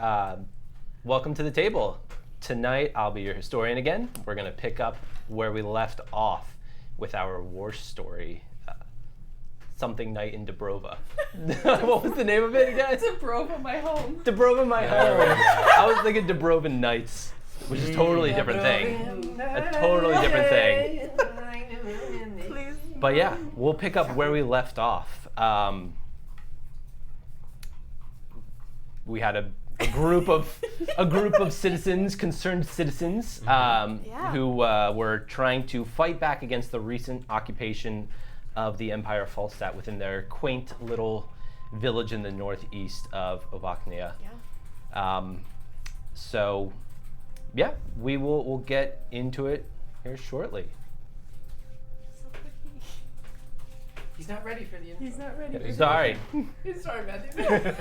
Welcome to the table. Tonight, I'll be your historian again. We're going to pick up where we left off with our war story. Something Night in Dobrova. What was the name of it again? Dobrova, my home. Dobrova, my home. I was thinking Dobravan Nights, which is totally a different thing. A totally different thing. Please. But yeah, we'll pick up where we left off. We had a group of citizens, concerned citizens, who were trying to fight back against the recent occupation of the Empire of Falstat within their quaint little village in the northeast of Ovaknia. So, yeah, we'll get into it here shortly. He's not ready for the intro. He's not ready. Sorry. Sorry, Matthew.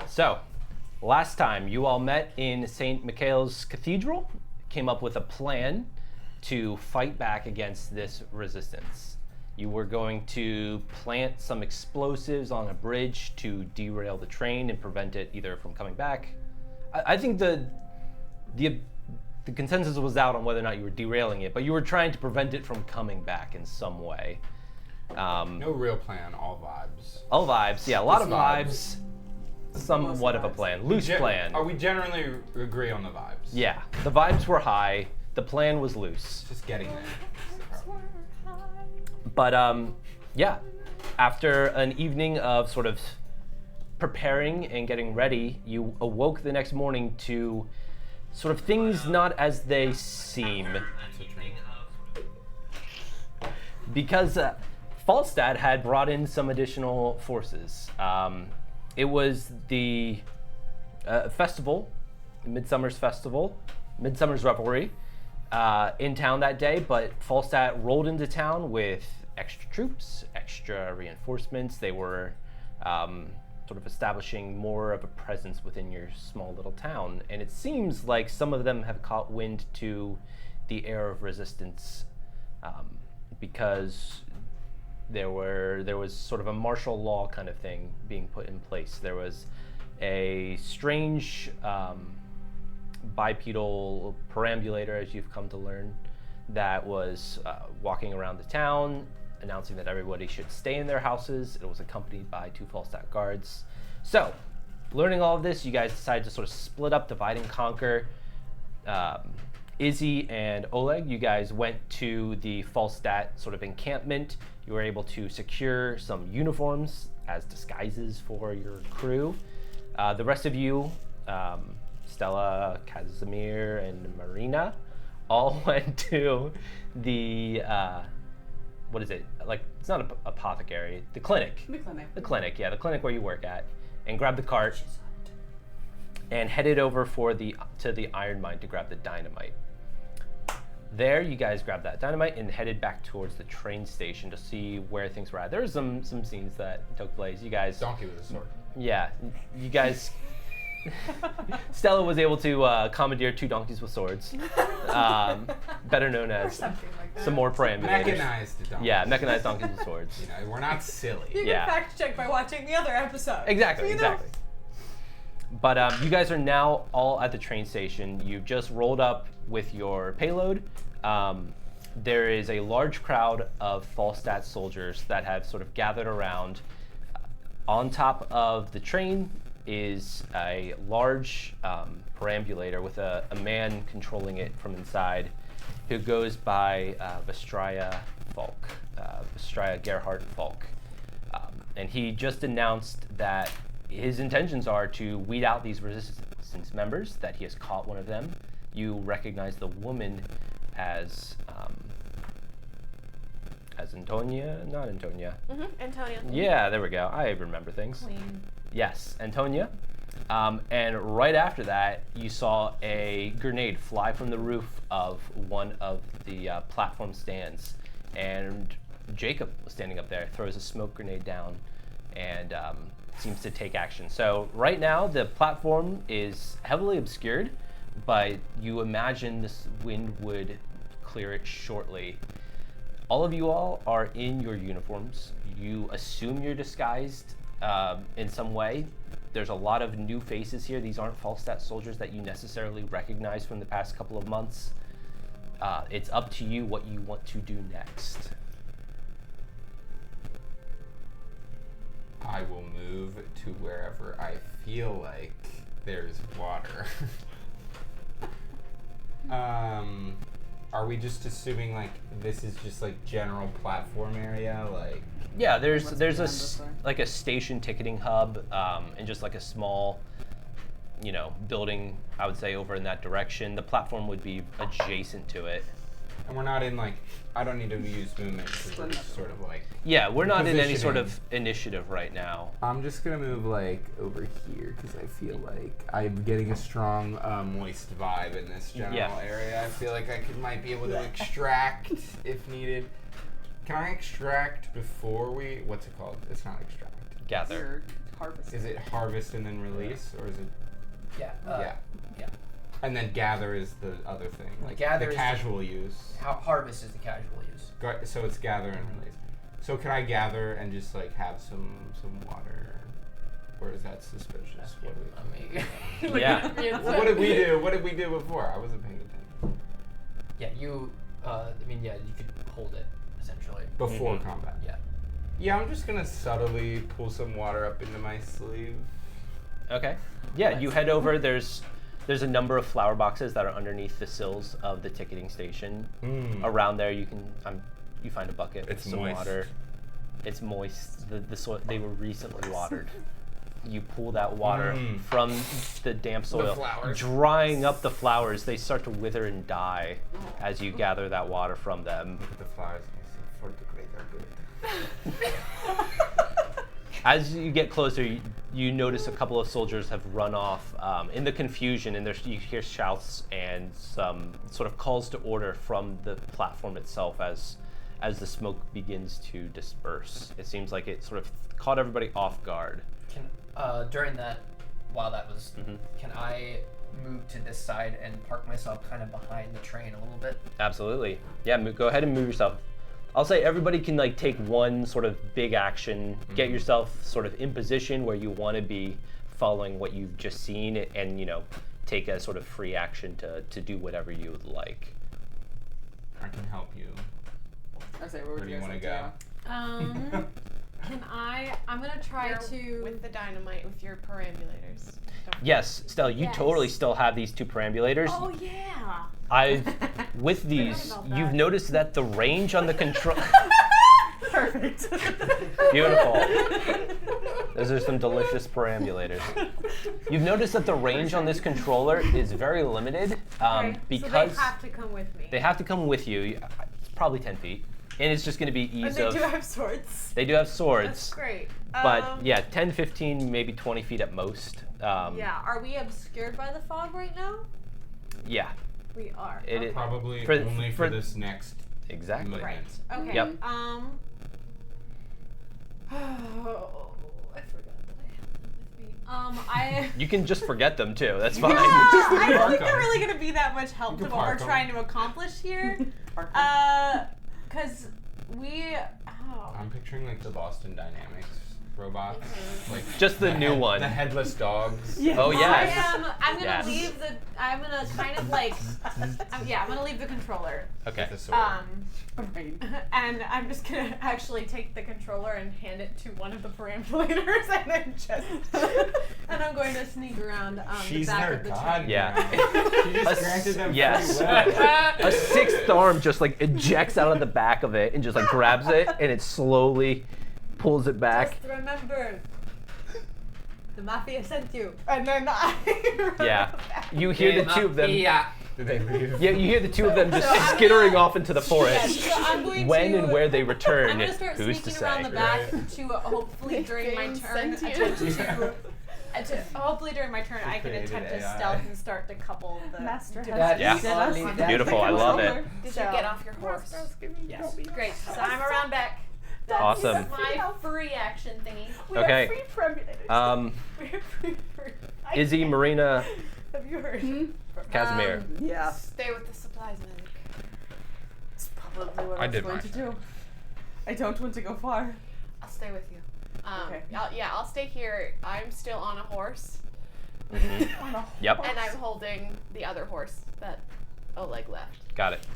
So, last time you all met in St. Michael's Cathedral, came up with a plan to fight back against this resistance. You were going to plant some explosives on a bridge to derail the train and prevent it either from coming back. I think the consensus was out on whether or not you were derailing it, but you were trying to prevent it from coming back in some way. No real plan, all vibes. All vibes, yeah, a lot of vibes. Somewhat of a plan, loose plan. We generally agree on the vibes. Yeah, the vibes were high, the plan was loose. Just getting there. But yeah, after an evening of sort of preparing and getting ready, you awoke the next morning to sort of things not as they seem. Because Falstat had brought in some additional forces. It was the festival, the Midsummer's festival, Midsummer's revelry, in town that day, but Falstat rolled into town with extra troops, extra reinforcements. They were sort of establishing more of a presence within your small little town, and it seems like some of them have caught wind to the air of resistance because there was sort of a martial law kind of thing being put in place. There was a strange bipedal perambulator, as you've come to learn, that was walking around the town, announcing that everybody should stay in their houses. It was accompanied by 2 Falstat guards. So, learning all of this, you guys decided to sort of split up, divide and conquer. Izzy and Oleg, you guys went to the Falstat sort of encampment. You were able to secure some uniforms as disguises for your crew. The rest of you, Stella, Casimir, and Marina, all went to the, what is it? Like, it's not an apothecary, the clinic. The clinic. The clinic, yeah, the clinic where you work at, and grabbed the cart and headed over to the iron mine to grab the dynamite. There, you guys grabbed that dynamite and headed back towards the train station to see where things were at. There were some scenes that took place. You guys... Donkey with a sword. Yeah, you guys... Stella was able to commandeer 2 donkeys with swords, better known as... Or something like some more perambulators. Mechanized donkeys. Yeah, mechanized donkeys and swords. You know, we're not silly. You Yeah. can fact check by watching the other episode. Exactly, You know? exactly. But you guys are now all at the train station. You've just rolled up with your payload. There is a large crowd of Falstat soldiers that have sort of gathered around. On top of the train is a large perambulator with a man controlling it from inside, who goes by Vestraya Falk, Vestraya Gerhardt Falk. And he just announced that his intentions are to weed out these resistance members, that he has caught one of them. You recognize the woman as Antonia? Not Antonia. Antonia. Yeah, there we go. I remember things. Queen. Yes, Antonia. And right after that, you saw a grenade fly from the roof of one of the platform stands. And Jacob was standing up there, throws a smoke grenade down, and seems to take action. So right now, the platform is heavily obscured, but you imagine this wind would clear it shortly. All of you all are in your uniforms. You assume you're disguised in some way. There's a lot of new faces here. These aren't Falstat soldiers that you necessarily recognize from the past couple of months. It's up to you what you want to do next. I will move to wherever I feel like there's water. Are we just assuming like this is just like general platform area, like? Yeah, there's like a station ticketing hub, and just like a small, building. I would say over in that direction. The platform would be adjacent to it. And we're not in like, I don't need to use movement because we're just sort of like. Yeah, we're not in any sort positioning. of initiative right now. I'm just gonna move like over here because I feel like I'm getting a strong moist vibe in this general area. I feel like might be able to extract if needed. Can I extract before we? What's it called? It's not extract. Gather. Harvest. Is it harvest and then release, or is it? Yeah. Yeah. And then gather is the other thing, like Gather the is casual use. Harvest is the casual use. So it's gather and release. So can I gather and just like have some water, or is that suspicious? What do we? Yeah. What did we do? What did we do before? I wasn't paying attention. Yeah, you. You could hold it essentially. Before combat. Yeah. Yeah, I'm just gonna subtly pull some water up into my sleeve. Okay. Yeah, you head over. There's a number of flower boxes that are underneath the sills of the ticketing station. Around there, you find a bucket with some moist. water. It's moist. The soil, they were recently watered. You pull that water from the damp soil, flowers. drying up the flowers. They start to wither and die as you gather that water from them. Look at the flowers. I see, for the greater good. As you get closer, you notice a couple of soldiers have run off in the confusion, and you hear shouts and some sort of calls to order from the platform itself as the smoke begins to disperse. It seems like it sort of caught everybody off guard. During that, while that was, can I move to this side and park myself kind of behind the train a little bit? Absolutely. Yeah, go ahead and move yourself. I'll say everybody can like take one sort of big action, get yourself sort of in position where you want to be following what you've just seen, and take a sort of free action to do whatever you would like. I can help you. I say, Where do you want to go? Can I'm gonna try You're to with the dynamite with your perambulators. Yes, Stella, you Yes. totally still have these two perambulators. Oh yeah. With these, about you've that. noticed that the range on the control. Perfect. Beautiful. Those are some delicious perambulators. You've noticed that the range on this controller is very limited Okay, because so they have to come with me. they have to come with you. It's probably 10 feet. And it's just going to be And ease they of. do have swords. They do have swords. That's great. But yeah, 10, 15, maybe 20 feet at most. Yeah. Are we obscured by the fog right now? Yeah, We are. It- Okay. Probably For- only for for- this next exactly. movement. Right. Okay. Yep. Oh, I forgot that I had them with me. You can just forget them too. That's fine. I don't Park think they're them. really going to be that much help You to can what we're park 'em. trying to accomplish here. Park Because we. Oh. I'm picturing like the Boston Dynamics robots, like Just the new one. the headless dogs. Oh yes. I'm gonna Yes. leave the. I'm gonna kind of like. I'm gonna leave the controller. Okay. With a sword. And I'm just gonna actually take the controller and hand it to one of the perambulators, and then just. And I'm going to sneak around the She's back their of the god. train. Yeah. She just granted them Yes. free will. A sixth arm just like ejects out of the back of it and just like grabs it and it slowly pulls it back. Just remember, the mafia sent you. And then I. Yeah. You hear the two of them. Yeah. Did they leave? Yeah, you hear the two of them just So I'm skittering gonna- off into the forest. So I'm going When to. and where they I'm return, gonna start who's to sneaking around say? the back Right. to hopefully during my Game turn sentient. attempt to hopefully during my turn I can Created attempt to AI. stealth and start to couple the Master to- has Yeah. beaten us. That's Beautiful, I love it. Did So- you get off your horse? Yes. Great. So I'm around back. Awesome. My free action thingy. We Okay. have free perambulators. We have free. Izzy, Marina, Have you heard? Casimir. Yeah. Stay with the supplies, medic. It's probably what I I was did going my to do. I don't want to go far. I'll stay with you. Okay. I'll stay here. I'm still on a horse, Mhm. On a Yep, and I'm holding the other horse that Oleg left. got it.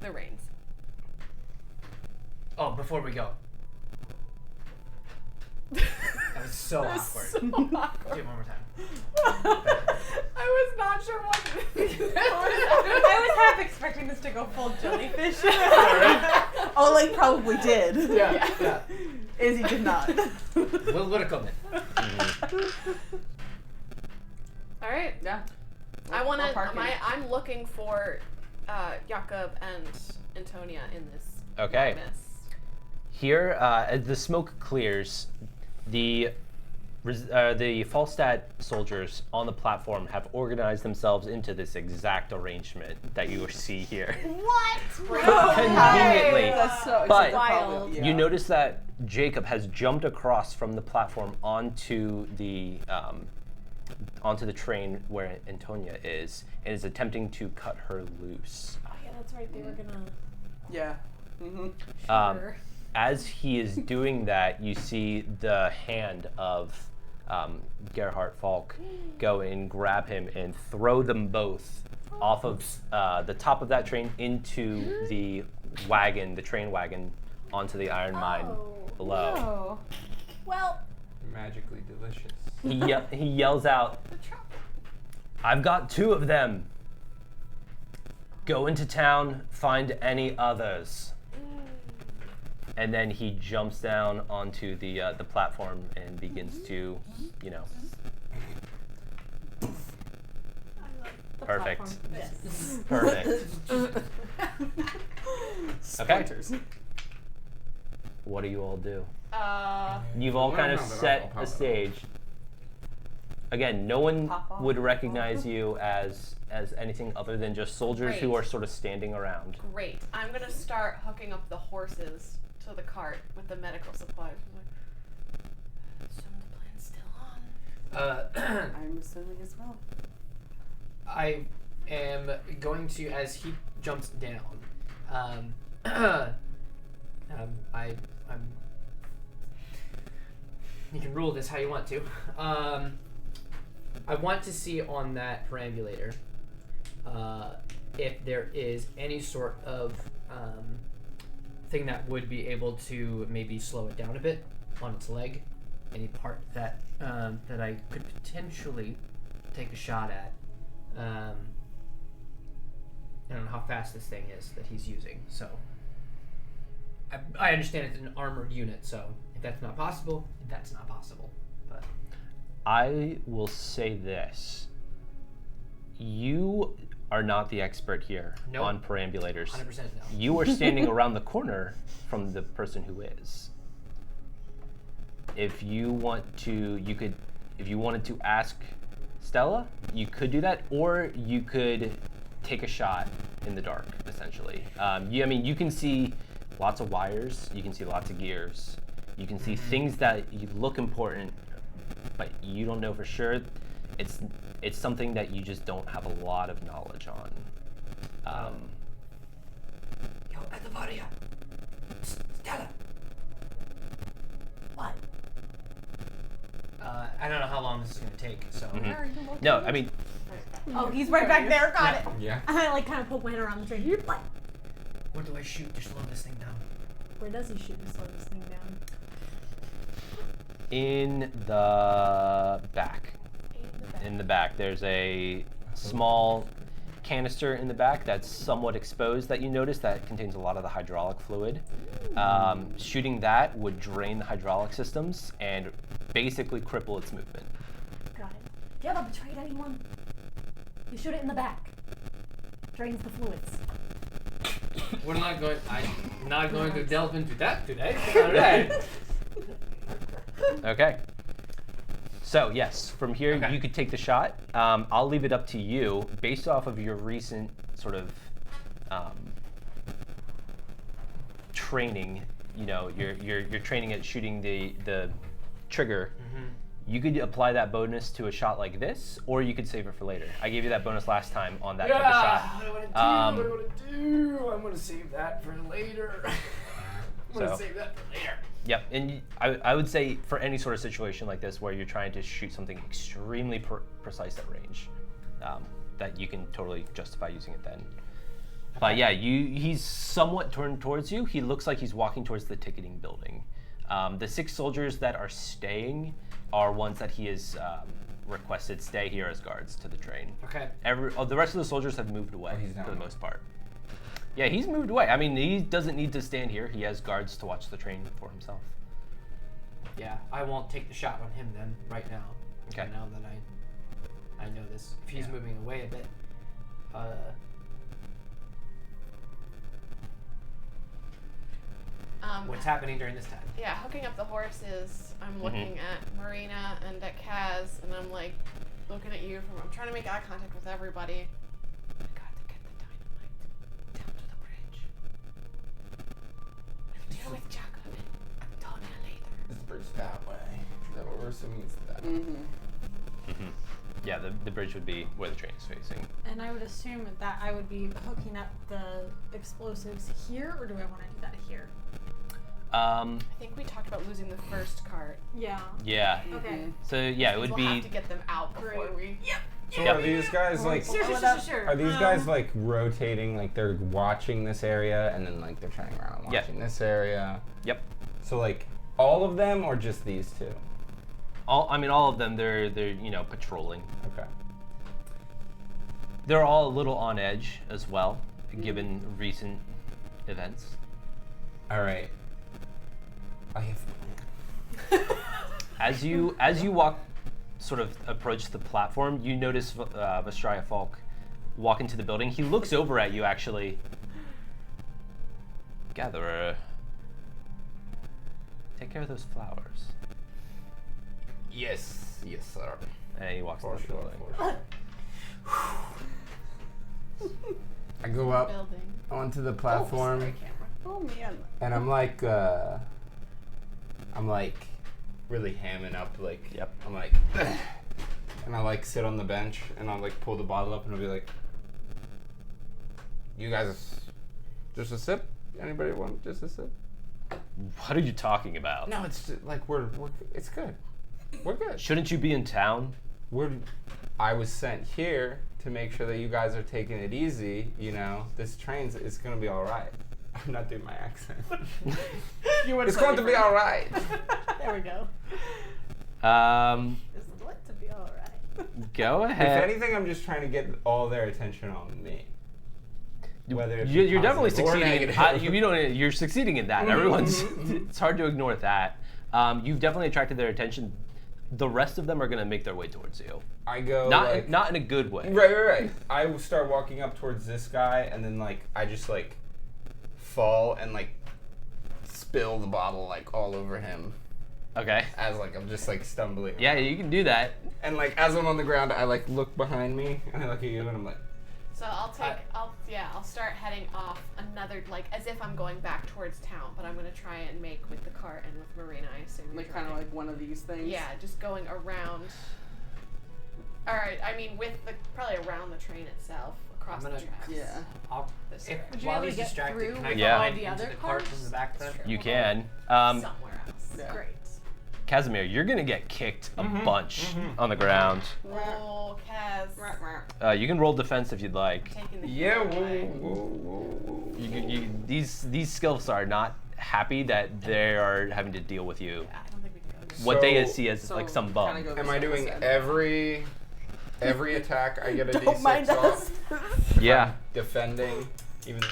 The reins. Oh, before we go. That was so awkward. Do it one more time. I was not sure what. I was half expecting this to go full jellyfish. Oh, like probably did. Yeah. Izzy did not. Will Whitcomb then. All right. Yeah. I want We're to. parking. I'm looking for Jakob and Antonia in this. Okay. madness. Here, as the smoke clears, the Falstat soldiers on the platform have organized themselves into this exact arrangement that you see here. What? Conveniently. That's so But except probably- Wild. yeah. You notice that Jacob has jumped across from the platform onto the train where Antonia is and is attempting to cut her loose. Oh yeah, that's right. They were gonna. Yeah. Mm-hmm. Um, as he is doing that, you see the hand of Gerhard Falk go and grab him and throw them both off of the top of that train into the wagon, the train wagon, onto the iron mine below. Oh. Well, Magically delicious. He yells out, "I've got two of them. Go into town, find any others." And then he jumps down onto the platform and begins to, you know. Perfect. Perfect. Splinters. What do you all do? You've You've all kind of No, but I'll set pop a it. stage. Again, no one Pop off. would recognize you as anything other than just soldiers who Great. are sort of standing around. Great. I'm gonna start hooking up the horses to the cart with the medical supplies. I'm like, so the plan's still on. I'm assuming as well. I am going to, as he jumps down, I'm. You can rule this how you want to. I want to see on that perambulator if there is any sort of thing that would be able to maybe slow it down a bit on its leg. Any part that that I could potentially take a shot at. I don't know how fast this thing is that he's using, so I understand it's an armored unit, so if that's not possible, that's not possible. But I will say this. You are not the expert here Nope. on perambulators. 100% no. You are standing around the corner from the person who is. If you want to, you could, if you wanted to ask Stella, you could do that, or you could take a shot in the dark, essentially. I mean, you can see lots of wires, you can see lots of gears, you can see things that you look important but you don't know for sure. It's something that you just don't have a lot of knowledge on. Yo, at the body. Stella. What? I don't know how long this is gonna take, so. Where are you looking? No, I mean, Oh, he's right back there. Got it. Yeah. And I like kind of poke my head around the train. What? Where do I shoot to slow this thing down? Where does he shoot to slow this thing down? in the back. In the back, there's a small canister in the back that's somewhat exposed that you notice that contains a lot of the hydraulic fluid. Shooting that would drain the hydraulic systems and basically cripple its movement. Got it. Do you ever betrayed anyone? You shoot it in the back. Drains the fluids. I'm not going to delve into that today. Alright. Okay. So yes, from here Okay. you could take the shot. I'll leave it up to you based off of your recent sort of training. You know, your training at shooting the trigger. You could apply that bonus to a shot like this, or you could save it for later. I gave you that bonus last time on that type of shot. What do I want to do? I'm going to save that for later. I'm going to So- save that for later. Yep, and I would say for any sort of situation like this where you're trying to shoot something extremely precise at range, that you can totally justify using it then. But yeah, he's somewhat turned towards you. He looks like he's walking towards the ticketing building. The 6 soldiers that are staying are ones that he has requested stay here as guards to the train. Okay. The rest of the soldiers have moved away he's not for the moving. most part. Yeah, he's moved away. I mean, he doesn't need to stand here. He has guards to watch the train for himself. Yeah, I won't take the shot on him then, right now. Okay. Now that I know this. If he's moving away a bit. What's happening during this time? Yeah, hooking up the horses. I'm looking at Marina and at Kaz, and I'm like looking at you I'm trying to make eye contact with everybody. I got to get the dynamite down to the bridge. I'll deal with Jacob and Antonia later. This bridge that way. Is that what we're assuming is that? Yeah, the bridge would be where the train is facing. And I would assume that I would be hooking up the explosives here, or do I want to do that here? I think we talked about losing the first cart. Yeah. Yeah. Okay. So yeah, it would We'll be. have to get them out before we. So Yep. are these guys like? Sure. Are these guys like rotating? Like they're watching this area and then like they're turning around and Yeah. watching this area. Yep. So like all of them or just these two? All of them. They're patrolling. Okay. They're all a little on edge as well, given recent events. All right. I have. As you walk, sort of approach the platform, you notice Vastraya Falk walk into the building. He looks over at you actually. Gatherer, take care of those flowers. Yes, sir. And he walks For into the sure. building. I go up Building. onto the platform Oh man. and I'm like really hamming up like. Yep. I'm like, and I like sit on the bench and I'll like pull the bottle up and I'll be like, you guys, just a sip? Anybody want just a sip? What are you talking about? No, it's just, like we're it's good. We're good. Shouldn't you be in town? I was sent here to make sure that you guys are taking it easy. You know, this train's it's gonna be all right. I'm not doing my accent. It's going to be all right. There we go. It's lit to be all right. Go If ahead. anything, I'm just trying to get all their attention on me. Whether it's You're definitely positive or succeeding. negative. You're succeeding in that. Everyone's. It's hard to ignore that. You've definitely attracted their attention. The rest of them are gonna make their way towards you. I go Not in a good way. Right. I will start walking up towards this guy, and then like I just like fall and like spill the bottle like all over him Okay. as like I'm just like stumbling. Yeah, you can do that. And like as I'm on the ground, I like look behind me and I look at you and I'm like, So I'll Yeah, I'll start heading off another, like, as if I'm going back towards town, but I'm gonna try and make with the cart and with Marina, I assume. Like kind of like one of these things. Yeah, just going around. Alright, I mean, with the, probably around the train itself, across I'm the gonna- tracks. Yeah. I'll, This if, way. Would you while be able he's to get distracted, through can I with Yeah. climb all the into other the cart from cars? the back then? You can. Somewhere else. Yeah. Great. Casimir, you're gonna get kicked a Mhm, bunch mhm. on the ground. Oh, Kaz. You can roll defense if you'd like. Taking the Yeah, hit away. whoa. These skills are not happy that they are having to deal with you. I don't think we can go. What they So- see as So like some kinda bum. go Am I the doing opposite. every attack I get a Don't mind D6 us. off? Yeah. Defending, even,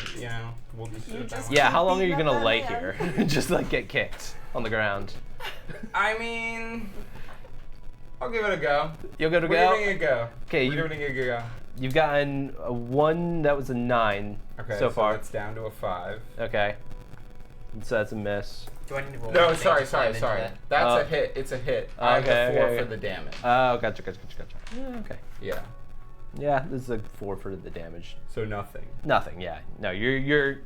we'll just do You it that just- way. Yeah, how long are you Beating gonna up lay that here? man. Just like get kicked on the ground. I mean, I'll give it a go. You'll go to We're go? giving it a go. Okay, We're giving it a go. You've gotten a 1 that was a 9 Okay, so far. that's down to a 5. Okay. So that's a miss. Do I need to roll No, anything sorry. to climb into that? That's a hit. It's a hit. I have Okay, a 4 okay, for okay. the damage. Oh, gotcha. Yeah, okay. Yeah. Yeah, this is a 4 for the damage. So nothing. Nothing. Yeah. No, you're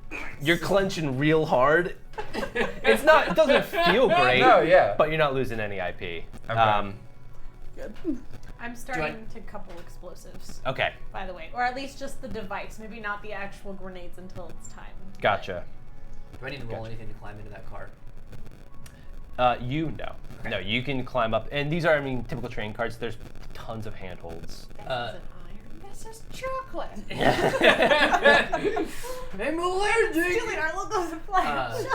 clenching real hard. It doesn't feel great. No, yeah. But you're not losing any IP. Okay. Good. I'm starting to couple explosives, Okay. by the way, or at least just the device. Maybe not the actual grenades until it's time. Gotcha. Do I need to roll anything to climb into that cart? No. Okay. No, you can climb up, and these are, typical train carts. There's tons of handholds. This is an iron. This is chocolate. I'm allergic! Stealing our logos and flags.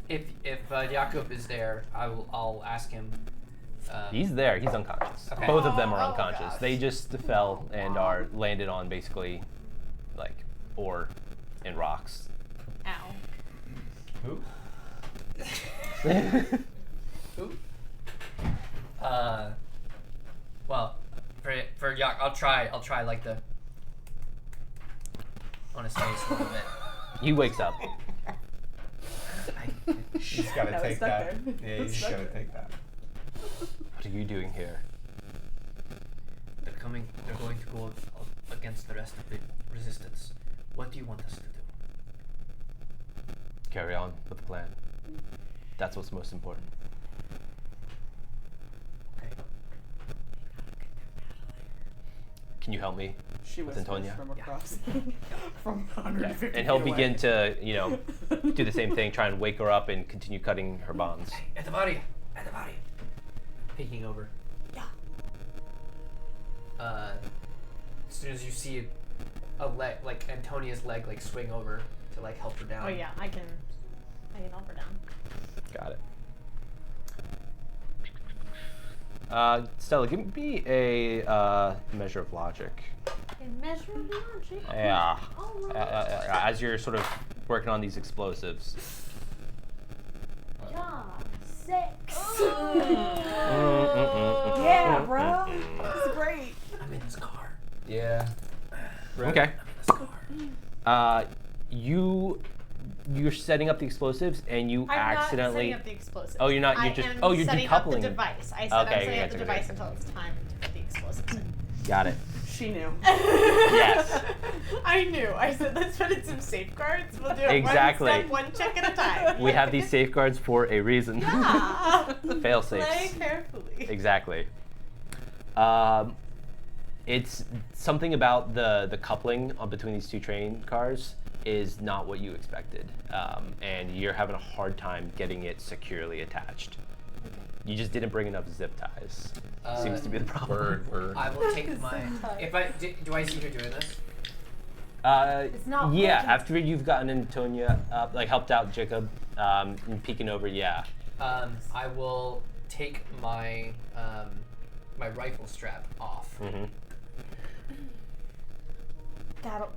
If Jakub is there, I'll ask him. He's there. He's unconscious. Okay. Both of them are Oh, unconscious. gosh. They just fell and are landed on basically, like, ore and rocks. Ow. Who? Who? Well, for Yak, I'll try like the on his face a little bit. He wakes up. You just gotta No, it's take stuck that. there. Yeah, you It's just stuck gotta there. take that. What are you doing here? They're going to go against the rest of the resistance. What do you want us to do? Carry on with the plan. That's what's most important. Okay. Can you help me? She With was Antonia? from across. From 150 And he'll feet begin away. to, do the same thing, try and wake her up and continue cutting her bonds. At the body. Peeking over. Yeah. As soon as you see a leg, like Antonia's leg, like swing over to like help her down. Oh yeah, I can help her down. Got it. Stella, give me a measure of logic. In measure of logic. Yeah. Alright. As you're sort of working on these explosives. Yeah. 6. Yeah, bro. This is great. I'm in this car. Yeah. Okay. I'm in this car. You're setting up the explosives and you I'm not accidentally. setting up the explosives. Oh, you're not. You're I just. am Oh, you're setting decoupling. up the device. I said Okay, I'm setting up gotcha, the gotcha, device gotcha. until it's time to put the explosives in. Got it. She knew. Yes. I knew. I said let's put in some safeguards. We'll do it Exactly. one step, one check at a time. We have these safeguards for a reason. Yeah. Fail Play safes. carefully. Exactly. It's something about the coupling between these two train cars is not what you expected, and you're having a hard time getting it securely attached. You just didn't bring enough zip ties. Seems to be the problem. Word. I will take my. If I do I see her doing this? It's not Yeah, working. after you've gotten Antonia, helped out Jacob, and peeking over, yeah. I will take my my rifle strap off. Mm-hmm.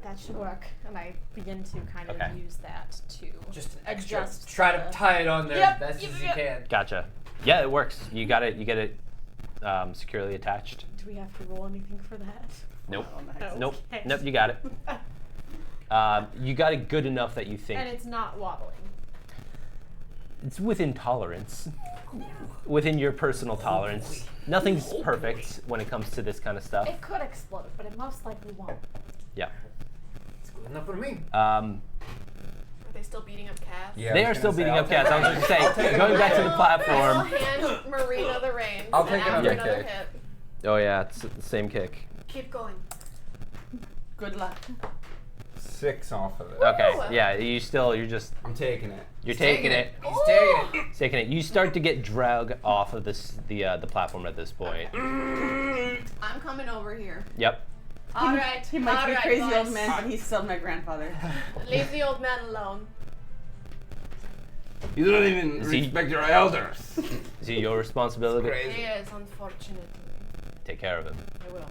That should work, and I begin to kind of Okay. use that to Just an extra. adjust. Try to the- tie it on there Yep, as best yep, as you yep. can. Gotcha. Yeah, it works. You got it. You get it securely attached. Do we have to roll anything for that? Nope. On the hex. Nope. Okay. Nope. You got it. You got it good enough that you think And it's not wobbling. it's within tolerance, within your personal tolerance. Nothing's perfect when it comes to this kind of stuff. It could explode, but it most likely won't. Yeah. Good enough for me. Are they still beating up Cass? Yeah, They I are was still gonna say, beating I'll up take cats. I was it. going to say, going back to the I'll platform. hand Marina the reins. I'll take and after another another kick. hit. Oh yeah, it's the same kick. Keep going. Good luck. 6 off of it. Okay, Woo! yeah, you're just, I'm taking it. you're taking it. He's taking it. Taking it. You start to get dragged off of the platform at this point. I'm coming over here. Yep. All right. He might all be a right, crazy boys. old man, but he's still my grandfather. Leave the old man alone. You don't even See- respect your elders. Is it your responsibility? Crazy. Yes, unfortunately. Take care of him. I will.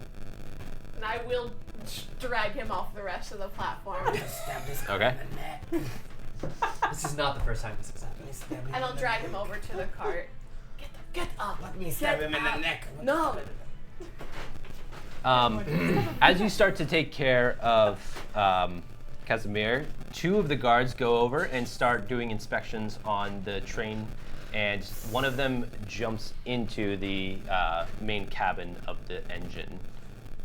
And I will drag him off the rest of the platform. Okay. This is not the first time this has happened. And I'll drag him over to the cart. Get up. Let me stab him in the neck. No. As you start to take care of Casimir, 2 of the guards go over and start doing inspections on the train, and one of them jumps into the main cabin of the engine.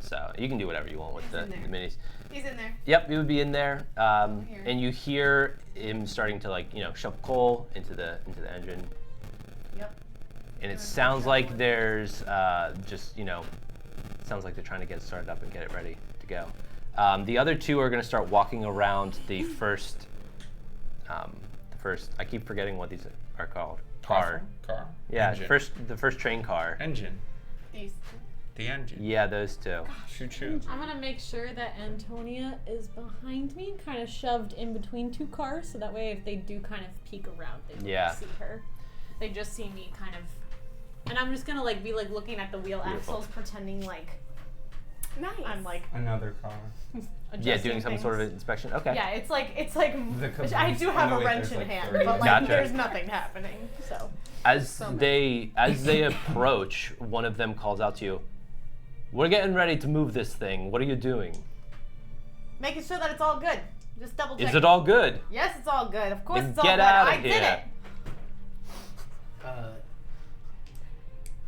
So you can do whatever you want with the minis. He's in there. Yep, he would be in there, Here. and you hear him starting to shove coal into the engine, Yep. and it sounds like there's sounds like they're trying to get it started up and get it ready to go. The other 2 are going to start walking around the first. I keep forgetting what these are called. Car. Yeah, Engine. the first train car. Engine. These. The engine. Yeah, those 2. Choo-choo. I'm gonna make sure that Antonia is behind me, kind of shoved in between 2 cars, so that way if they do kind of peek around, they won't Yeah. see her. They just see me kind of, and I'm just gonna be looking at the wheel Beautiful. axles, pretending like Nice. I'm Another car. Yeah, doing adjusting some sort of things. inspection. Okay. Yeah, it's like The caboose. I do have Oh, a wait, wrench there's in like hand, 30. but like Gotcha. there's nothing happening. So As they approach, one of them calls out to you. We're getting ready to move this thing. What are you doing? making sure that it's all good. Just double check. Is it all good? Yes, it's all good. Of course, Then it's all get good. out of I did here. it.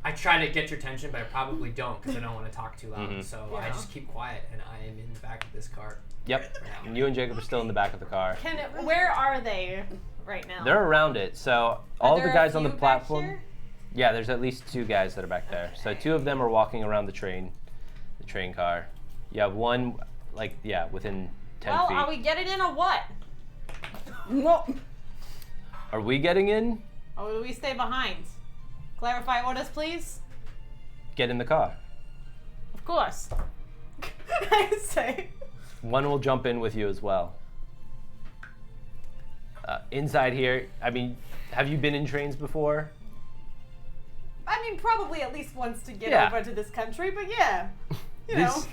I try to get your attention, but I probably don't because I don't want to talk too loud. Mhm. So I Yeah. just keep quiet, and I am in the back of this cart. Yep. And you and Jacob are still in the back of the car. Where are they right now? They're around it. So all Are of the there guys a on the few back platform. here? Yeah, there's at least 2 guys that are back there. So 2 of them are walking around the train car. You have one within 10 Well, feet. are we getting in or what? Well, Are we getting in? Or do we stay behind? Clarify orders, please. Get in the car. Of course. I say. One will jump in with you as well. Inside here, I mean, have you been in trains before? I mean, probably at least once to get Yeah. over to this country, but yeah. You know.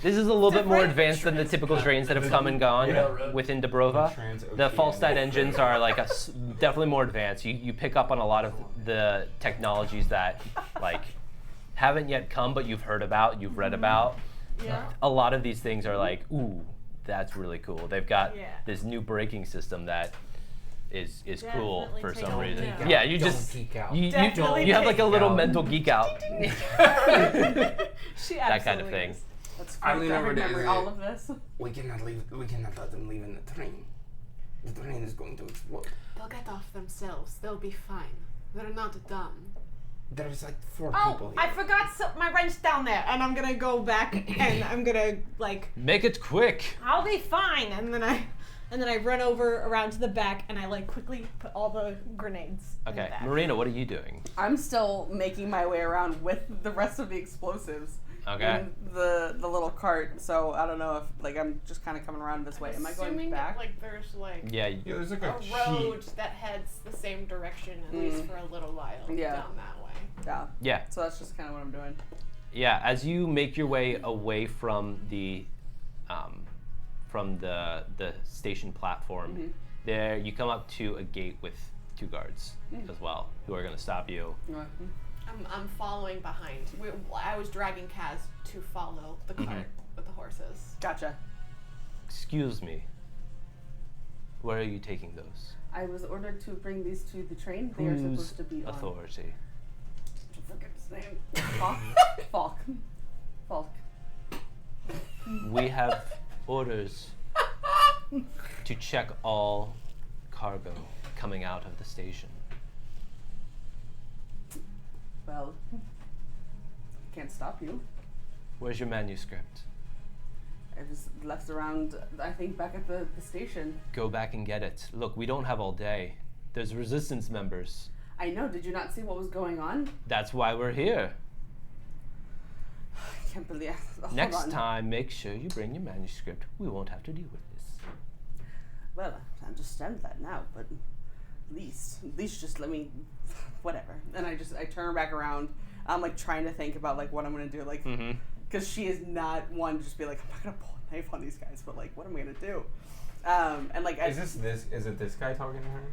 This is a little bit more Different advanced than the typical trains that have come and gone Yeah. within Dobrova. The Transoceanic. Falstat engines are definitely more advanced. You pick up on a lot of the technologies that haven't yet come, but you've heard about, you've read about. Yeah. A lot of these things are like, ooh, that's really cool. They've got Yeah. this new braking system that is cool Definitely for take some a reason. look at. Yeah, you Don't just geek out. you Definitely have like a take little out. mental geek out. She That kind of absolutely thing. is. that's I great lean that I over to remember Izzy. all of this. We cannot let them leave in the train. The train is going to explode. They'll get off themselves. They'll be fine. They're not dumb. There's like 4 Oh, people here. I forgot my wrench down there, and I'm gonna go back and I'm gonna Make it quick. I'll be fine, and then I run over around to the back and I quickly put all the grenades. in the Okay, back. Marina, what are you doing? I'm still making my way around with the rest of the explosives Okay. in the little cart. So I don't know if I'm just kind of coming around this way. Am I going Assuming back? that there's Yeah. Yeah, there's like a a road that heads the same direction at least for a little while Yeah. down that way. Yeah. Yeah. So that's just kind of what I'm doing. Yeah, as you make your way away from the station platform, there you come up to a gate with 2 guards as well, who are going to stop you. I'm following behind. I was dragging Kaz to follow the cart with the horses. Gotcha. Excuse me. Where are you taking those? I was ordered to bring these to the train. They are Whose supposed to be on. authority? I forget his name. Falk. Falk. We have orders to check all cargo coming out of the station. Well, can't stop you. Where's your manuscript? It was left around, I think, back at the station. Go back and get it. Look, we don't have all day. There's resistance members. I know. Did you not see what was going on? That's why we're here. I can't believe. Hold Next on. time, make sure you bring your manuscript. We won't have to deal with this. Well, I understand that now, but at least just let me, whatever. And I turn her back around. I'm like trying to think about like what I'm gonna do, like, because she is not one to just be like, I'm not gonna pull a knife on these guys, but like, what am I gonna do? And like, Is it this guy talking to her?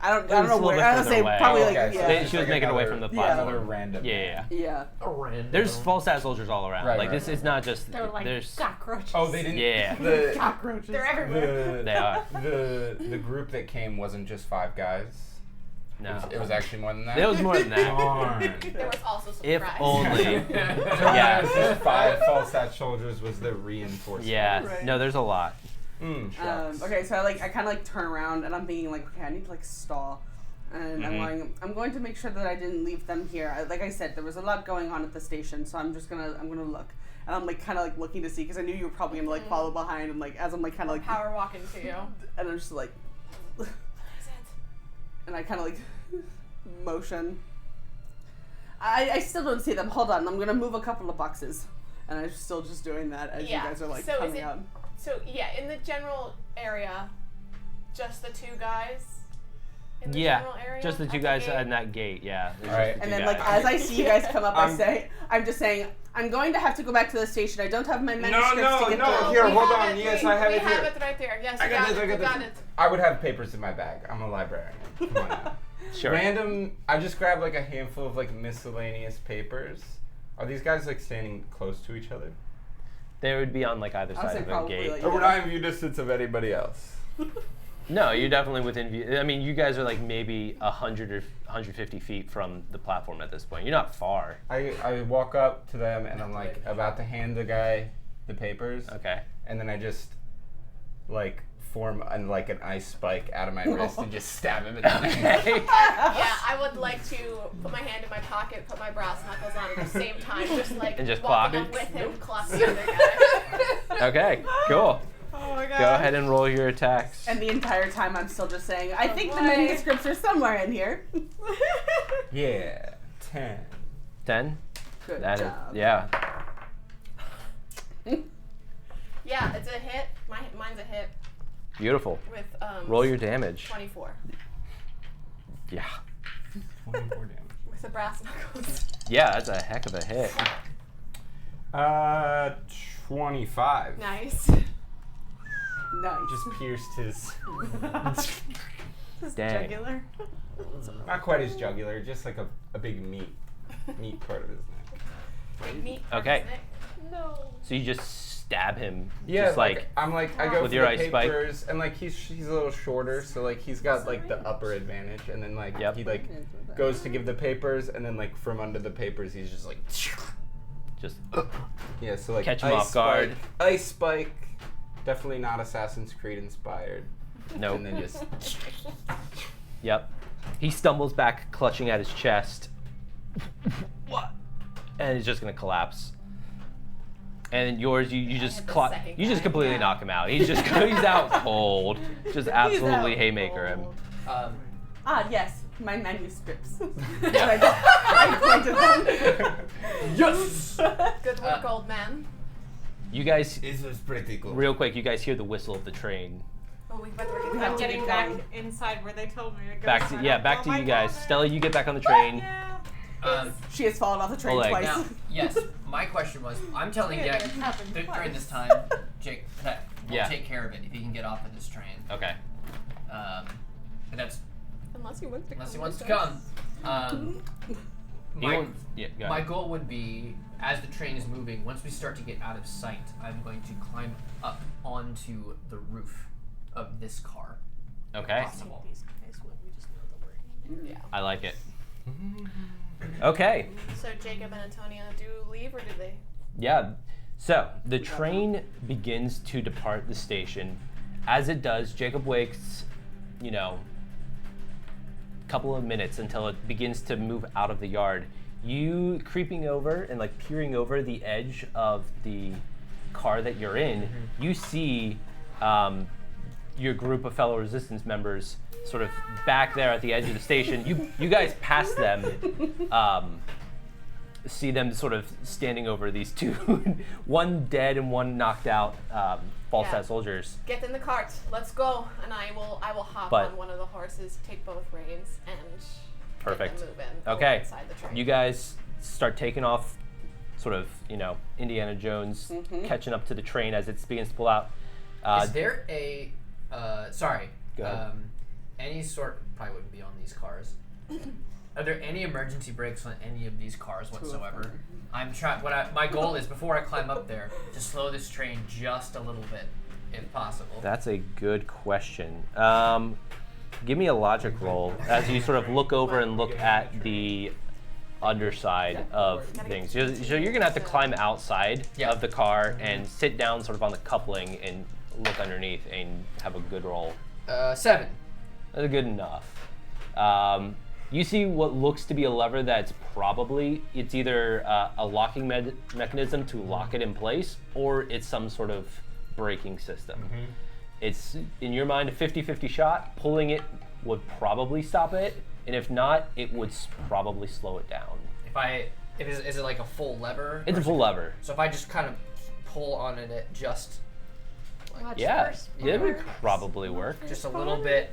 I don't was a know little where. bit I would further say away. probably Oh, like okay, so yeah. She was making her way from the platform. Another random. Yeah. Yeah. A random. There's Falstat soldiers all around. Right, like right, this is not just. They're like there's. cockroaches. Oh, they didn't. Yeah. The, Cockroaches. They're everywhere. They are. the group that came wasn't just 5 guys. No. It was actually more than that. There was more than that. Darn. There was also some If fries. only. Yeah, just 5 Falstat soldiers was the reinforcement. Yeah. Right. No, there's a lot. Shucks. Okay, so I kind of like turn around and I'm thinking like, okay, I need to like stall, and I'm going to make sure that I didn't leave them here. Like I said, there was a lot going on at the station, so I'm gonna look, and I'm like kind of like looking to see because I knew you were probably gonna like follow behind, and like as I'm like kind of like, Power walking to you. and I'm just like, and I kind of like motion. I still don't see them. Hold on, I'm gonna move a couple of boxes, and I'm still just doing that as Yeah, you guys are like so is coming it- out. So yeah, in the general area, just the 2 guys. In the Yeah. general area. Just the at 2 guys gate? in that gate. Yeah. There's Alright. just the And two then, like, guys. as I see you guys come up, I'm I'm just saying, I'm going to have to go back to the station. I don't have my No, manuscripts to get no, through. here, we hold have on. it, Yes, we, I have we it have here. it right there. Yes, I you got got this, it. I got You got this. it. I would have papers in my bag. I'm a librarian. Come on now. Sure. Random, I just grabbed like a handful of like miscellaneous papers. Are these guys like standing close to each other? They would be on like either I'll side say of the probably, gate. like- Or we're not in view distance of anybody else? No, you're definitely within view. I mean, you guys are like maybe 100 or 150 feet from the platform at this point. You're not far. I walk up to them and I'm like about to hand the guy the papers. Okay. And then I just like form like an ice spike out of my wrist and just stab him in the neck. Okay. Yeah, I would like to put my hand in my pocket, put my brass knuckles on at the same time, just like And just walking clock. up with him, clock the other guy. Okay. Cool. Oh my god. Go ahead and roll your attacks. And the entire time I'm still just saying, I think the boy. manuscripts are somewhere in here. Yeah, 10. 10. Good That is. job. Yeah. Yeah, it's a hit. Mine's a hit Beautiful. with Roll your damage. 24 Yeah. 24 damage. with the brass knuckles. Yeah, that's a heck of a hit. 25. Nice. Nice. Just pierced his, Dang. Jugular. not quite his jugular, just like a big meat part of his neck. Big meat. Okay. No. So you just stab him. Yeah, Just like. I'm like I go With for your the ice spike? papers, and like he's a little shorter, so like he's got like the upper advantage, and then like Yep. he like goes to give the papers, and then like from under the papers he's just like Just. yeah, so like Catch him ice off guard. spike, ice spike, definitely not Assassin's Creed inspired, Nope. and then just Yep. He stumbles back, clutching at his chest. What? And he's just gonna collapse. And yours, you just hit the clock. second You just guy, completely yeah. knock him out. He's just he's out cold. Just absolutely out haymaker him. cold. Yes, my manuscripts. Yeah. I pointed them. yes. Good work, old man. You guys, This was pretty cool. real quick, you guys hear the whistle of the train. Oh, we better We get have I'm to that. getting keep back going. inside where they told me to go. Back so to I yeah, don't back fall to my you guys. cover. Stella, you get back on the train. Yeah. She has fallen off the train Oleg. twice. Now, yes, my question was, I'm telling Yeah, Jack it's happened during twice. this time, Jake, that we'll Yeah. take care of it if he can get off of this train. Okay. But that's Unless he wants to unless he come wants to with us. come. He My, won't- yeah, go my ahead. goal would be, as the train is moving, once we start to get out of sight, I'm going to climb up onto the roof of this car. Okay. Possible. These guys, what we just know the word. Yeah. I like it. Okay. So Jacob and Antonia do leave, or do they? Yeah. So the train begins to depart the station As it does, Jacob waits, couple of minutes until it begins to move out of the yard. You creeping over and like peering over the edge of the car that you're in, you see your group of fellow resistance members sort of back there at the edge of the station. You guys pass them, see them sort of standing over these two, one dead and one knocked out Falstat soldiers. Get in the cart. Let's go. And I will hop on one of the horses, take both reins, and perfect. Get them moving. Okay. Inside the train. You guys start taking off, sort of, Indiana Jones, catching up to the train as it begins to pull out. Is there a sorry? Go ahead. Any sort probably wouldn't be on these cars. Are there any emergency brakes on any of these cars whatsoever? I'm trying. My goal is before I climb up there to slow this train just a little bit, if possible. That's a good question. Give me a logic roll as you sort of look over and look at the underside of things. So you're gonna have to climb outside of the car and sit down sort of on the coupling and look underneath and have a good roll. 7. That's good enough. You see what looks to be a lever that's it's either a locking mechanism to lock it in place, or it's some sort of braking system. It's, in your mind, a 50-50 shot. Pulling it would probably stop it, and if not, it would probably slow it down. Is it like a full lever? It's a full lever. So if I just kind of pull on it, just it would probably work. Just a little bit.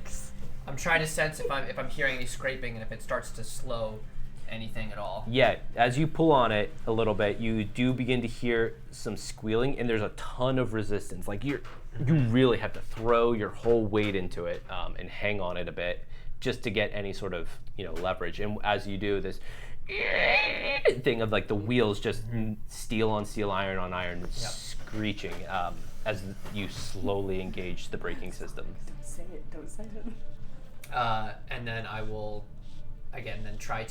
I'm trying to sense if I'm hearing any scraping and if it starts to slow anything at all. Yeah, as you pull on it a little bit, you do begin to hear some squealing, and there's a ton of resistance. Like you really have to throw your whole weight into it and hang on it a bit just to get any sort of leverage. And as you do, this thing of like the wheels just steel on steel, iron on iron, screeching as you slowly engage the braking system. Don't say it. And then I will, again, try to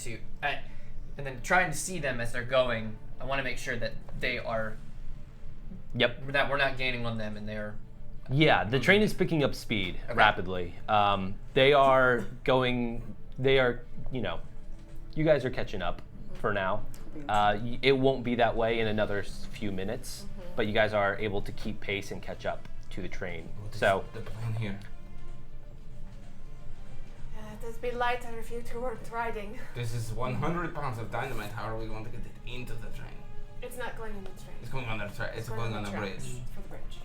see them as they're going. I want to make sure that they are. Yep. That we're not gaining on them, and they're. Yeah, the train is picking up speed rapidly. They are going. You guys are catching up for now. It won't be that way in another few minutes, but you guys are able to keep pace and catch up to the train. So. The plan here. It would be lighter if you two weren't riding. This is 100 pounds of dynamite. How are we going to get it into the train? It's not going on the train. It's going on the train. It's going on the bridge. For the bridge.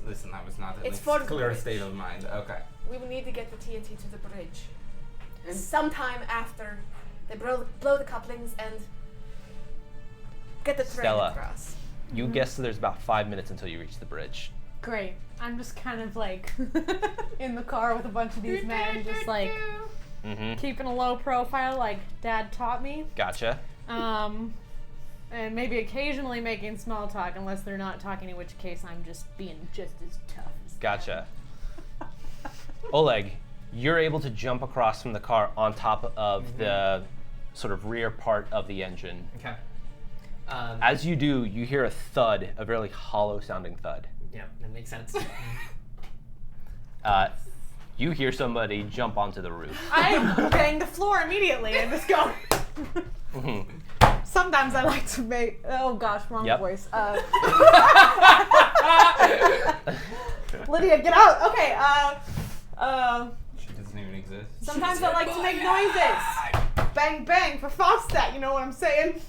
Listen, I was not in It's a for the clear bridge. state of mind. Okay. We will need to get the TNT to the bridge. And sometime after they blow the couplings and get the train Stella, across. You guess there's about 5 minutes until you reach the bridge. Great. I'm just kind of like in the car with a bunch of these men, just like keeping a low profile, like Dad taught me. Gotcha. And maybe occasionally making small talk, unless they're not talking, in which case I'm just being just as tough as Gotcha. Oleg, you're able to jump across from the car on top of the sort of rear part of the engine. Okay. As you do, you hear a thud, a very hollow sounding thud. Yeah, that makes sense. You hear somebody jump onto the roof. I bang the floor immediately and just go. Sometimes I like to make. Oh gosh, wrong voice. Lydia, get out. Okay. She doesn't even exist. Sometimes I like to make noises. Bang bang for Falstat. You know what I'm saying?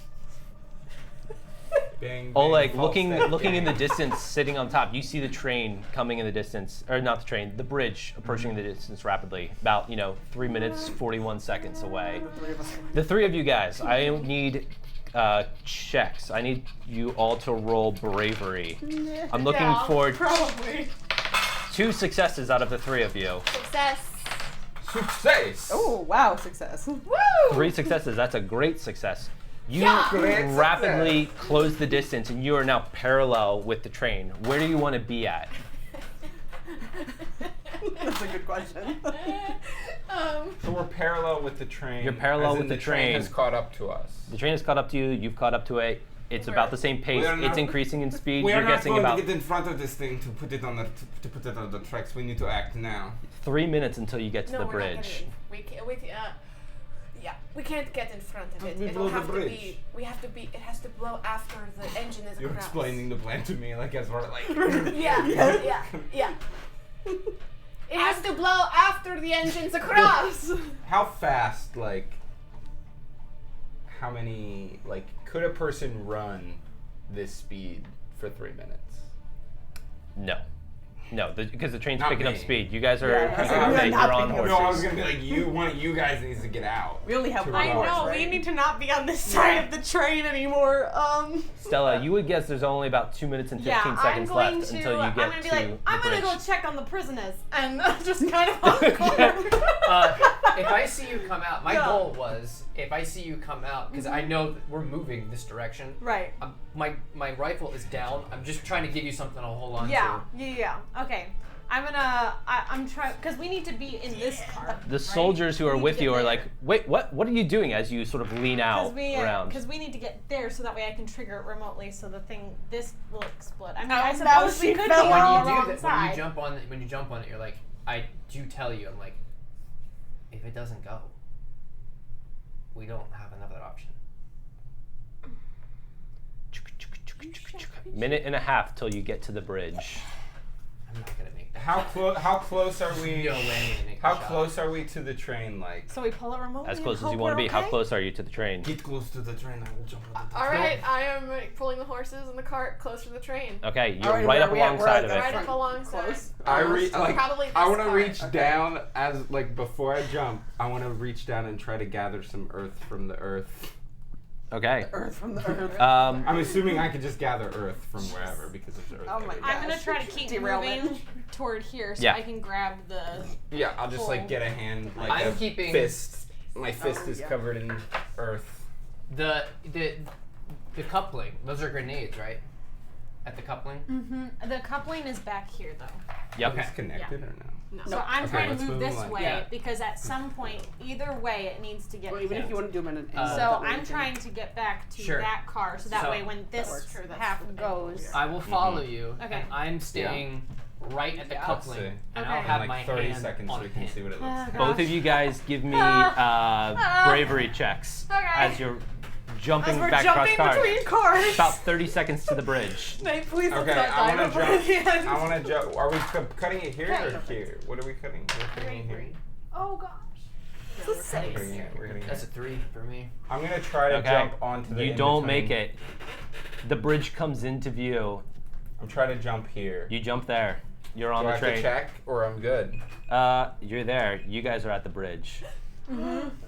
Bang, bang, Oleg, Falstat. looking in the distance, sitting on top, you see the train coming in the distance, or not the train, the bridge approaching the distance rapidly, about 3 minutes, 41 seconds away. The three of you guys, I need checks. I need you all to roll bravery. I'm looking for Probably. 2 successes out of the 3 of you. Success. Success! Oh, wow, success. Woo! 3 successes, that's a great success. You Great rapidly close the distance and you are now parallel with the train. Where do you want to be at? That's a good question. So we're parallel with the train. You're parallel as in with the train train. has caught up to us. The train has caught up to you, you've caught up to it. It's about the same pace. We are not- It's increasing in speed. We are You're not guessing going about to get in front of this thing to put it on the tracks. We need to act now. 3 minutes until you get to No, the we're not bridge. getting. We can't. Yeah, we can't get in front of it. We It'll blow the have to bridge. be. We have to be. It has to blow after the engine is You're across. explaining the plan to me like as we're like. Yeah. It has to blow after the engine's across. How fast, like, how many, like, could a person run this speed for 3 minutes? No. No, because the train's Not picking up me. speed. You guys are, Yeah, that's you're what we're not on picking up No, I was horses. gonna be like, one of you guys needs to get out. We only have To one run. I horse, know, right? we need to not be on this side of the train anymore. Stella, you would guess there's only about 2 minutes and 15 I'm seconds going left to. until you I'm get gonna be to like, the I'm gonna bridge. go check on the prisoners, and just kind of on the corner. If I see you come out, my Yeah. goal was if I see you come out because I know that we're moving this direction. Right. My rifle is down. I'm just trying to give you something to hold on Yeah. to. Yeah. Okay. I'm trying because we need to be in this car. The soldiers who are We need with to you get are there. like, wait, what are you doing? As you sort of lean out around. Because we need to get there so that way I can trigger it remotely so this will explode. I mean, Oh, I now suppose we she could be fell on off. the When you do wrong that, side. when you jump on it, you're like, I do tell you, I'm like, if it doesn't go, we don't have another option. Minute and a half till you get to the bridge. I'm not gonna make that. How close are we? No way I'm gonna make How the shot. close are we to the train? Like, So we pull it remotely. As and close as hope you want to we're be. How okay? close are you to the train? get close to the train. I will jump on the All right, I am pulling the horses and the cart closer to the train. Okay, you're Alright, right where up are we at? alongside of We're it. Right up alongside. Close. I reach like Probably I this want to part. reach Okay. down as like before I jump. I want to reach down and try to gather some earth from the earth. Okay. Earth from the earth. I'm assuming I could just gather earth from wherever because there's earth. Oh my everywhere. I'm gonna Gosh. try to keep Derailment. moving toward here so Yeah. I can grab the. Yeah, I'll just like get a hand like I'm a keeping- fist. My fist Oh, is yeah. covered in earth. The coupling. Those are grenades, right? At the coupling. Mm-hmm. The coupling is back here though. Yep. It's connected or no? So I'm Okay, trying let's to move move this on. way Yeah. because at some point, either way, it needs to get. Or even if hit. you want to do them in an angle. So So that way I'm you can- trying to get back to Sure. that car, so that So- way when this works. Sure, that's half the goes. I will follow you. Okay. And I'm staying right at the Yeah. coupling, See. and Okay. I'll have In my like 30 hand seconds on we a can pin. see what it looks like. Both of you guys give me bravery checks Okay. as you're jumping As we're back jumping across cars. between cars. About 30 seconds to the bridge. Nate, please let's Okay, not I die want to before jump. the end. I want to jump. Are we cutting it here or here? What are we cutting? We're cutting it here. Oh gosh. We're cutting it. We're cutting That's a it. 3 for me. I'm gonna try to Okay. jump onto the. You don't make it. The bridge comes into view. I'm trying to jump here. You jump there. You're on Do I the have to train. check or I'm good? You're there. You guys are at the bridge.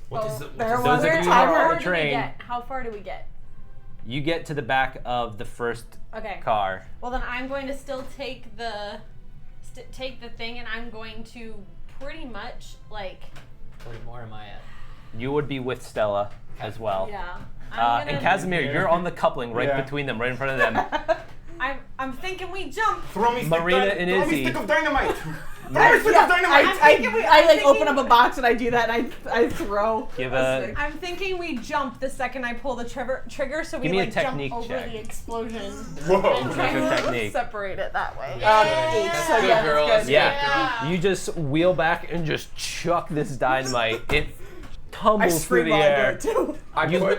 What is There Those was of a you who are on timer. the train, How far do we get? you get to the back of the first Okay. car. Well then I'm going to still take the thing and I'm going to pretty much like Where am I at? You would be with Stella as well. yeah. And Casimir, you're on the coupling right Yeah. between them, right in front of them. I'm thinking we jump. Throw me Marina and throw Izzy. me stick of dynamite. Throw me Nice. stick of dynamite. I like open up a box and I do that and I throw. Give a stick. I'm thinking we jump the second I pull the trigger so Give we me a like jump technique over check. the explosion. Whoa. Make a technique. Separate it that way. 8. That's So good, yeah, girl. that's good. Yeah. You just wheel back and just chuck this dynamite. It tumbles through scream the while I do air. it too.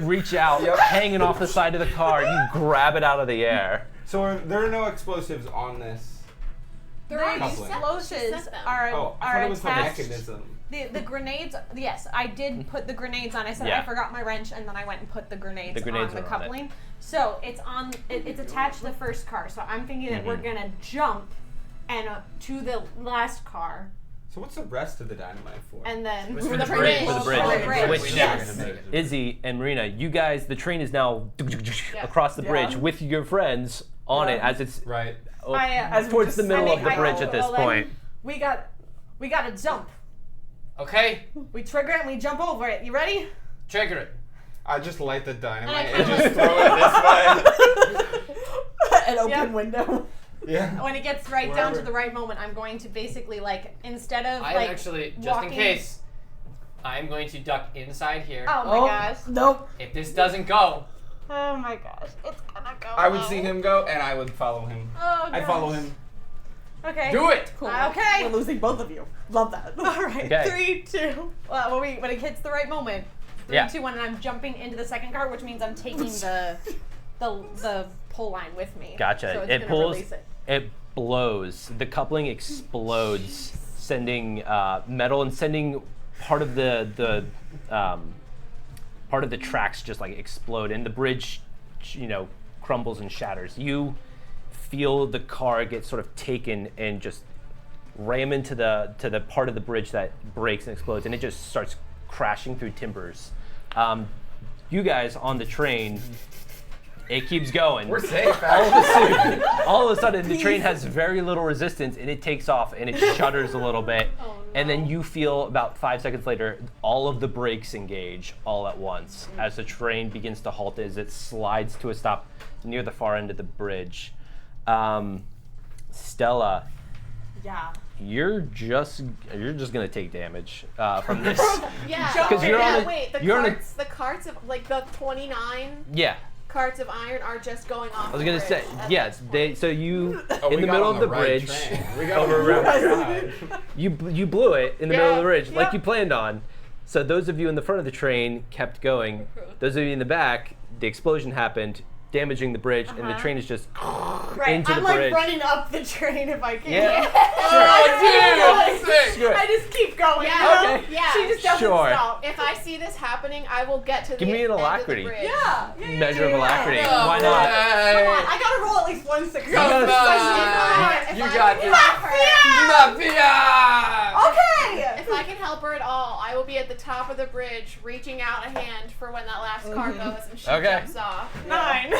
You reach out, Yep. hanging off the side of the car. You grab it out of the air. So there are no explosives on this. The Coupling. explosives them. are Oh, I are thought it was the attached. mechanism. The grenades, yes, I did put the grenades on. I said Yeah. I forgot my wrench, and then I went and put the grenades, The grenades on the are on it. coupling. So it's on. It's attached to the first car. So I'm thinking that we're gonna jump and to the last car, So what's the rest of the dynamite for? and then For the the bridge. For the bridge. For the bridge. Which- We yes. never gonna make it. Izzy and Marina, you guys, the train is now across the Yeah. bridge with your friends on it as it's Right. As we towards just- the middle I of the mean, bridge at this well, then point. We gotta jump. Okay, We trigger it and we jump over it. You ready? trigger it. I just light the dynamite I and kinda- just throw it this way. An open Yeah. window. Yeah. When it gets right down to Wherever. the right moment, I'm going to basically like instead of I'm like actually, just walking- in case, I'm going to duck inside here. Oh my gosh. Nope. If this doesn't go, Oh my gosh. It's go. I would low. see him go, and I would follow him. Oh, I'd follow him. Okay. Do it. Cool. Okay. We're losing both of you. Love that. All right. Okay. 3, 2. When it hits the right moment. 3, Yeah. 2, 1, and I'm jumping into the second cart, which means I'm taking the pull line with me. Gotcha. So it's It gonna pulls. release it. It blows. The coupling explodes, sending metal and sending part of the tracks just like explode, and the bridge, crumbles and shatters. You feel the car get sort of taken and just ram into the part of the bridge that breaks and explodes, and it just starts crashing through timbers. You guys on the train, it keeps going. We're safe. All of a sudden, the train has very little resistance, and it takes off, and it shudders a little bit. And then you feel about 5 seconds later, all of the brakes engage all at once as the train begins to halt as it slides to a stop near the far end of the bridge. Stella, Yeah. you're just gonna take damage from this. Yeah. 'Cause you're on a- wait, the you're on a- carts of like the 29 Yeah, carts of iron are just going off. I was gonna say yes. So you Oh, in we the got middle on of the right bridge. train. We got over on the right around- train. You blew it in the middle of the bridge, like Yep. you planned on. So those of you in the front of the train kept going. Those of you in the back, the explosion happened, damaging the bridge, and the train is just Right. into I'm the like bridge. running up the train if I can. Yeah. Sure. I just keep going. Yeah. you know? Okay. Yeah. She just doesn't Sure. stop. If I see this happening, I will get to Give the me an end alacrity. Of the bridge. Yeah. Measure of alacrity. Oh, Why not? Come on, I gotta roll at least 1 success. Come on. If You I got can this. help her- Mafia! Okay. If I can help her at all, I will be at the top of the bridge, reaching out a hand for when that last car goes and she Okay. jumps off. 9.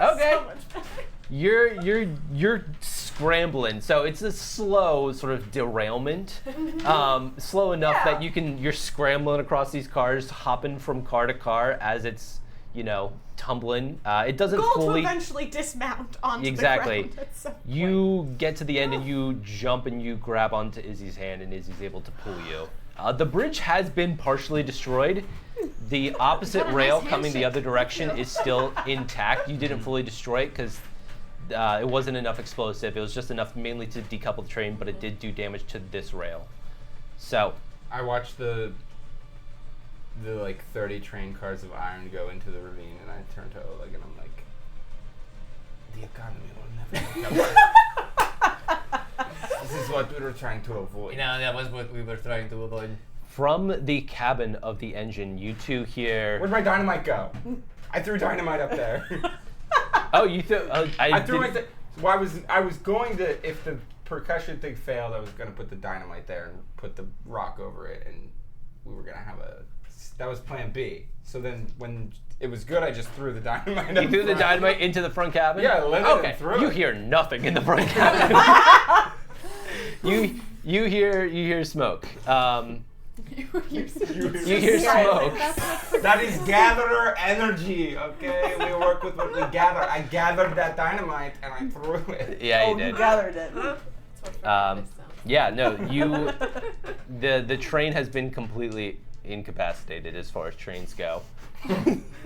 Okay. So much better. You're scrambling, so it's a slow sort of derailment, slow enough that you're scrambling across these cars, hopping from car to car as it's tumbling. It doesn't Goal to fully. eventually dismount onto Exactly. the ground at some point. You get to the end and you jump and you grab onto Izzy's hand, and Izzy's able to pull you. The bridge has been partially destroyed. The opposite What a rail nice coming the handshake. other direction is still intact. You didn't fully destroy it because it wasn't enough explosive. It was just enough mainly to decouple the train, but it did do damage to this rail. So, I watched the like 30 train cars of iron go into the ravine, and I turned to Oleg and I'm like, the economy will never recover. This is what we were trying to avoid. That was what we were trying to avoid. from the cabin of the engine, you two hear. Where'd my dynamite go? I threw dynamite up there. Oh, you threw. I threw it. Well, I was going to, if the percussion thing failed, I was going to put the dynamite there and put the rock over it, and we were going to have that was plan B. So then when it was good, I just threw the dynamite. You threw the dynamite into the front cabin? Yeah, lit it okay. and threw You it. hear nothing in the front cabin. you hear smoke. You hear smoke. That is gatherer energy, okay? We work with what we gather. I gathered that dynamite and I threw it. Yeah, you You did. gathered it. Yeah, no, you. The train has been completely incapacitated as far as trains go.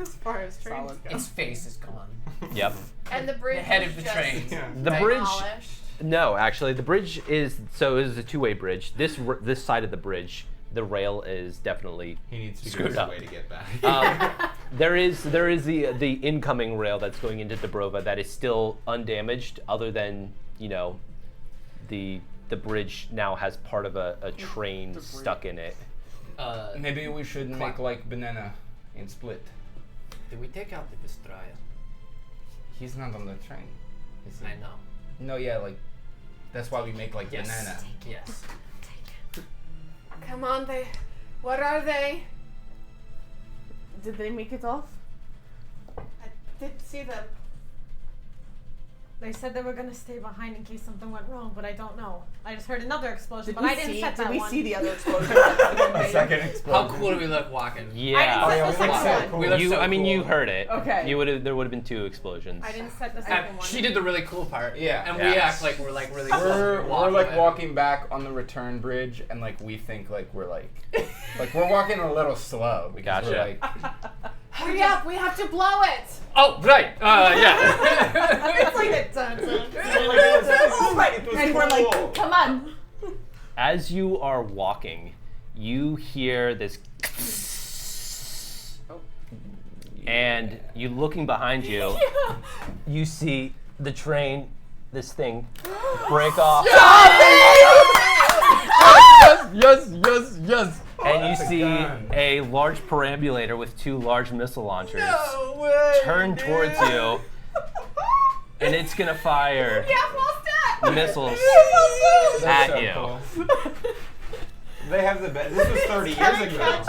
As far as trains Solid. go. Its face is gone. Yep. And the bridge The head is of the just train. Yeah. The Right. bridge. demolished. No, actually, the bridge is a two-way bridge. This side of the bridge, the rail is definitely He needs to Screwed go up. his way to get back. there is the incoming rail that's going into Dobravan that is still undamaged, other than the bridge now has part of a train stuck in it. Maybe we should make like banana and split. Did we take out the destroyer? He's not on the train. Is he? I know. No, yeah, like that's why we make like Yes. banana. Yes. Come on, what are they? Did they make it off? I did see them. They said they were gonna stay behind in case something went wrong, but I don't know. I just heard another explosion, Did but we I didn't see? set Did that we one. see the other explosion? A second How explosion. cool do we look walking? Yeah. I yeah, didn't set the we second look one. so cool. You, so I mean, cool. you heard it. Okay. There would have been two explosions. I didn't set the second one. She did the really cool part. Yeah. And Yeah. we act like we're like really cool. We're like walking back on the return bridge, and like we think like we're like we're walking a little slow because we're Gotcha. like Hurry up! We have to blow it. Oh, right. Yeah. It's like a dun And we're like, Come on. As you are walking, you hear this, and you looking behind you, you see the train, this thing, break off. Yes. And you see a large perambulator with 2 large missile launchers turn towards you, and it's gonna fire missiles at you. Cool. They have the best. This was 30 years ago.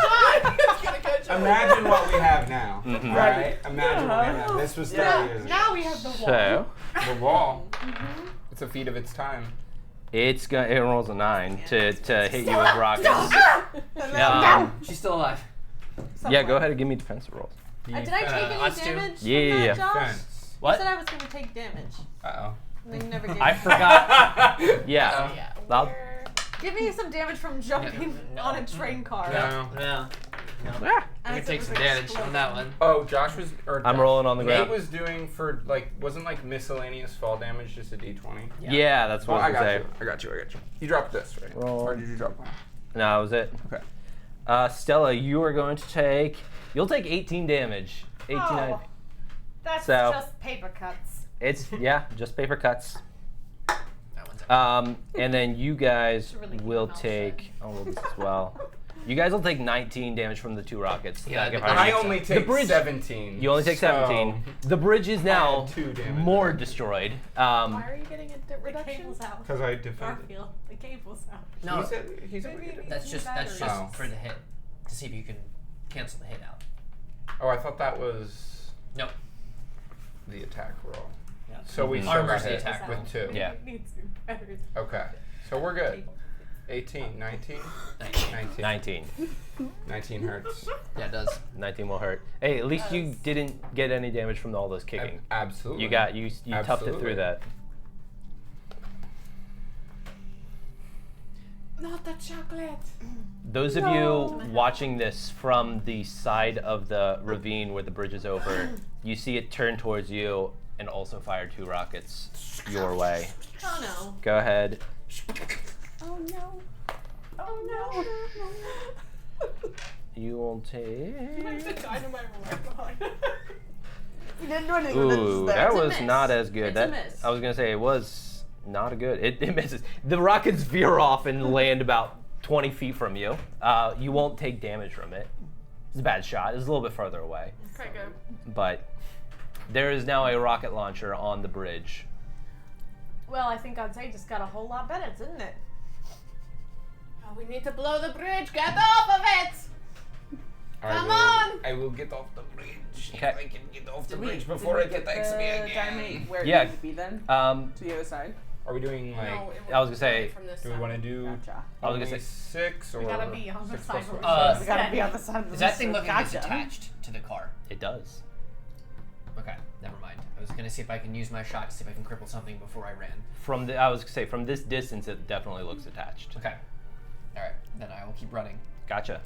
Imagine what we have now. Right? Imagine what we have now. This was 30 years ago. Now we have the wall. So The wall. It's a feat of its time. it rolls a 9 to hit you with rockets. She's still alive. Yeah, go ahead and give me defensive rolls. Did I take any us two? damage Yeah. from that, Josh? Fence. What? You said I was going to take damage. Uh-oh. And then you never gave I me. forgot. Yeah. Yeah. I'll- Give me some damage from jumping on a train car. No. No. Ah. I'm gonna take some damage on that one. Oh, Josh was. Or I'm rolling on the Nate ground. was doing for wasn't miscellaneous fall damage just a d20? Yeah, that's what Well, I I was got gonna you. say. I got you. You dropped this, right? Roll. Or did you drop one? No, that was it. Okay. Stella, you are going to take. You'll take 18 damage. 18. Oh, that's So- just paper cuts. It's just paper cuts. That one's out. And then you guys Really keep will your mouth take. I'll roll this as well. You guys will take 19 damage from the 2 rockets. Yeah, Like, if the- I only take bridge- 17. You only take 17. The bridge is now 2 damage. more destroyed. Why are you getting a The reduction? cable's out. Because I defended. Garfield, the cable's out. No, He's already did. that's just Oh. for the hit to see if you can cancel the hit out. Oh, I thought that was No. the attack roll. Yeah. So we Mhm. still Armor's got the hit attack roll. with 2. Yeah. Needs to be better. Okay. So we're good. 18, 19? 19. 19 hurts. Yeah, it does. 19 will hurt. Hey, at least you didn't get any damage from all those kicking. Absolutely. You toughed it Absolutely. through that. Not the chocolate. Those of you watching this from the side of the ravine where the bridge is over, you see it turn towards you and also fire 2 rockets your way. Oh no. Go ahead. Oh no. Oh no. You will take. You didn't do anything. Ooh, that was miss. not as good. It's a That miss. I was gonna say it was not a good. It misses. The rockets veer off and land about 20 feet from you. You won't take damage from it. It's a bad shot. It's a little bit further away, Okay, good. but there is now a rocket launcher on the bridge. Well, I think I'd say just got a whole lot better, didn't it? Oh, we need to blow the bridge. Get off of it. Come on! I will get off the bridge. Okay. If I can get off the bridge Did before we it get attacks the me again. dynamite where Yeah. it needs to be then? Um, To the other side? Are we doing like? No, it I was gonna will say, be from this do we side. want to do Gotcha. I was gonna only say 6 or? We gotta be on the 6 side plus where one? We gotta be on the side of Is the that thing looking like it's gotcha. attached to the car? it does. Okay, never mind. I was gonna see if I can use my shot to see if I can cripple something before I ran. I was gonna say from this distance, it definitely looks attached. Okay. All right, then I will keep running. Gotcha.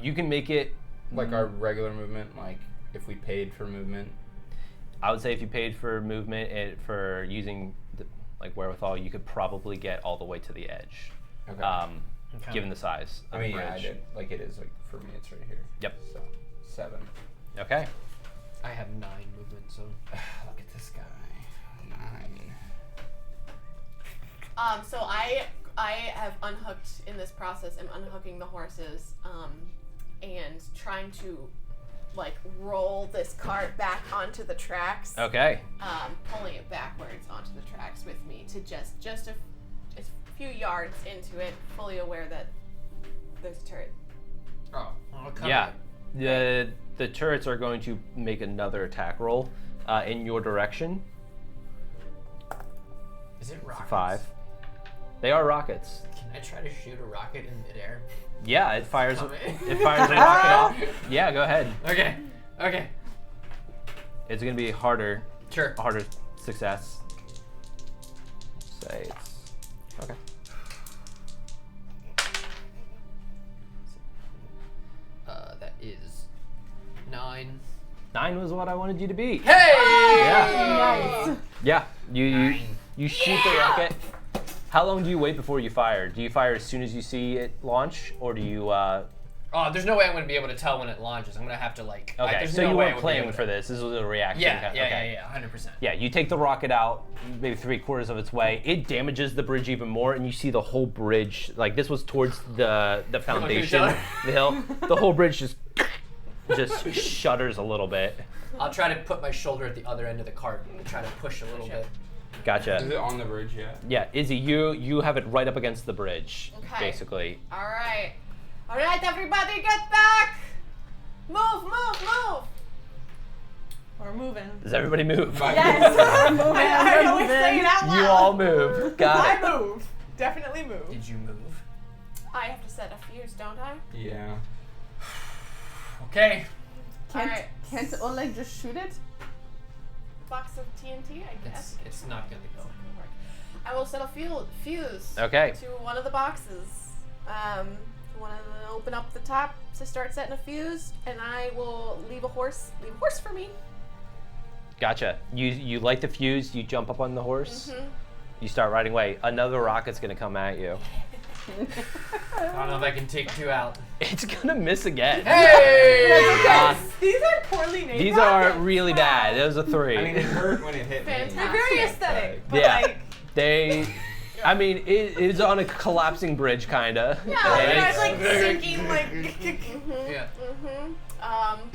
You can make it. Like our regular movement, like if we paid for movement. I would say if you paid for movement and for using the, like wherewithal, you could probably get all the way to the edge. Okay. Okay. Given the size of I mean, the yeah, I bridge. did. Like it is like for me, it's right here. Yep. So 7. Okay. I have 9 movement, so. Look at this guy. 9. So I have unhooked in this process. I'm unhooking the horses, and trying to like roll this cart back onto the tracks. Okay. Pulling it backwards onto the tracks with me to just a few yards into it, fully aware that there's a turret. Oh. I'll cover Yeah. it. The turrets are going to make another attack roll in your direction. Is it rockets? 5. They are rockets. Can I try to shoot a rocket in midair? Yeah, it fires. Coming. It fires a rocket off. Yeah, go ahead. Okay. Okay. It's gonna be a harder Sure. success. Say it's okay. That is 9. 9 was what I wanted you to be. Hey! Yeah. Nice. Yeah. You shoot the rocket. How long do you wait before you fire? Do you fire as soon as you see it launch, or do you? Oh, there's no way I'm going to be able to tell when it launches. I'm going to have to like. Okay, there's so no you way I weren't would be planning able for to- this. This was a reaction. Yeah, Okay. yeah, 100%. Yeah, you take the rocket out, maybe 3/4 of its way. It damages the bridge even more, and you see the whole bridge. Like this was towards the foundation, other? the hill. The whole bridge just shudders a little bit. I'll try to put my shoulder at the other end of the cart and try to push a little bit. Is Gotcha. it on the bridge yet? Yeah, Izzy, you have it right up against the bridge, Okay. basically. All right, everybody, get back! Move! We're moving. Does everybody move? Yes, we're moving. I always say it out loud. You all move. Got it. I move. Definitely move. Did you move? I have to set a fuse, don't I? Yeah. Okay. Alright. Can't Oleg just shoot it? Box of TNT, I guess. It's not going to go. Gonna work. I will set a fuse Okay. to one of the boxes. Want to open up the top to start setting a fuse, and I will leave a horse for me. Gotcha. You light the fuse. You jump up on the horse. Mm-hmm. You start riding away. Another rocket's gonna come at you. I don't know if I can take 2 out. It's gonna miss again. Hey! These are poorly made. These are rockets. really bad. It was a 3. I mean, it hurt when it hit me. Fantastic. They're very aesthetic, but Yeah. like, They. I mean, it is on a collapsing bridge, kinda. Yeah, And you it's- guys like sinking, like. Yeah.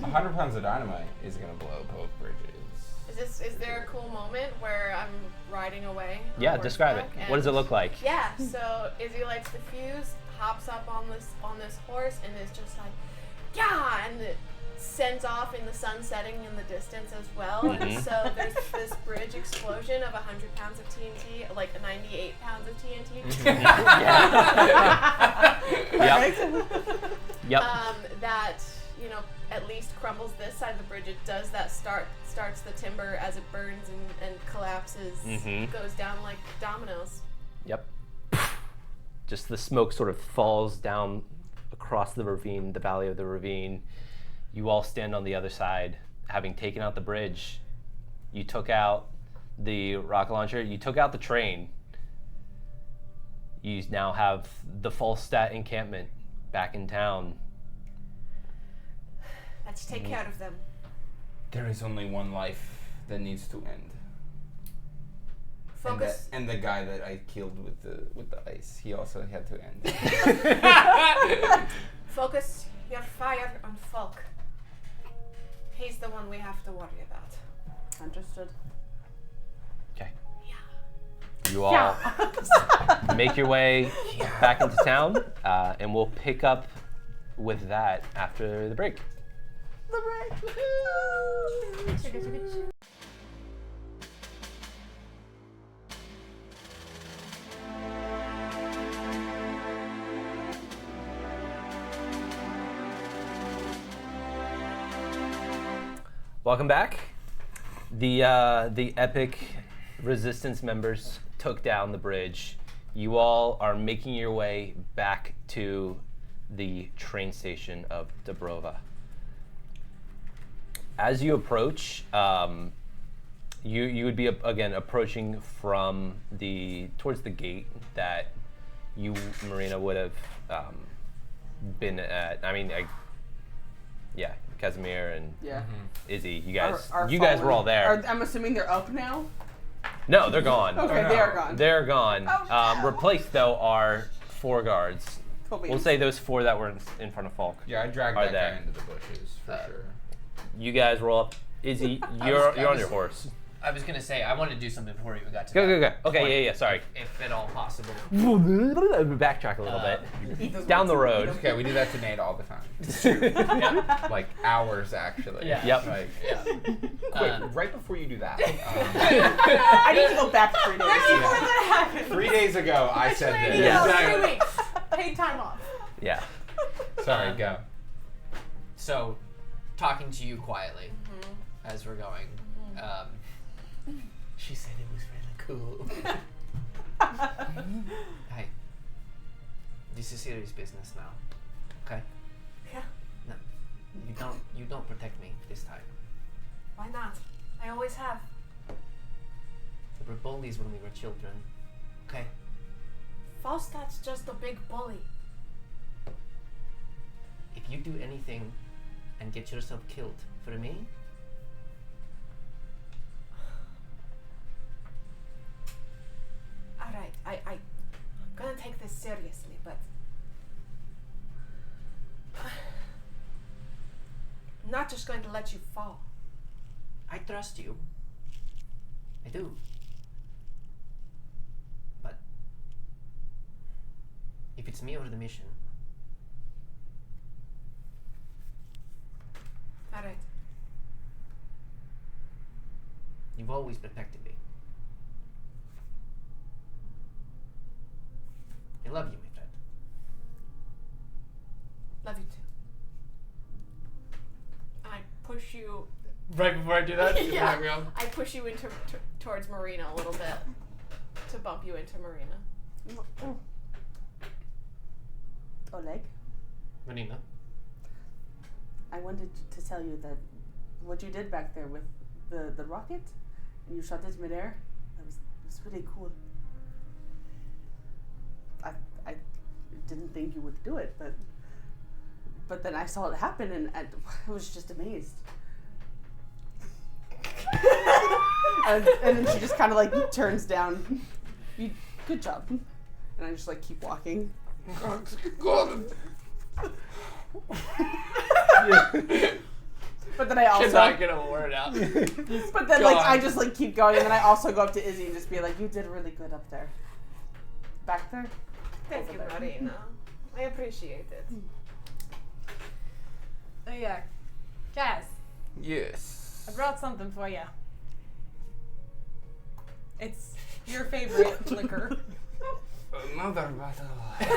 100 pounds of dynamite is gonna blow both bridges. Is there a cool moment where I'm riding away? on Yeah, describe it. horseback What does it and- look like? Yeah, so Izzy lights the fuse, hops up on this horse, and is just like, yeah, and it sends off in the sun setting in the distance as well. Mhm. And so there's this bridge explosion of 100 pounds of TNT, like 98 pounds of TNT. Yep. That, you know, at least crumbles this side of the bridge. It does that starts the timber as it burns and collapses, Mhm. goes down like dominoes. Yep. Just the smoke sort of falls down across the ravine, the valley of the ravine. You all stand on the other side, having taken out the bridge. You took out the rocket launcher. You took out the train. You now have the Falstat encampment back in town. Let's take care of them. There is only one life that needs to end. Focus. And the guy that I killed with the ice, he also had to end. Focus your fire on Falk. He's the one we have to worry about. Understood. Okay. You all make your way back into town, and we'll pick up with that after the break. The break. Welcome back. The epic resistance members took down the bridge. You all are making your way back to the train station of Dobravan. As you approach, you would be again approaching from towards the gate that you, Marina, would have been at. I mean, yeah, Casimir and Yeah. Izzy, you guys, Are you guys were all fallen- there. I'm assuming they're up now. No, they're gone. Okay, they are gone. They're gone. Oh, no. Replaced though are 4 guards. Cool We'll beans. say those 4 that were in front of Falk. Yeah, I dragged Are that there. guy into the bushes for sure. You guys roll up. Izzy, I you're was- on your horse. I was gonna say I wanted to do something before we got to Go, that go, go. Okay, point, yeah, sorry. if at all possible. Backtrack a little Eat those Down the ones. road. Eat 'em. Okay, we do that to Nate all the time. Yeah. Like hours actually. Yeah. Yep. Like, Yeah. quick, right before you do that. I need to go back 3 days. before that happened. 3 days ago, I said this. Yeah. No, 3 weeks. Paid time off. Yeah. Sorry, go. So, talking to you quietly as we're going. She said it was really cool. Hey, this is serious business now. Okay? Yeah. No, You don't protect me this time. Why not? I always have. We were bullies when we were children. Okay. Falstat's just a big bully. If you do anything and get yourself killed for me, Alright, I'm gonna take this seriously, but I'm not just going to let you fall. I trust you. I do. But if it's me or the mission, Alright. you've always protected me. I love you, my friend. Love you too. I push you. Right before I do that, Yeah. I push you into towards Marina a little bit to bump you into Marina. Oleg, Marina. I wanted to tell you that what you did back there with the rocket, and you shot it midair, that was really cool. I didn't think you would do it, but then I saw it happen, and I was just amazed. and then she just kind of like turns down. Good job. And I just like keep walking. But then I also Cannot get a word out. But then like I just like keep going, and then I also go up to Izzy and just be like, "You did really good up there, back there." Thank you, Marina. I appreciate it. Oh yeah. Kaz, Yes. I brought something for you. It's your favorite liquor. Another battle. I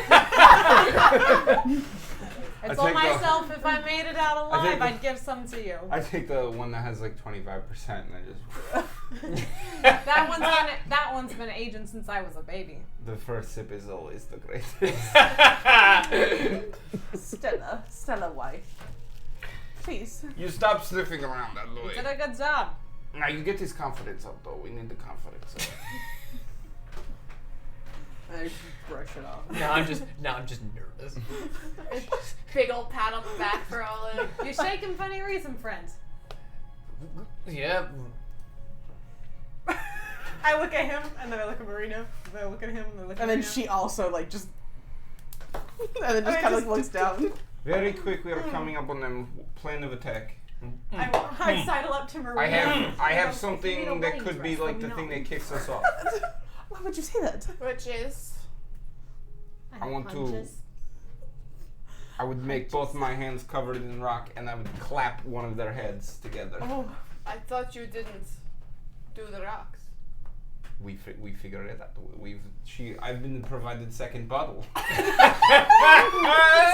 I told take the- myself if I made it out I alive, take the- I'd give some to you. I take the one that has like 25% and I just. That one's been aging since I was a baby. The first sip is always the greatest. Stella, wife. Please. You stop sniffing around that You Louis. did a good job. Now you get his confidence up though. We need the confidence up. I brush it off. Now I'm just nervous. Big old pat on the back for Olive. You're shaking for any reason, friend. Yeah. I look at him, and then I look at Marina, and then I look at him, and then I look at And then Marina. she also like just, and then just kind of looks down. Very quick, we are coming up on the plane of attack. I sidle up to Marina. I have If you need a something that wedding could be dress, like let the me thing know. that kicks us off. Why would you say that? Which is I want to. Punches. I would make both my hands covered in rock, and I would clap one of their heads together. Oh, I thought you didn't do the rocks. We figured it out. I've been provided second bottle.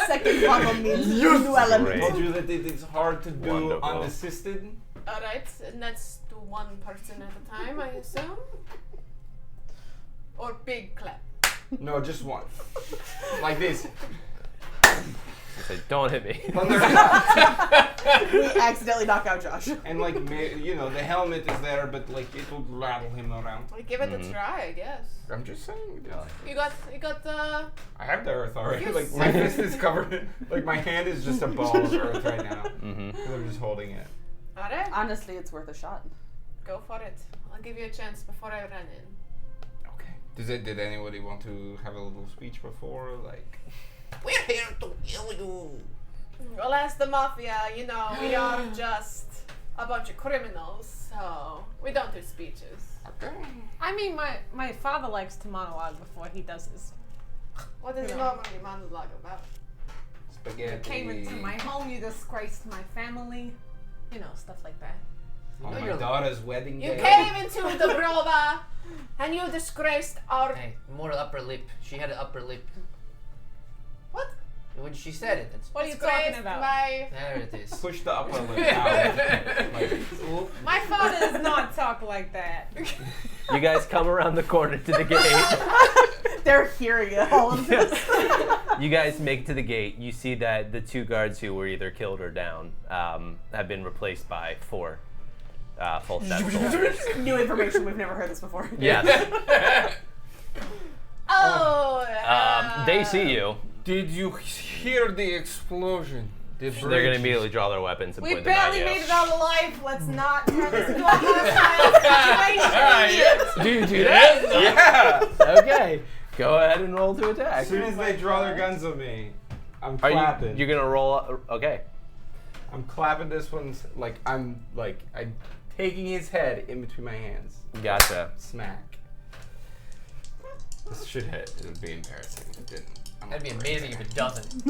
Second problem means new element. I told you that it is hard to do Wonderful. unassisted. Alright, and let's do one person at a time, I assume? Or big clap. No, just one. Like this. I said, don't hit me. We accidentally knock out Josh. And like, the helmet is there, but like it will rattle him around. Well, give it a try, I guess. I'm just saying. You got the. I have the earth already. You Like my fist is covered. Like my hand is just a ball of earth right now. Mm-hmm. 'Cause I'm just holding it. Alright, Honestly, it's worth a shot. go for it. I'll give you a chance before I run in. Okay. Did anybody want to have a little speech before? Like, we're here to kill you. Well, as the mafia, we are just a bunch of criminals, so we don't do speeches. Okay. I mean, my father likes to monologue before he does his. What does You it know. normally monologue about? Spaghetti. You came into my home, you disgraced my family. Stuff like that. On my You're- daughter's wedding You day. came into Dobravan and you disgraced our. Hey, more upper lip. She had an upper lip. What? When she said it, that's What are you Disgraced talking about? there it is. Push the upper lip out. Like, oop. My father does not talk like that. You guys come around the corner to the gate. They're hearing all of this. You guys make it to the gate. You see that the 2 guards who were either killed or down have been replaced by 4 Falstat soldiers. New information. We've never heard this before. Yes. Oh. They see you. Did you hear the explosion? They're going to immediately draw their weapons and We point them at barely you. made it out alive. Let's not turn this into a hostile situation. Do you do that? Yeah. Okay. Go ahead and roll to attack. As soon as they draw their guns on me, I'm Are clapping. you're going to roll? Okay. I'm clapping this one's I'm taking his head in between my hands. Gotcha. Smack. This should hit. It would be embarrassing if it didn't. That'd be amazing if it doesn't.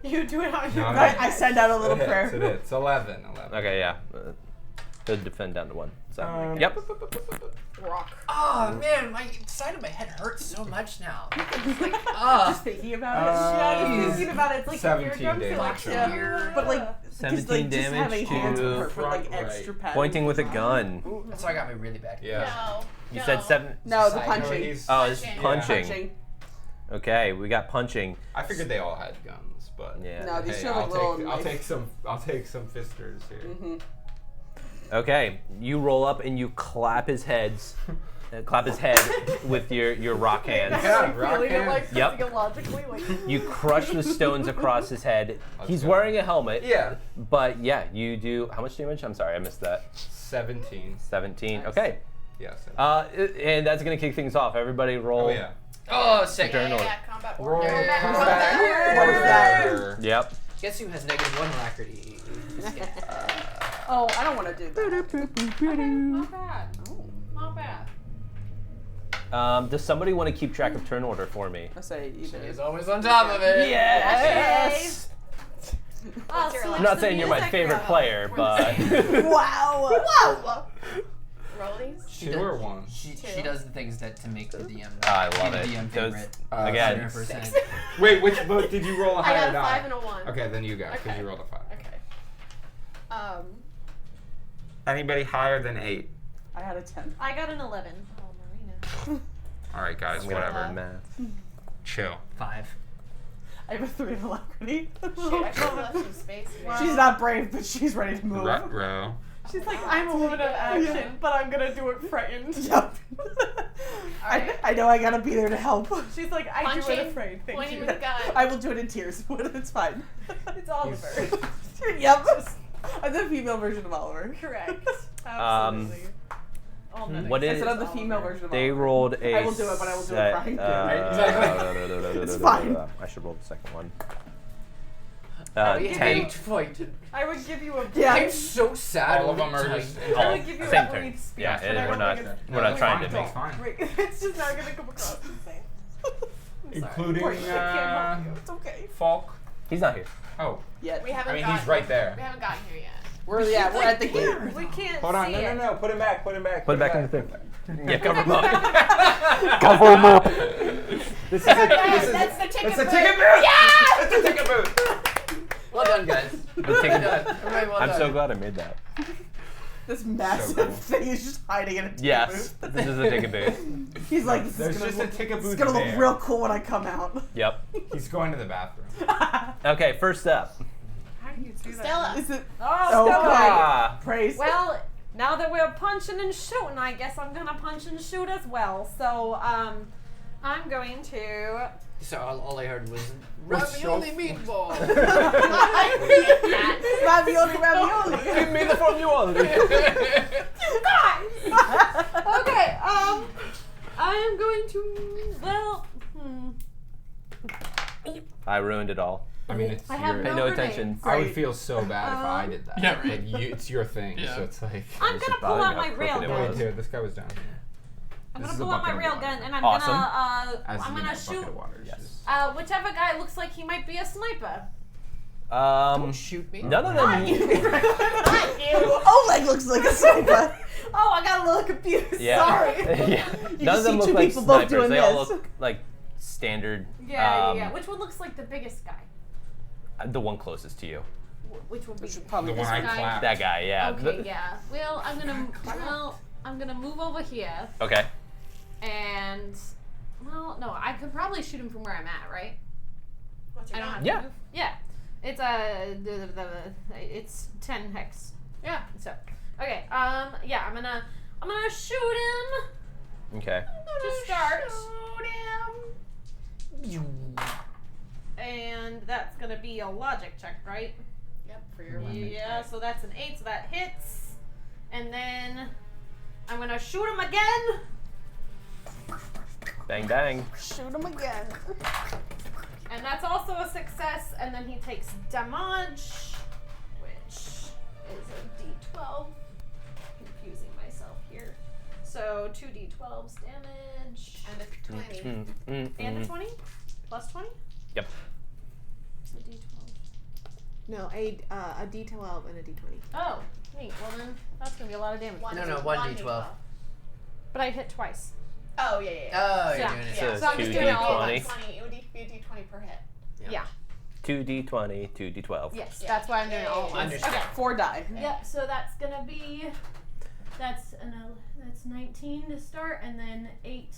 You do it on your No, I send out a little it prayer. hits, it hits. 11. Okay, yeah. To defend down to 1. So, yep. Rock. Oh man, my side of my head hurts so much now. Just thinking about it. Yeah, just thinking about it. It's like 17 eardrums damage. like Yeah. But like, 17 just damage having hands to for like front extra right. padding. Pointing with a gun. That's why I got me really bad. Yeah. No. You no. said 7. No, the Side. punching. he's- Oh, it's Punching. punching. Punching. Okay, we got punching. I figured they all had guns, but Yeah. No, these hey, two have like little I'll knife. take some fisters here. Mhm. Okay, you roll up and you clap his head with your rock hands. Yeah, rock feeling it like hands. Yep. physiologically. Like, You crush the stones across his head. He's go. wearing a helmet. Yeah. But yeah, you do how much damage? I'm sorry, I missed that. 17. 17. Okay. Yeah. 17. And that's gonna kick things off. Everybody roll. Oh yeah. Oh, sick. Turn order. Yeah, combat Roll warfare. combat. What is that? Yep. Guess who has -1 alacrity? Oh, I don't want to do that. Not bad. Not bad. Does somebody want to keep track of turn order for me? I say even. He's always on top of it. Yes. What's your I'm not saying you're my favorite player, but Wow. Whoa! Rollies? She 2 does- or 1? She does the things that to make the DM. I love be it. the DM Those- favorite. again. 100%. Wait, which book did you roll a I higher got a 5 die? and a 1. Okay, then you go, because Okay. you rolled a 5. Okay. Anybody higher than 8? I had a 10. I got an 11. Oh, Marina. Alright, guys, I'm gonna whatever. learn math. Chill. 5. I have a 3 of alacrity. Shit, I should have left some space here. She's not brave, but she's ready to move. Row. she's like, I'm a woman of action, but I'm gonna do it frightened. Yep. I know I gotta be there to help. She's like, I do Punching, it afraid. Thank pointing you. with a gun. I will do it in tears, but it's fine. It's Oliver. Yep. I'm the female version of Oliver. Correct. Absolutely. All medics. What I is? said I'm the female version of They Oliver. rolled a. I will do it, but I will do it crying. Exactly. It's fine. I should roll the second one. I 10. hate fight. I would give you a Yeah. I'm so sad. All of when them are we just. die. I would give you Same a turn. brief speech. Yeah, but and I we're don't not. think We're not trying to make. fine. it's just not gonna come across the same. I'm sorry. Including, Poor shit, can't help you. It's okay. Falk. He's not here. Oh, Yet. We haven't I mean, gotten, he's right there. We haven't gotten here yet. We're at the gate. We can't Hold on, see no, it. no, put him back, put him back. Put it back in the put thing. him back. Yeah, cover him up. Cover him up. This is a, That's the ticket it's a booth. ticket booth. Yeah! It's a ticket booth. Well done, guys. The ticket- Everybody well I'm done. so glad I made that. This massive cool. thing is just hiding in a ticket Yes, booth. this is a ticket booth. He's like, this There's is gonna just a look, ticket it's booth gonna look there. real cool when I come out. Yep. He's going to the bathroom. Okay, first up. How do you do that? Stella. Is it? Oh, Okay. Ah, Praise. well, now that we're punching and shooting, I guess I'm gonna punch and shoot as well. So, I'm going to. So all I heard was What's your- ravioli meatball. Ravioli, ravioli. give me the formula. Okay, I am going to. Well, I ruined it all. I mean, it's I have your. Pay no no grenades. attention. I would feel so bad if I Um, did that. Yeah, right. Like, it's your thing, Yeah. so it's like. I'm It's gonna just pull bothering out how my crooked it railgun. was. Here, this guy was down here. I'm This gonna is a pull out my bucket of water. railgun and I'm Awesome. gonna. As I'm you know, gonna bucket shoot of water is Yes. just- whichever guy looks like he might be a sniper. Shoot me. None of them. Oleg looks like a sniper. Oh, I got a little confused. Yeah. Sorry. Yeah. None just of them see look two like people both snipers. doing They all this. look like standard. Yeah. Which one looks like the biggest guy? The one closest to you. Which would be? Probably The one I guy. clapped. That guy. Yeah. Okay, yeah. Well, I'm gonna move over here Okay. and Well, no, I could probably shoot him from where I'm at, right? What's your I don't have gun? Yeah. to move. Yeah. It's 10 hex. Yeah. So, okay. Yeah, I'm gonna shoot him Okay. to start. Shoot him. And that's gonna be a logic check, right? Yep, for your weapon. Yeah, so that's an 8, so that hits. And then I'm gonna shoot him again. Bang bang. Shoot him again. And that's also a success. And then he takes damage, which is a d12. Confusing myself here. So 2 d12s damage. And a 20. And a 20? Plus 20? Yep. So d12. No, a D12 and a D20. Oh, neat. Well then, that's gonna be a lot of damage. One No, 1d12. But I hit twice. Oh, yeah. Oh, you're Yeah. doing it. So Yeah, so I'm just doing it all at 2d20. 20. It would be a D20 per hit. Yeah. 2d20, 2d12. Yes, Yeah. that's why I'm doing it all at Yeah, once. Understand. Okay. 4 die. Yeah, so that's gonna be that's 19 to start and then 8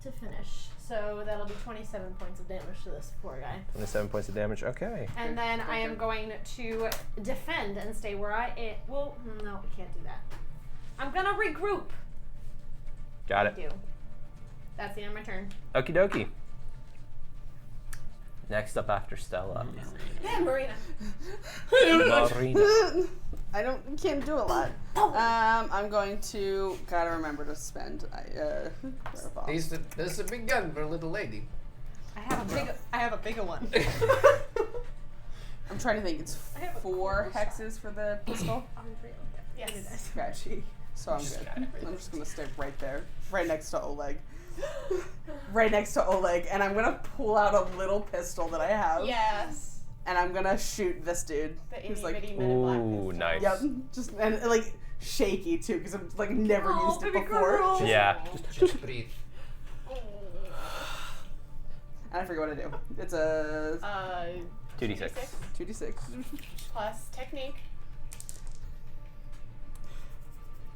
to finish. So that'll be 27 points of damage to this poor guy. 27 points of damage. Okay. And then I am going to defend and stay where I am. Well, no, we can't do that. I'm gonna regroup. Got Thank it. you. That's the end of my turn. Okie dokie. Next up after Stella. Yeah, Marina. Marina. Can't do a lot. I'm going to gotta remember to spend. This is a big gun for a little lady. I have a bigger one. I'm trying to think. It's I have a 4 cool hexes for the pistol. Yes. Scratchy. So I'm good. I'm just gonna stay right there, right next to Oleg. Right next to Oleg, and I'm gonna pull out a little pistol that I have. Yes. And I'm gonna shoot this dude. The who's itty like, bitty Men in Black Ooh, pistol. nice. yep, just and like shaky too, because I've like never Oh, used it baby before. girl. Yeah. Just breathe. And I forget what I do. It's a 2d6. 2d6. Plus technique.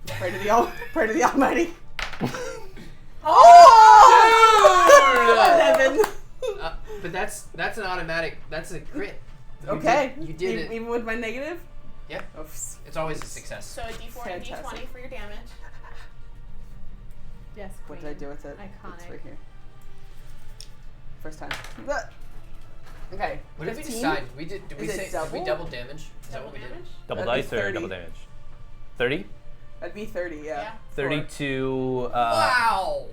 Pray to the Almighty. Oh! 11. But that's an automatic. That's a crit. Okay. You did it. Even with my negative. Yep. Oops. It's always a success. So a D4 and a Fantastic. D20 for your damage. Yes, What queen. did I do with it? Iconic. It's right here. First time. Okay. What did we 15? decide? Did we Is it say double? we double damage? Is that Double what we did? damage? Double That'd be dice or 30. double damage? 30? That'd be 30, yeah. Yeah. 32. Wow.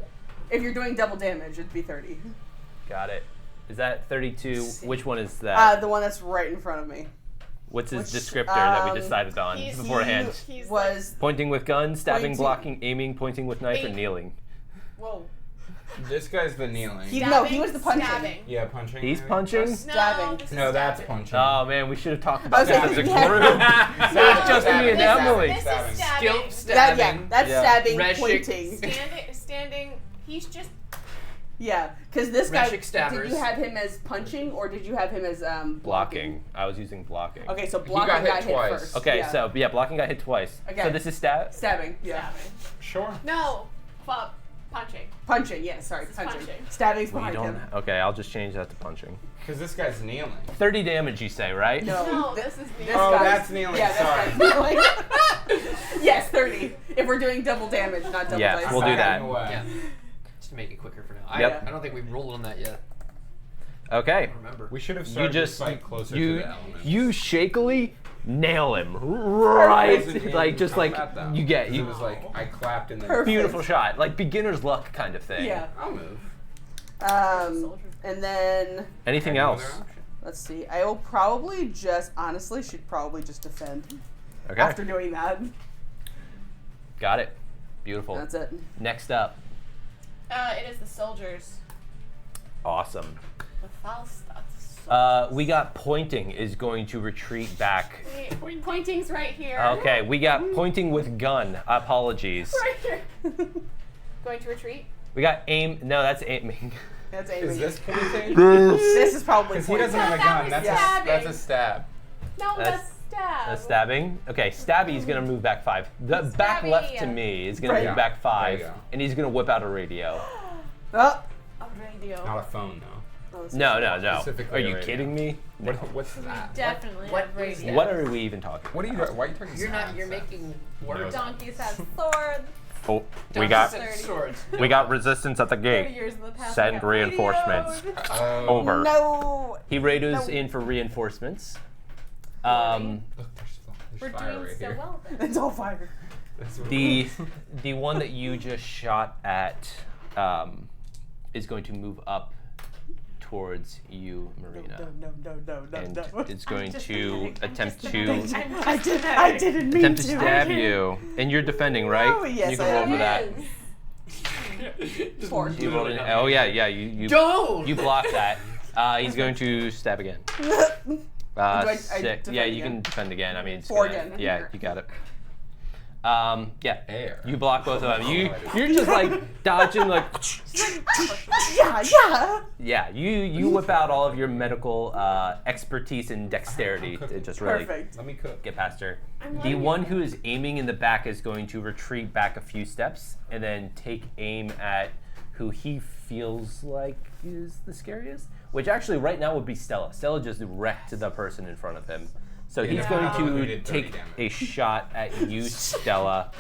If you're doing double damage, it'd be 30. Got it. Is that 32? Which one is that? The one that's right in front of me. What's his which, descriptor that we um, decided on he's- beforehand? He's Was Pointing with gun, stabbing, Pointing. blocking, aiming, pointing with knife, or Aim. kneeling. whoa. This guy's the kneeling. he Stabbing, was the punching. Stabbing. Yeah, punching. He's maybe? punching? Stabbing. this is No, that's stabbing. punching. Oh man, we should have talked I about was this like, as a yeah. group. So it's just me and This is- Emily. This is Stabbing. stabbing. Skill That, stabbing. that's Yeah. stabbing, Reshik. pointing. Standing. He's just. Yeah, because this guy. Reshik stabbers. Did you have him as punching or did you have him as Blocking. I was using blocking. Okay, so He blocking got hit got hit twice. first. Okay, yeah. so yeah, blocking got hit twice. Okay. So this is stab. Stabbing. Yeah. Stabbing. Sure. No. Punching. Punching. Yeah. Sorry. This is Punching. punching. Stabbing's We behind don't. him. Okay, I'll just change that to punching. Because this guy's kneeling. 30 damage, you say, right? No, th- this is the. this Oh, guy's- that's kneeling. Yeah, Sorry. that's kneeling. Yes, 30. If we're doing double damage, not double Yes, dice. we'll do that. Backing away. Yeah. Just to make it quicker for now. Yep. I don't think we've rolled on that yet. I Okay. don't remember. We should have You started just this fight closer to you the elements. you shakily nail him right, Wasn't aiming like just like combat, though. you get It you was like I clapped and then. Perfect. beautiful shot, like beginner's luck kind of thing. Yeah. I'll move. And then Anything Another else? option. let's see. I will probably just honestly should probably just defend Okay. after doing that. Got it. Beautiful. That's it. Next up. It is the soldiers. Awesome. The Falstat. We got pointing is going to retreat back. Pointing's right here. Okay, we got pointing with gun. Apologies. Right here. Going to retreat. We got aim. No, that's aiming. That's aiming. Is this pointing? This is probably Because he doesn't have a That gun. was That's stabbing. that's a stab. No, That's- that's stab. That's stabbing. Okay, Stabby's gonna move back 5. The back Stabby. left to me is gonna Right. move back 5, There you go. and he's gonna whip out a radio. Oh, Oh radio. Not a phone though. Oh, this No, is- no, no. Specifically Are you radio. kidding me? What's that? Definitely What have is radio. What are we even talking What are you? about? Why are you talking? You're not. You're nonsense? making words. Donkeys have swords. Oh, we Donkeys got have swords. we got resistance at the 30 gate. years in the past. Send we got reinforcements. radios. Over. No. He radios No. in for reinforcements. Look, We're there's fire doing right so here. well then. It's all fire. That's what The the one that you just shot at is going to move up towards you, Marina, No. and no. it's going just to kidding. I'm attempt just to kidding. I didn't mean attempt to to. stab you, and you're defending, right? Oh, yes, you can I roll am. for that. Four. You rolled an, oh yeah, you Don't. you block that. He's going to stab again. I Six. defend Yeah, you again? can defend again. I mean, it's Four gonna- again. Yeah, you got it. Yeah. Air. You block both of them. You're just like dodging, like Yeah. yeah. You whip out all of your medical expertise and dexterity to just really Perfect. Let me cook. get past her. I'm The letting one who is aiming in the back is going to retreat back a few steps and then take aim at who he feels like is the scariest. Which actually right now would be Stella. Stella just wrecked the person in front of him. So he's Yeah. going We to did 30 take damage. a shot at you, Stella.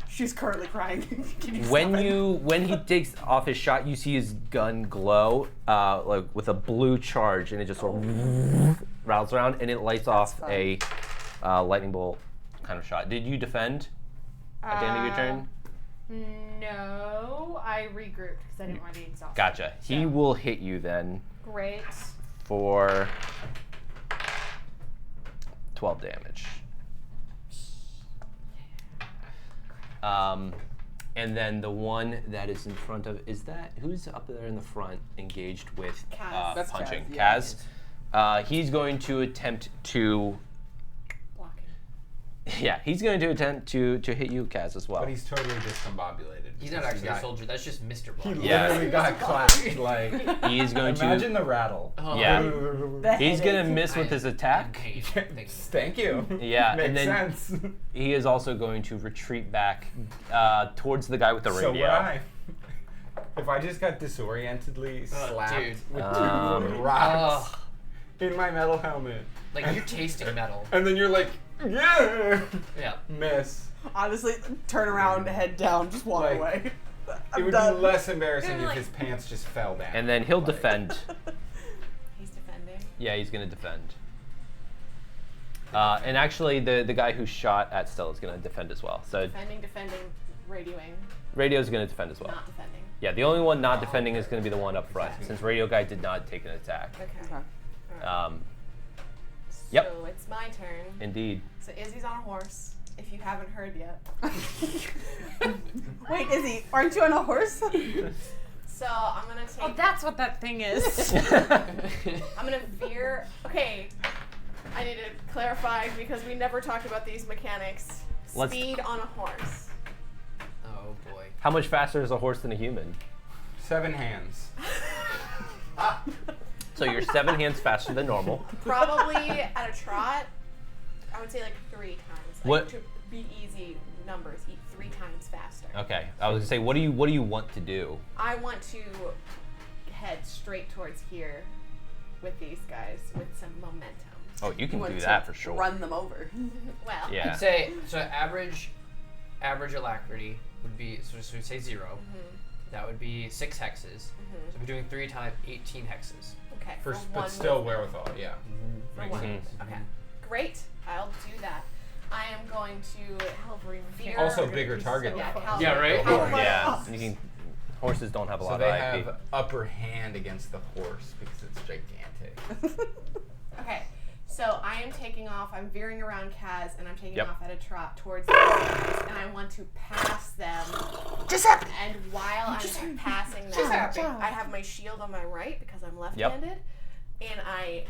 She's currently crying. Can you When stop it? when he takes off his shot, you see his gun glow, like with a blue charge, and it just sort of rattles around, and it lights off fun. a lightning bolt kind of shot. Did you defend at the end of your turn? No, I regrouped because I didn't want to be exhausted. Gotcha. He So, will hit you then Great. for 12 damage. And then the one that is in front of who's up there in the front engaged with Kaz. That's punching? Kaz, Kaz. He's going to attempt to blocking. yeah, he's going to attempt to hit you, Kaz, as well. But he's totally discombobulated. He's not He actually a got- soldier. That's just Mr. He Block. Yeah. literally got clapped. Like, He is going imagine the rattle. Oh. Yeah. The He's gonna headache. miss with his attack. Pain. Thank you. Thank you. Yeah, Makes and then sense. he is also going to retreat back towards the guy with the So would radio. I. If I just got disorientedly slapped dude. with Um, two rocks Ugh. in my metal helmet, Like you're tasting metal. and then you're like, yeah, Yeah. miss. Honestly, turn around, head down, just walk Like, away. It I'm would done. be less embarrassing You're if like- his pants just fell down. And then he'll Like, defend. He's defending. Yeah, he's gonna defend. And actually, the guy who shot at Stella is gonna defend as well. So Defending, radioing, radio's gonna defend as well. not defending. Yeah, the only one not defending is gonna be the one up front, since radio guy did not take an attack. Okay. Okay. Yep. So it's my turn. Indeed. So Izzy's on a horse, if you haven't heard yet. Wait, Izzy, aren't you on a horse? So I'm gonna take. Oh, that's what that thing is. I'm gonna veer. Okay, I need to clarify because we never talked about these mechanics. Let's- Speed on a horse. Oh boy. How much faster is a horse than a human? 7 hands. So you're 7 hands faster than normal. Probably at a trot, I would say like 3 times. Like, What- to be easy numbers, 3 times faster. Okay. I was gonna say, what do you want to do? I want to head straight towards here with these guys with some momentum. Oh, you can Want do to that for sure. Run them over. Well, Yeah. I'd say so. Average alacrity would be so we say 0. That would be 6 hexes. So if we're doing 3 times 18 hexes. okay. First, for but one still movement. wherewithal, yeah. For Makes one. sense. Okay. Great. I'll do that. I am going to veer. Also bigger target. Yeah, though. Calvary. Yeah, right? Calvary. Yeah. You can. Horses don't have a So lot they of IP. have upper hand against the horse because it's gigantic. Okay. So I am taking off. I'm veering around Kaz, and I'm taking Yep. off at a trot towards the guys, and I want to pass them. And while I'm passing them, I have my shield on my right because I'm left-handed, and I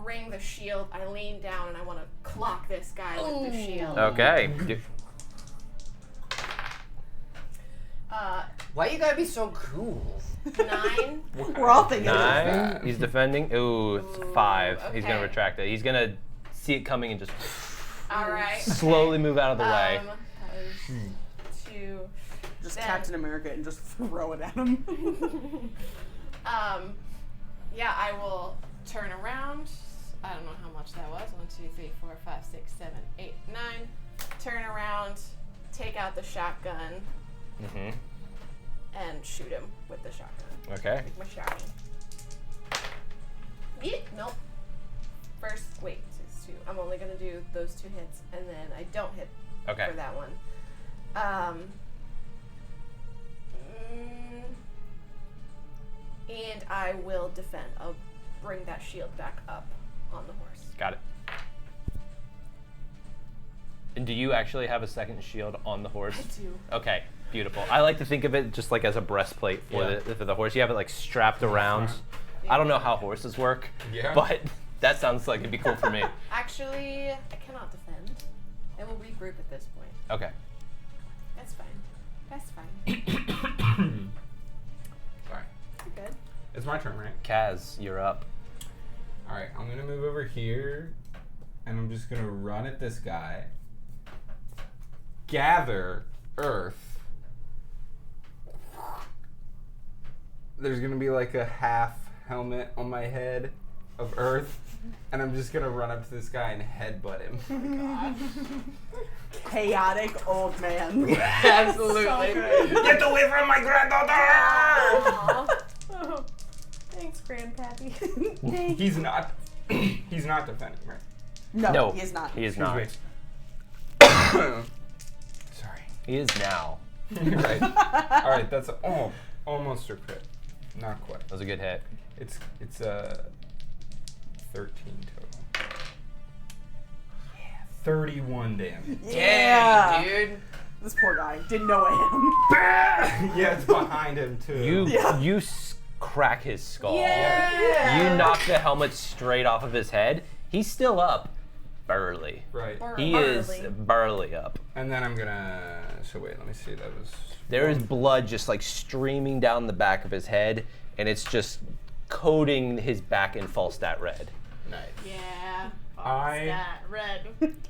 bring the shield. I lean down, and I want to clock this guy with the shield. Okay. Why you gotta be so cool? 9. We're all thinking of 9. He's defending. Ooh, it's 5. He's gonna okay. retract it. He's gonna see it coming and just All right. slowly move out of the way. That was 2. just Then- Captain America and just throw it at him. Yeah, I will turn around. I don't know how much that was. 1, 2, 3, 4, 5, 6, 7, 8, 9. Turn around, take out the shotgun, Mm-hmm. and shoot him with the shotgun. Okay. With my shotgun. Yeah, nope. First, wait, it's 2. I'm only gonna do those 2 hits, and then I don't hit Okay. for that one. And I will defend. I'll bring that shield back up on the horse. Got it. And do you actually have a second shield on the horse? I do. Okay, beautiful. I like to think of it just like as a breastplate for the horse. You have it like strapped around. I don't know how horses work, but that sounds like it'd be cool for me. Actually, I cannot defend. And we'll regroup at this point. Okay. That's fine. That's fine. Sorry. You're good. It's my turn, right? Kaz, you're up. Alright, I'm gonna move over here, and I'm just gonna run at this guy. Gather earth. There's gonna be like a half helmet on my head of earth, and I'm just gonna run up to this guy and headbutt him. Chaotic old man. Absolutely. Get away from my granddaughter! Oh, thanks, Grandpappy. He's not. He's not defending, right? No, he is not. He is not. Sorry. He is now. Right. All right. That's almost a crit. Not quite. That was a good hit. It's 13 total. Yeah. 31 damage. Yeah. Dang, dude. This poor guy didn't know him. Yeah, it's behind him too. You crack his skull. Yeah. You knock the helmet straight off of his head. He's still up. Burly. Right. He is burly up. And then I'm gonna. So wait, let me see. That was. There is blood just like streaming down the back of his head, and it's just coating his back in Falstat red. Nice. Yeah. I That red.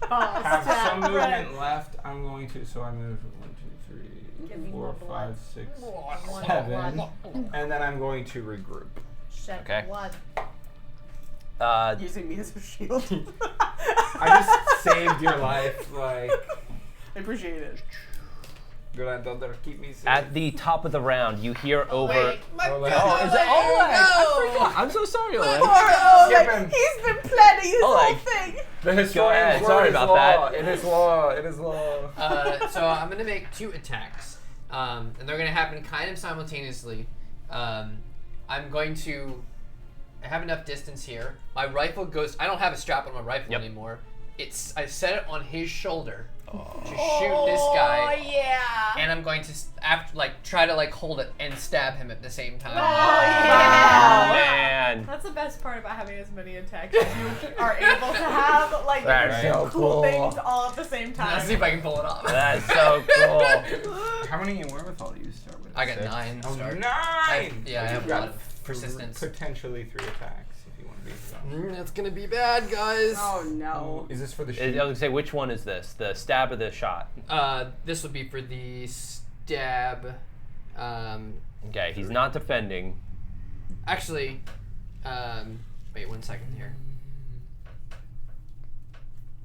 have some movement left. I'm going to. So I move 1, 2, 3, 4, 5, 6, 7, and then I'm going to regroup. Shed Okay. blood. Using me as a shield. I just saved your life. Like, I appreciate it. granddaughter, keep me safe. At the top of the round, you hear over. Wait, my Oleg. Oh, is it Oleg? I forgot. I'm so sorry, Oleg. Skip him. He's been planning this Oh, whole like- thing. The Go historian's ahead. word Sorry is about law. that. It is law. It is law. So I'm gonna make 2 attacks, and they're gonna happen kind of simultaneously. I'm going to have enough distance here. My rifle goes. I don't have a strap on my rifle anymore. I set it on his shoulder to shoot this guy, yeah. and I'm going to try to hold it and stab him at the same time. Oh, man. That's the best part about having as many attacks as you are able to have, like, That's so cool cool. things all at the same time. Let's see if I can pull it off. That's so cool. How many wherewithal do you start with? I got 6? 9. Oh, start. 9! I have a got lot of persistence. Potentially 3 attacks if you want to be so. That's gonna be bad, guys. Oh no. Is this for the I was shoot? gonna say, which one is this? The stab or the shot? This would be for the stab. Okay, he's not defending. Actually, wait 1 second here.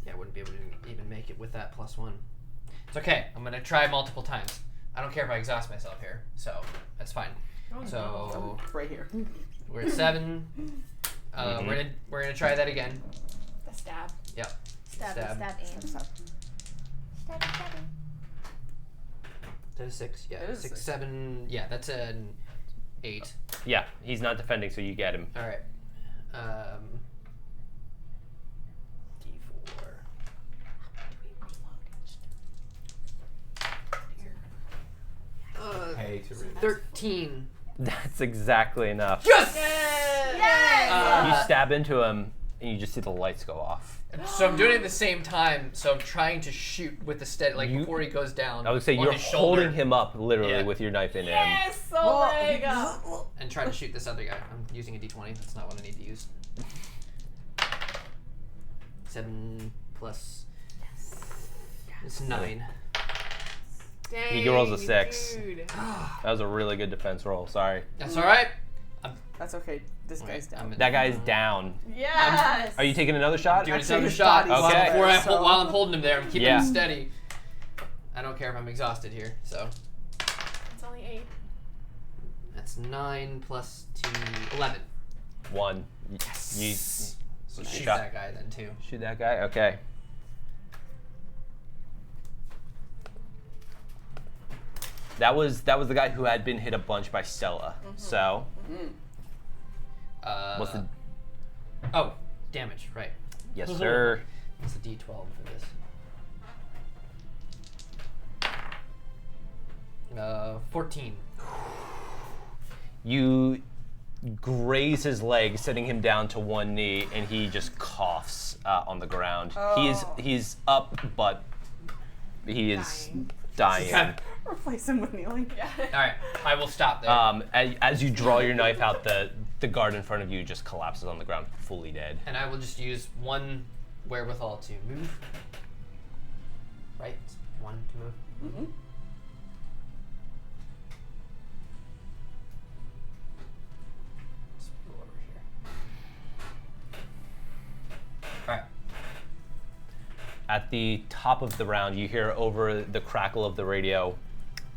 Yeah, I wouldn't be able to even make it with that +1. It's okay. I'm gonna try multiple times. I don't care if I exhaust myself here, so that's fine. So Right here. we're at 7. We're gonna try that again. The stab. Yep. Stab, Stab. stab, aim. Stab, stabbing. Is that a 6? Yeah. It is a 6, 6. 7. Yeah, that's an 8. Yeah, he's not defending, so you get him. All right. D4. Pay to read. 13. That's exactly enough. Yes! You stab into him, and you just see the lights go off. So I'm doing it at the same time. So I'm trying to shoot with the steady, before he goes down. I would say on you're his shoulder, holding him up, literally, Yeah. with your knife in him. Yes, Oleg. and trying to shoot this other guy. I'm using a D20. That's not what I need to use. 7 plus. It's 9. Dang, He rolls a 6. Dude. That was a really good defense roll. Sorry. That's all right. That's okay. This guy's down. That guy's down. Yes. Are you taking another shot? Doing Actually, another his shot. body's Okay. there, While I'm holding him there, I'm keeping Yeah. him steady. I don't care if I'm exhausted here. So It's only 8. that's 9 plus 2, 11. 1. Yes. You So Nice shoot shot. that guy then too. shoot that guy? Okay. That was the guy who had been hit a bunch by Stella. So, what's the... Oh, damage, right. Yes, sir. What's the D12 for this? 14. You graze his leg, setting him down to one knee, and he just coughs on the ground. Oh. He's up, but he is dying. Replace him with kneeling. All right, I will stop there. As you draw your knife out, the guard in front of you just collapses on the ground, fully dead. And I will just use one wherewithal to move. Right? One to move. Mm-hmm. Let's go over here. Alright. At the top of the round, you hear over the crackle of the radio,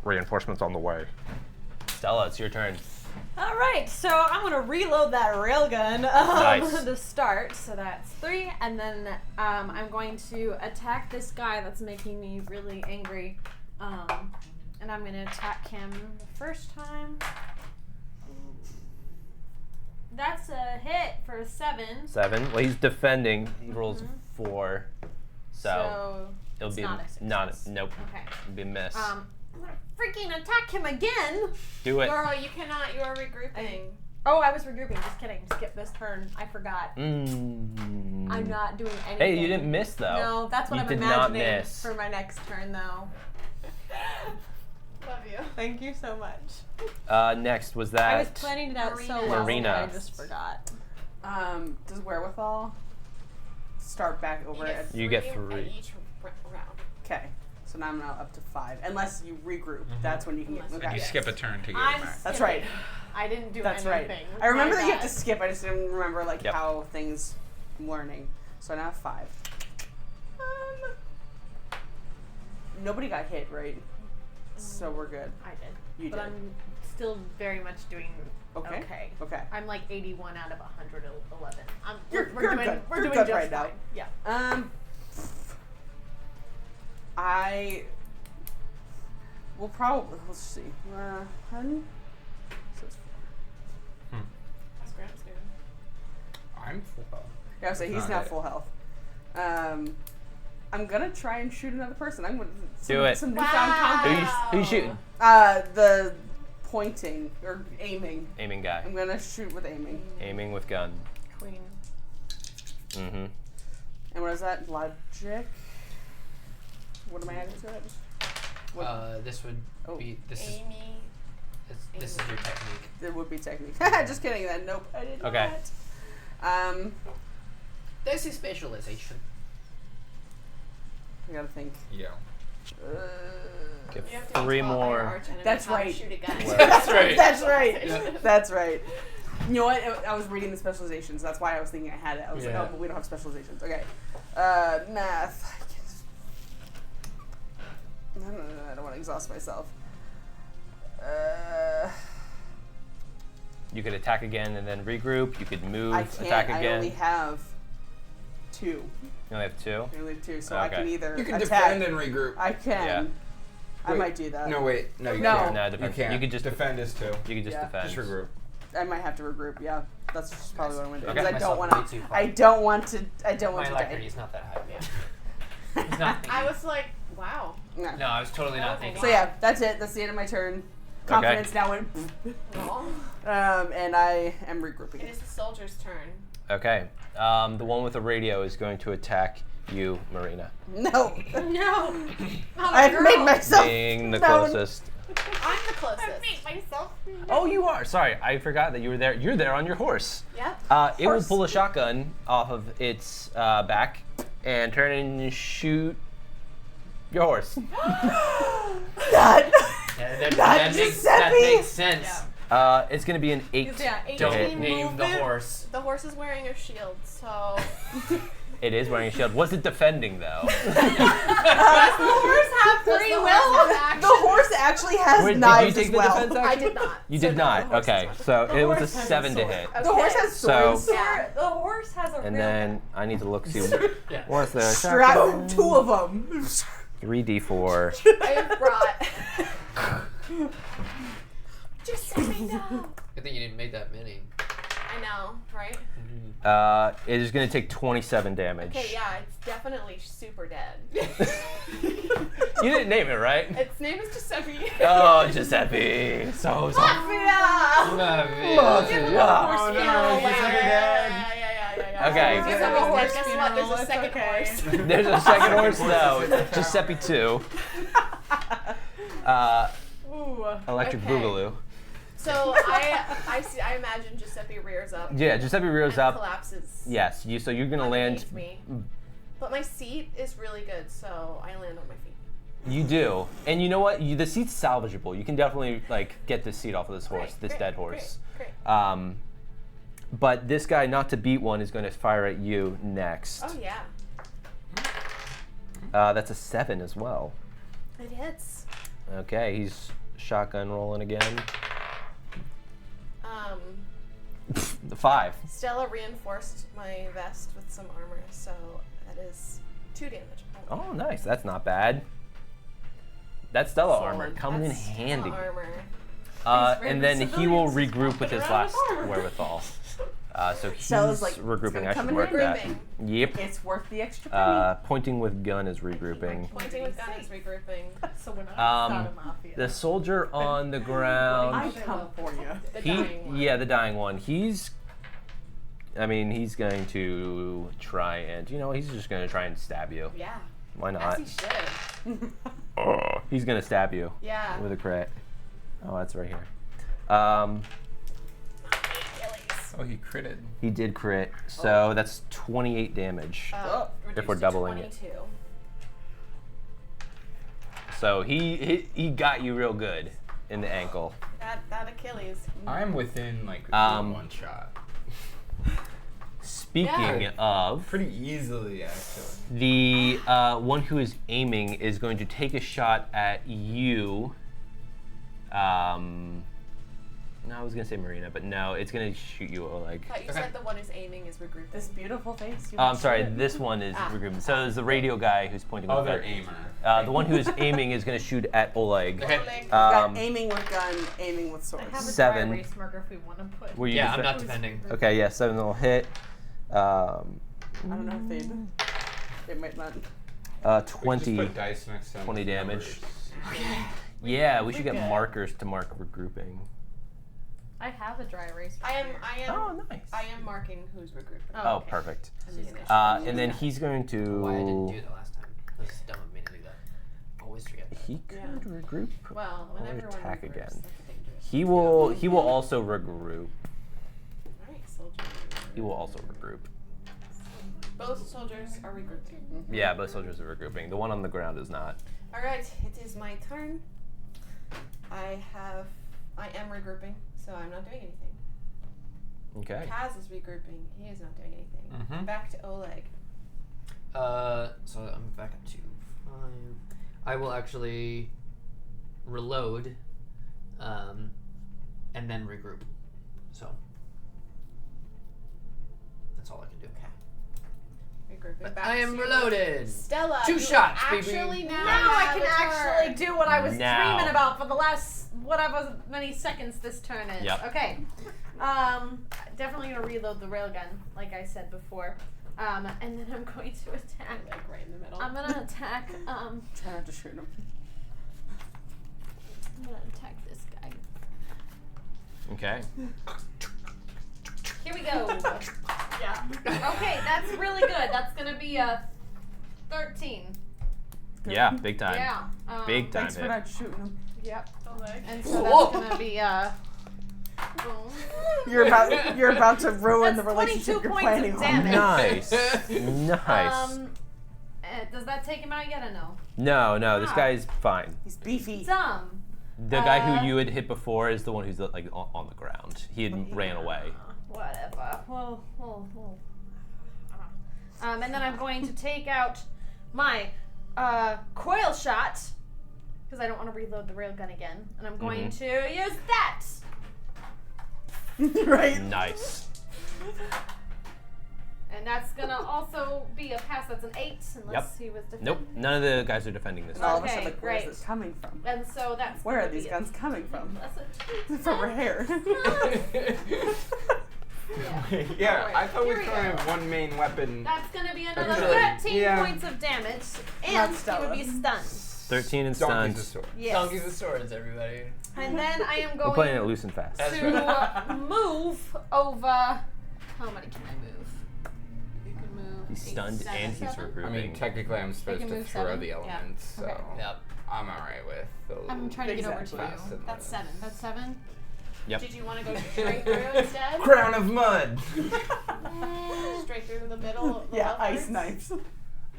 reinforcements on the way. Stella, it's your turn. All right, so I'm gonna reload that railgun Nice. to start. So that's 3, and then I'm going to attack this guy that's making me really angry, and I'm gonna attack him the first time. That's a hit for 7. 7. Well, he's defending. He rolls 4, so it'll it's be not a success. nope. Okay. It'll be a miss. I'm gonna freaking attack him again. Do it. Girl, you cannot. You are regrouping. Oh, I was regrouping. Just kidding. Skip this turn. I forgot. I'm not doing anything. Hey, you didn't miss though. No, that's what You I'm did not imagining miss. for my next turn, though. Love you. Thank you so much. Next was that. I was planning it out so well, Marina. but I just forgot. Does wherewithal start back over at? You get At 3. each round. Okay, so now I'm now up to 5. Unless you regroup, that's when you can get. Unless- Okay. You skip a turn to get I'm it back. That's skipping. right. I didn't do That's right. anything. I remember My that you have to bad. skip. I just didn't remember like Yep. how things I'm learning. So I now have 5. Nobody got hit, right? So we're good. I did. You but did. I'm still very much doing Okay. Okay. I'm like 81 out of 111. You're we're good. doing, We're You're doing good just right now. fine. Yeah. I will probably. Let's see. Hun? So it's 4. That's Gramps doing. I'm full health. Yeah, I was saying he's Not now it. full health. I'm gonna try and shoot another person. I'm gonna Do it. Some newfound confidence. Who you shooting? The pointing or aiming. Aiming guy. I'm gonna shoot with aiming. Aiming with gun. Queen. Mm-hmm. And what is that? Logic. What am I adding to it? What? This would Oh. be this is Amy. this is your technique. It would be technique. Just kidding. Then nope. I did Okay. not. This is specialization. I gotta think. Yeah. Get You have to 3 be taught by your more. arch enemy That's how to right. Shoot a gun. That's right. That's right. Yeah. That's right. You know what? I was reading the specializations. That's why I was thinking I had it. I was Yeah. like, oh, but we don't have specializations. Okay. Math. I don't want to exhaust myself. You could attack again and then regroup. You could move, I can't. attack I again. only have 2. You only have 2. I only have 2, so I can Okay. either You can attack. defend and regroup. I can. Yeah. I Wait, might do that. No, wait. No, you No. can't. No, You defend. can't. You could just defend is 2. You could just Yeah. defend. Just regroup. I might have to regroup. Yeah, that's just probably what I'm gonna do. Okay. Because I Myself don't want way to. too far. I don't want to. I don't My want to alacrity die. is not that high. It's not. I was like, wow. No. No, I was totally not thinking. So yeah, that's it. That's the end of my turn. Confidence now went. And I am regrouping. It is the soldier's turn. Okay. The one with the radio is going to attack you, Marina. No, No. I've made myself. Being the known. closest. I'm the closest. myself. Oh, you are. Sorry, I forgot that you were there. You're there on your horse. Yep. It will Horse. pull a shotgun off of its back and turn and shoot your horse. That. That Giuseppe. makes sense. It's gonna be an 8. Yeah, 18 Don't name the movement. horse. The horse is wearing a shield, so It is wearing a shield. Was it defending though? Does the horse have free will? The horse actually has Wait, knives did you take as the well. defense I action? did not. You So did no, not. the horse Okay, does not. so it was a horse has a 7 to sword. hit. The horse has So- swords. Yeah. The horse has a And real then I need to look see Yeah. what's the Strap 2 of them. 3d4. I have brought. Just let me know. Good thing you didn't make that many. I know, right? It is gonna take 27 damage. Okay, yeah, it's definitely super dead. You didn't name it, right? Its name is Giuseppe. Oh, Giuseppe. So sorry. Yeah. Oh no, Giuseppe dead. Yeah. Okay. Give him a horse. Guess what? There's a second horse. There's a second horse though. Giuseppe 2. Electric Okay. Boogaloo. So I imagine Giuseppe rears up. Yeah, Giuseppe rears and up. collapses. Yes, so you're gonna land. underneath me. But my seat is really good, so I land on my feet. You do, and you know what? The seat's salvageable. You can definitely get this seat off of this horse, this Great, dead horse. Great. But this guy, not to beat one, is going to fire at you next. Oh yeah, That's a 7 as well. it hits. Okay, he's shotgun rolling again. 5. Stella reinforced my vest with some armor, so that is 2 damage. Oh, nice. That's not bad. That Stella armor coming in That's handy. Armor. And then he will regroup with his last wherewithal. So he's Stella's regrouping. I it's gonna should come mark in that. regrouping. Yep. It's worth the extra penny. Pointing with gun is regrouping. Pointing with gun is regrouping. So we're not Um, a mafia. The soldier on the ground. I come for you. The dying one. Yeah, the dying one. He's going to try and, he's just going to try and stab you. Yeah. Why As not? he should. He's going to stab you Yeah. with a crit. Oh, that's right here. Oh, he critted. He did crit, so that's 28 damage. If we're reduced to doubling it. 22. So he got you real good in the ankle. That Achilles. I'm within one shot. Speaking of, Pretty easily, actually. the one who is aiming is going to take a shot at you. No, I was gonna say Marina, but no, it's gonna shoot you, Oleg. I thought you said the one who's aiming is regrouping. This beautiful face. Oh, I'm sorry, this one is regrouping. So there's the radio guy who's pointing with Other the aimer. The one who is aiming is gonna shoot at Oleg. Okay. Aiming with gun, aiming with I have swords. a 7. dry erase marker if we want to put. Were you Yeah, I'm defe- not defending. Okay, yeah, 7 will hit. I don't know if they might not. We can just 20. put dice next to 20 damage. numbers. Yeah, we should get good. markers to mark regrouping. I have a dry erase I marker. am. Oh, nice. I am marking who's regrouping. Oh, okay. perfect. in the initiative. And then he's going to. Why I didn't do that last time. That's dumb of me to do that. Always forget that. He could regroup. Well, when or everyone attack regroups, again. that's dangerous. He will also regroup. Alright, soldier. He will also regroup. Both soldiers are regrouping. Yeah, both soldiers are regrouping. The one on the ground is not. Alright, it is my turn. I am regrouping, so I'm not doing anything. Okay. Kaz is regrouping. He is not doing anything. Mhm. Back to Oleg. So I'm back up to 5. I will actually reload, and then regroup. So that's all I can do. Regrouping. But Back I am to reloaded. Stella. 2 you shots, baby. actually now Now I have can a actually turn. do what I was Now. dreaming about for the last whatever many seconds this turn is. Yep. Okay. Definitely gonna reload the railgun, like I said before. And then I'm going to attack. Like right in the middle. I'm gonna attack. Try not to shoot him. I'm gonna attack this guy. Okay. Here we go. Yeah. Okay, that's really good. That's gonna be a 13. Yeah, big time. Yeah. Big time Thanks for hit. not shooting him. Yep. Oleg. And so that's gonna be boom. You're about to ruin That's the relationship 22 you're points planning of on. damage. Nice. Nice. Does that take him out yet or no? No, this Ah. guy's fine. He's beefy. Dumb. The guy who you had hit before is the one who's like on the ground. He had ran away. Whatever. Well. And then I'm going to take out my coil shot because I don't want to reload the railgun again, and I'm going to use that. Right. Nice. And that's gonna also be a pass. That's an 8, unless he was defending. Nope. None of the guys are defending this. And all of a Okay, sudden, like, where's great. this coming from? And so that's Where are gonna these be guns coming from? That's From her hair. Yeah, Alright, I thought we here were we going to go. have one main weapon. That's gonna be another Actually, 13 yeah. points of damage, and Not he would Stella. be stunned. 13 and Donkeys stunned. of sword. Yes. Donkeys with swords, everybody. And then I am We're playing it going loose and fast. That's to move over. How many can I move? You can move. He's 8, stunned 7, and he's 7. I regrouping. mean, technically, I'm supposed can to move throw 7? the Yeah. elements, so Okay. Yep. I'm alright with the. I'm trying to get over to Exactly. you. That's 7. That's 7. Yep. Did you want to go straight through instead? Crown of mud. Straight through the middle? The Yeah, left ice parts? knives.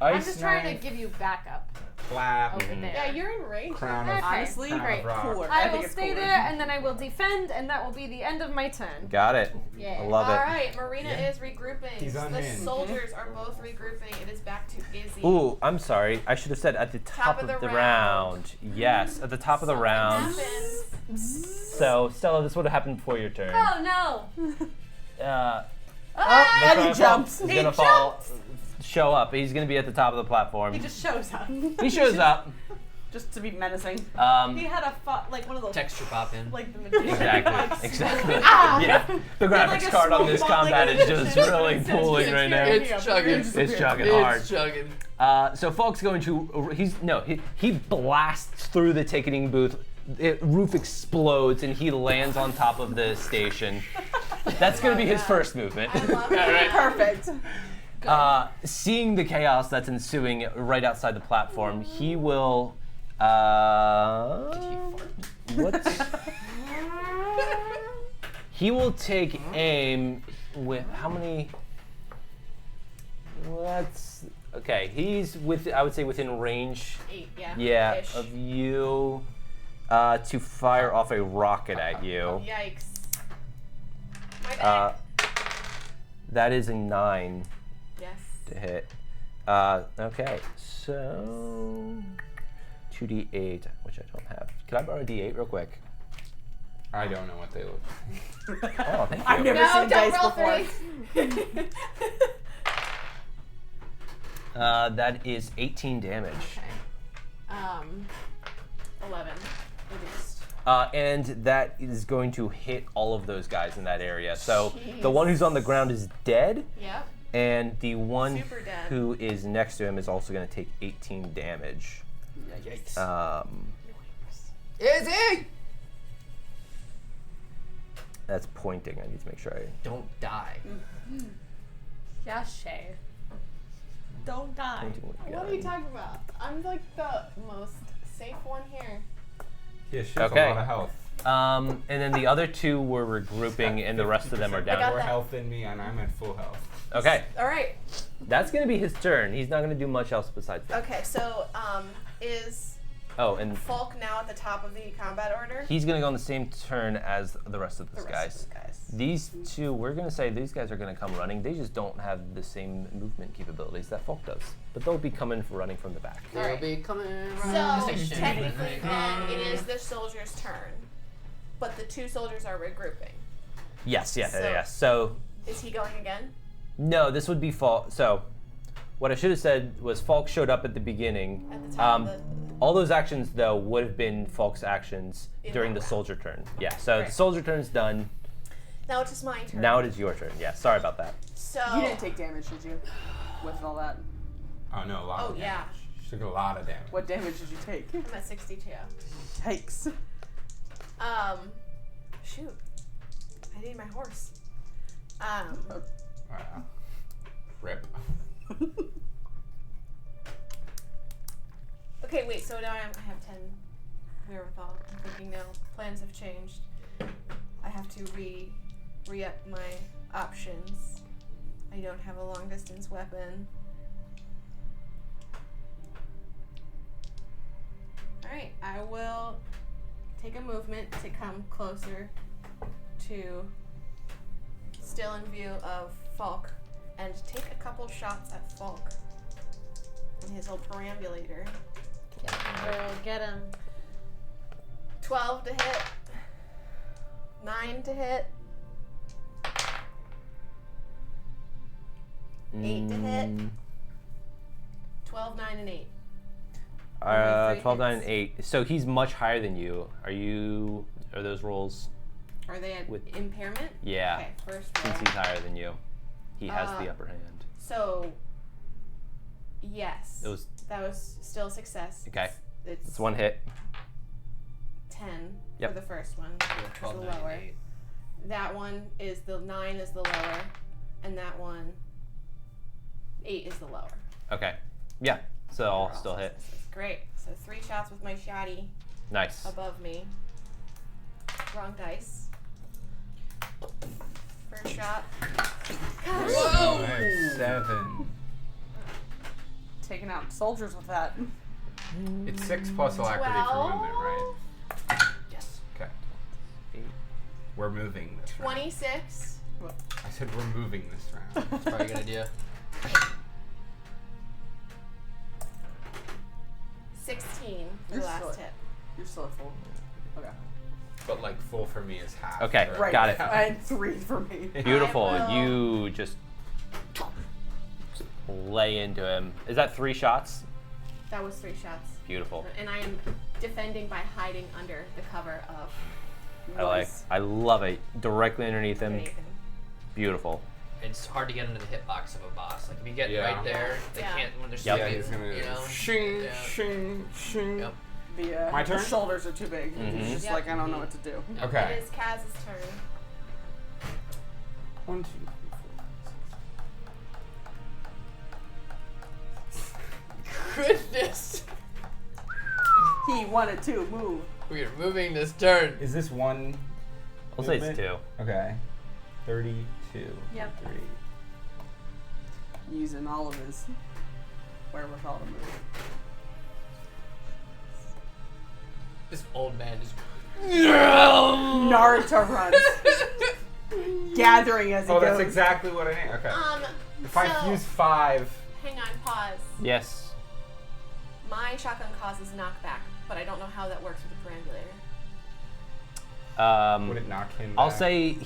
I'm just trying to give you backup Clap. over there. Yeah, you're in range. Crown Okay. of Honestly, Crown great. of rock. Cooler. I think will it's stay cooler. there, and then I will defend, and that will be the end of my turn. Got it. Yeah. I love it. Alright, Marina is regrouping. He's The unhinged. soldiers are both regrouping. It is back to Izzy. Ooh, I'm sorry. I should have said at the top of the round. Yes, at the top of the round. Happens. So, Stella, this would have happened before your turn. Oh no! And he jumps. He's gonna fall. Show up. He's gonna be at the top of the platform. He just shows up. He shows up. Just to be menacing. He had a like one of those Texture pop in. like the magician. Exactly. Yeah. The graphics like a card on smoke this bomb, combat like is a just magician. really pulling right now. It's chugging. It's chugging hard. It's chugging. So Falk's going to. He blasts through the ticketing booth. Roof explodes and he lands on top of the station. That's going to be his first movement. I love it. Perfect. Seeing the chaos that's ensuing right outside the platform, he will. What? He will take aim with how many? Okay. He's I would say within range. 8, yeah. Yeah, Ish. of you. To fire off a rocket at you. Yikes. My bad. That is a 9 Yes. to hit. Okay, so 2d8, which I don't have. Can I borrow a d8 real quick? I don't know what they look like. Oh, thank you. I've never No, seen don't dice roll before. 3. That is 18 damage. Okay. 11 reduced. And that is going to hit all of those guys in that area. So the Jeez. one who's on the ground is dead, Yep. and the one Super dead. who is next to him is also going to take 18 damage. Yikes. Izzy! That's pointing. I need to make sure I. Don't die. Yeah, Shay. Don't die. Pointing with What are you gun. talking about? I'm like the most safe one here. Yeah, she has Okay. a lot of health. And then the other two were regrouping, and the rest of them are got down. More that. health than me, and I'm at full health. Okay, Alright. that's gonna be his turn. He's not gonna do much else besides that. Okay, so is Oh, and Falk now at the top of the combat order? he's gonna go on the same turn as the rest of The these rest guys. of the guys. These two, we're gonna say these guys are gonna come running. They just don't have the same movement capabilities that Falk does, but they'll be coming running from the back. They'll be coming So around the station. technically then it is the soldier's turn. But the 2 soldiers are regrouping. Yes, yes, So- yes. So Is he going again? no, this would be Falk. So what I should have said was Falk showed up at the beginning. At the top of the All those actions, though, would have been Falk's actions In during that the round. soldier turn. Yeah, so Right. the soldier turn's done. Now it's just my turn. Now it is your turn. Yeah, sorry about that. So You didn't take damage, did you? With all that. Oh no, a lot Oh, of yeah. damage. She took a lot of damage. What damage did you take? I'm at 62. Yikes. Shoot. I need my horse. Wow. Rip. Okay, wait, so now I have 10 wherewithal. I'm thinking now plans have changed. I have to re-up my options. I don't have a long distance weapon. right, I will take a movement to come closer to still in view of Falk and take a couple shots at Falk and his old perambulator. Get him, girl. Get him. 12 to hit. 9 to hit. 8 to hit. 12, 9, and 8. 12, 9, and hits. 8. So he's much higher than you. Are those rolls? Are they at With- impairment? Yeah. Okay, first roll. Since he's higher than you, he has the upper hand. So, yes. It was That was still a success. okay. It's It's one hit. 10 Yep. for the first one. Yeah, Is 12, the 9, and lower. 8. That one is the 9 is the lower, and that one 8 is the lower. Okay. Yeah. So I'll They're all still hit. successes. Great. So 3 shots with my shotty Nice. above me. Wrong dice. First shot. Whoa! 7. Taking out soldiers with that. It's 6 plus alacrity for movement, right? Yes. Okay. We're moving this round. 26. I said we're moving this round. That's probably a good idea. 16 for You're the last still- hit. You're still at full. Okay. But like full for me is half. Okay, Right. got it. And 3 for me. Beautiful. I will- You just lay into him. Is that 3 shots? That was 3 shots. Beautiful. And I am defending by hiding under the cover of I love it. Directly underneath him. Nathan. Beautiful. It's hard to get into the hitbox of a boss. Like if you get Yeah. right there, they Yeah. can't when they're Yep. Yeah, sleeping. he's gonna you know? shing, Yeah. shing, shing. Yep. My turn? The shoulders are too big. Mhm. It's just Yep. like, I don't know what to do. Okay. It is Kaz's turn. 1, 2, 3, 4. Goodness, He wanted to move. we are moving this turn. Is this one? I'll say it's movement? 2. Okay. 32. Yep. 3. Using all of his wherewithal to move. This old man is. Naruto runs. Gathering as he Oh, goes. that's exactly what I need. Okay. If I so- use 5. Hang on, pause. Yes. My shotgun causes knockback, but I don't know how that works with the perambulator. Would it knock him I'll back? say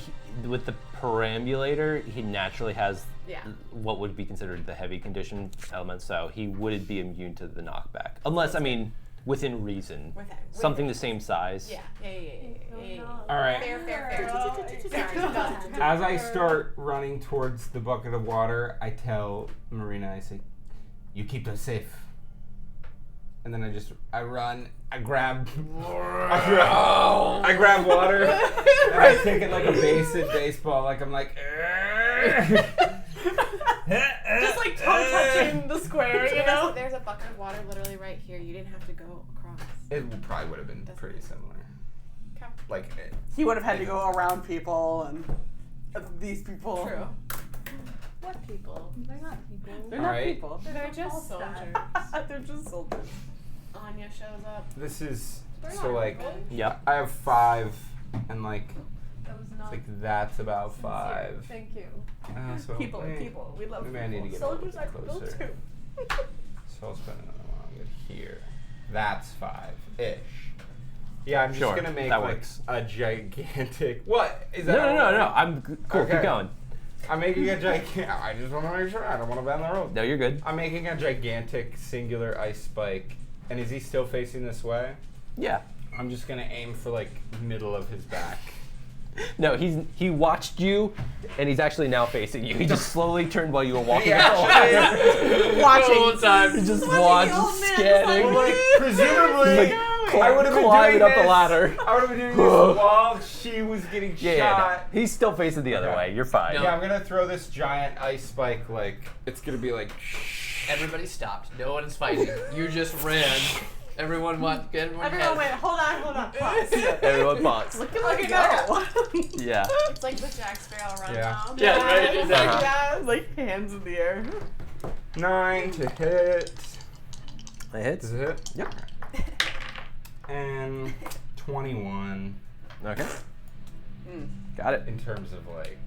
with the perambulator, he naturally has Yeah. what would be considered the heavy condition element, so he would be immune to the knockback. Unless, I mean, within reason. Something the same size. Yeah. All right. Fair. Sorry, done. As I start running towards the bucket of water, I tell Marina, I say, "You keep us safe." And then I run, I grab water, and I take it like a baseball, like I'm like, Just like toe touching the square, you know? There's a bucket of water literally right here. You didn't have to go across. It probably would have been pretty similar. Okay. Like, He would have had to go around people and these people. True. What people? They're not people. They're not Alright. people. They're just soldiers. They're just soldiers. Anya shows up. this is, They're so not like, people. Yep. I have 5, and like, That was it's not like that's about sincere. 5. Thank you. So People are maybe- people. We love maybe I people. need to get a Soldiers little are bit people closer. too. So I'll spend another one. I'll get here. That's 5-ish. Yeah, I'm just Sure, gonna make that like works. a gigantic. What is that? No. I'm cool. Okay. Keep going. I'm making a gigantic. I just want to make sure. I don't want to bend the road. No, you're good. I'm making a gigantic singular ice spike. And is he still facing this way? Yeah. I'm just gonna aim for like middle of his back. No, he watched you, and he's actually now facing you. He just slowly turned while you were walking. Yeah. Watching. He just watched, scanning. Like, presumably, Like, I would have been climbing doing up the this- ladder. I would have been doing this while she was getting Yeah, shot. no. He's still facing the other Okay. way. You're fine. Yeah, I'm gonna throw this giant ice spike. Like it's gonna be like. Everybody stopped. No one's fighting. You just ran. Everyone went. Everyone Everyone went, had. hold on. Pause. Everyone pause. Look at go. Yeah. It's like the Jack Sparrow run Yeah. now. Yeah, right. Exactly. Yeah, like hands in the air. 9 to hit. It hits. Does it hit? Yep. And 21 Okay. Got it. in terms of like,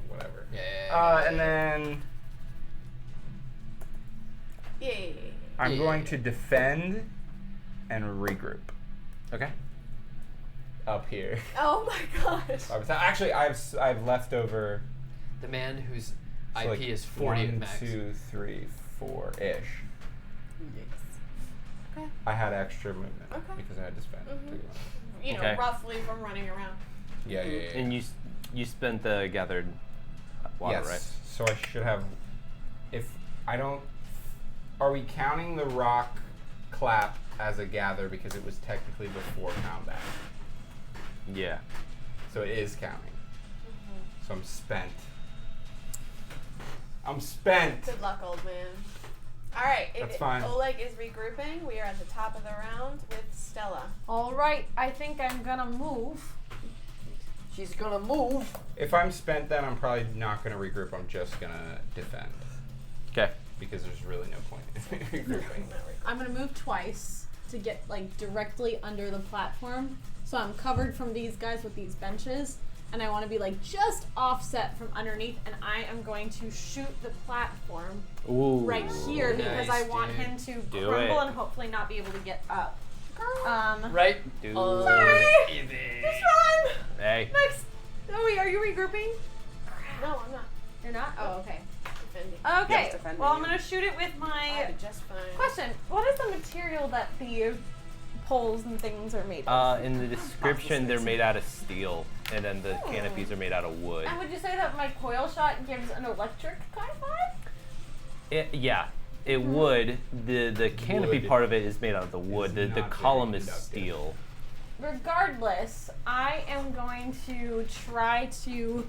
whatever. Yeah. And then Yay. I'm Yeah. going to defend and regroup Okay. up here. Oh my gosh. Actually, I've left over The man whose so, IP like, is 40 at 1, max. 2, 3, 4-ish. Okay. I had extra movement Okay. because I had to spend. You know, Okay. roughly from running around. Yeah. And you spent the gathered water, yes. right? So I should have. If I don't, are we counting the rock clap as a gather because it was technically before combat? Yeah. So it is counting. So I'm spent. I'm spent. Good luck, old man. All right. That's fine. Oleg is regrouping. We are at the top of the round with Stella. All right, I think I'm gonna move. She's gonna move. If I'm spent, then I'm probably not going to regroup. I'm just going to defend Okay. because there's really no point in regrouping. I'm gonna move twice to get like directly under the platform, so I'm covered from these guys with these benches, and I want to be like just offset from underneath, and I am going to shoot the platform Ooh. right here because I Nice, want dude. him to Do crumble it. and hopefully not be able to get up. Right? Dude. Sorry. Easy. Just run. Hey. Next. Oh, are you regrouping? No, I'm not You're not. Oh, okay. defending. Okay. Yes, defending Well, I'm you. gonna shoot it with I my did just fine. question. What is the material that the poles and things are made of? In the description, they're made out of steel, and then the canopies are made out of wood. And would you say that my coil shot gives an electric kind of vibe? Yeah, it would. The canopy Wood part of it is made out of the wood. The not very column is conductive. steel. Regardless, I am going to try to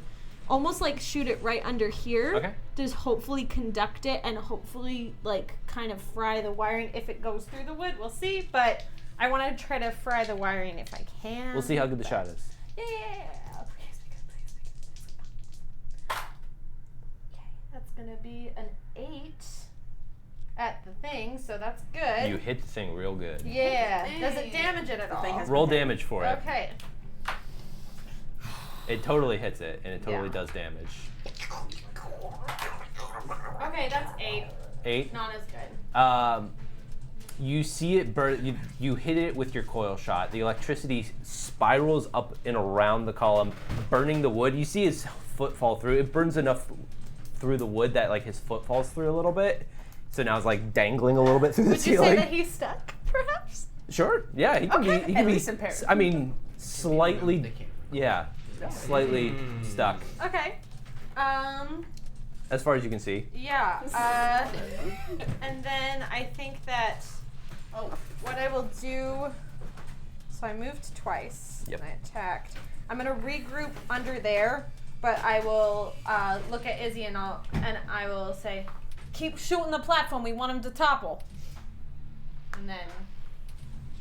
almost like shoot it right under here. Okay. Just hopefully conduct it and hopefully like kind of fry the wiring. If it goes through the wood, we'll see. But I want to try to fry the wiring if I can. We'll see how good the shot is. Yeah. Okay, that's gonna be an 8 at the thing, so that's good. You hit the thing real good. Yeah. Does it damage it at all? thing has Roll damage for it. Okay. It totally hits it, and it totally Yeah. does damage. Okay, that's 8. 8. Not as good. You see it burn. You hit it with your coil shot. The electricity spirals up and around the column, burning the wood. You see his foot fall through. It burns enough through the wood that like his foot falls through a little bit. So now it's like dangling a little bit through the Would you ceiling. say that he's stuck, perhaps? Sure. Yeah, he can be. He At can be. least impaired. I mean, slightly. They can't. Yeah, slightly stuck Okay. as far as you can see. Yeah. And then I think that what I will do. So I moved twice. Yep. And I attacked. I'm gonna regroup under there, but I will look at Izzy and I will say, "Keep shooting the platform. We want him to topple." And then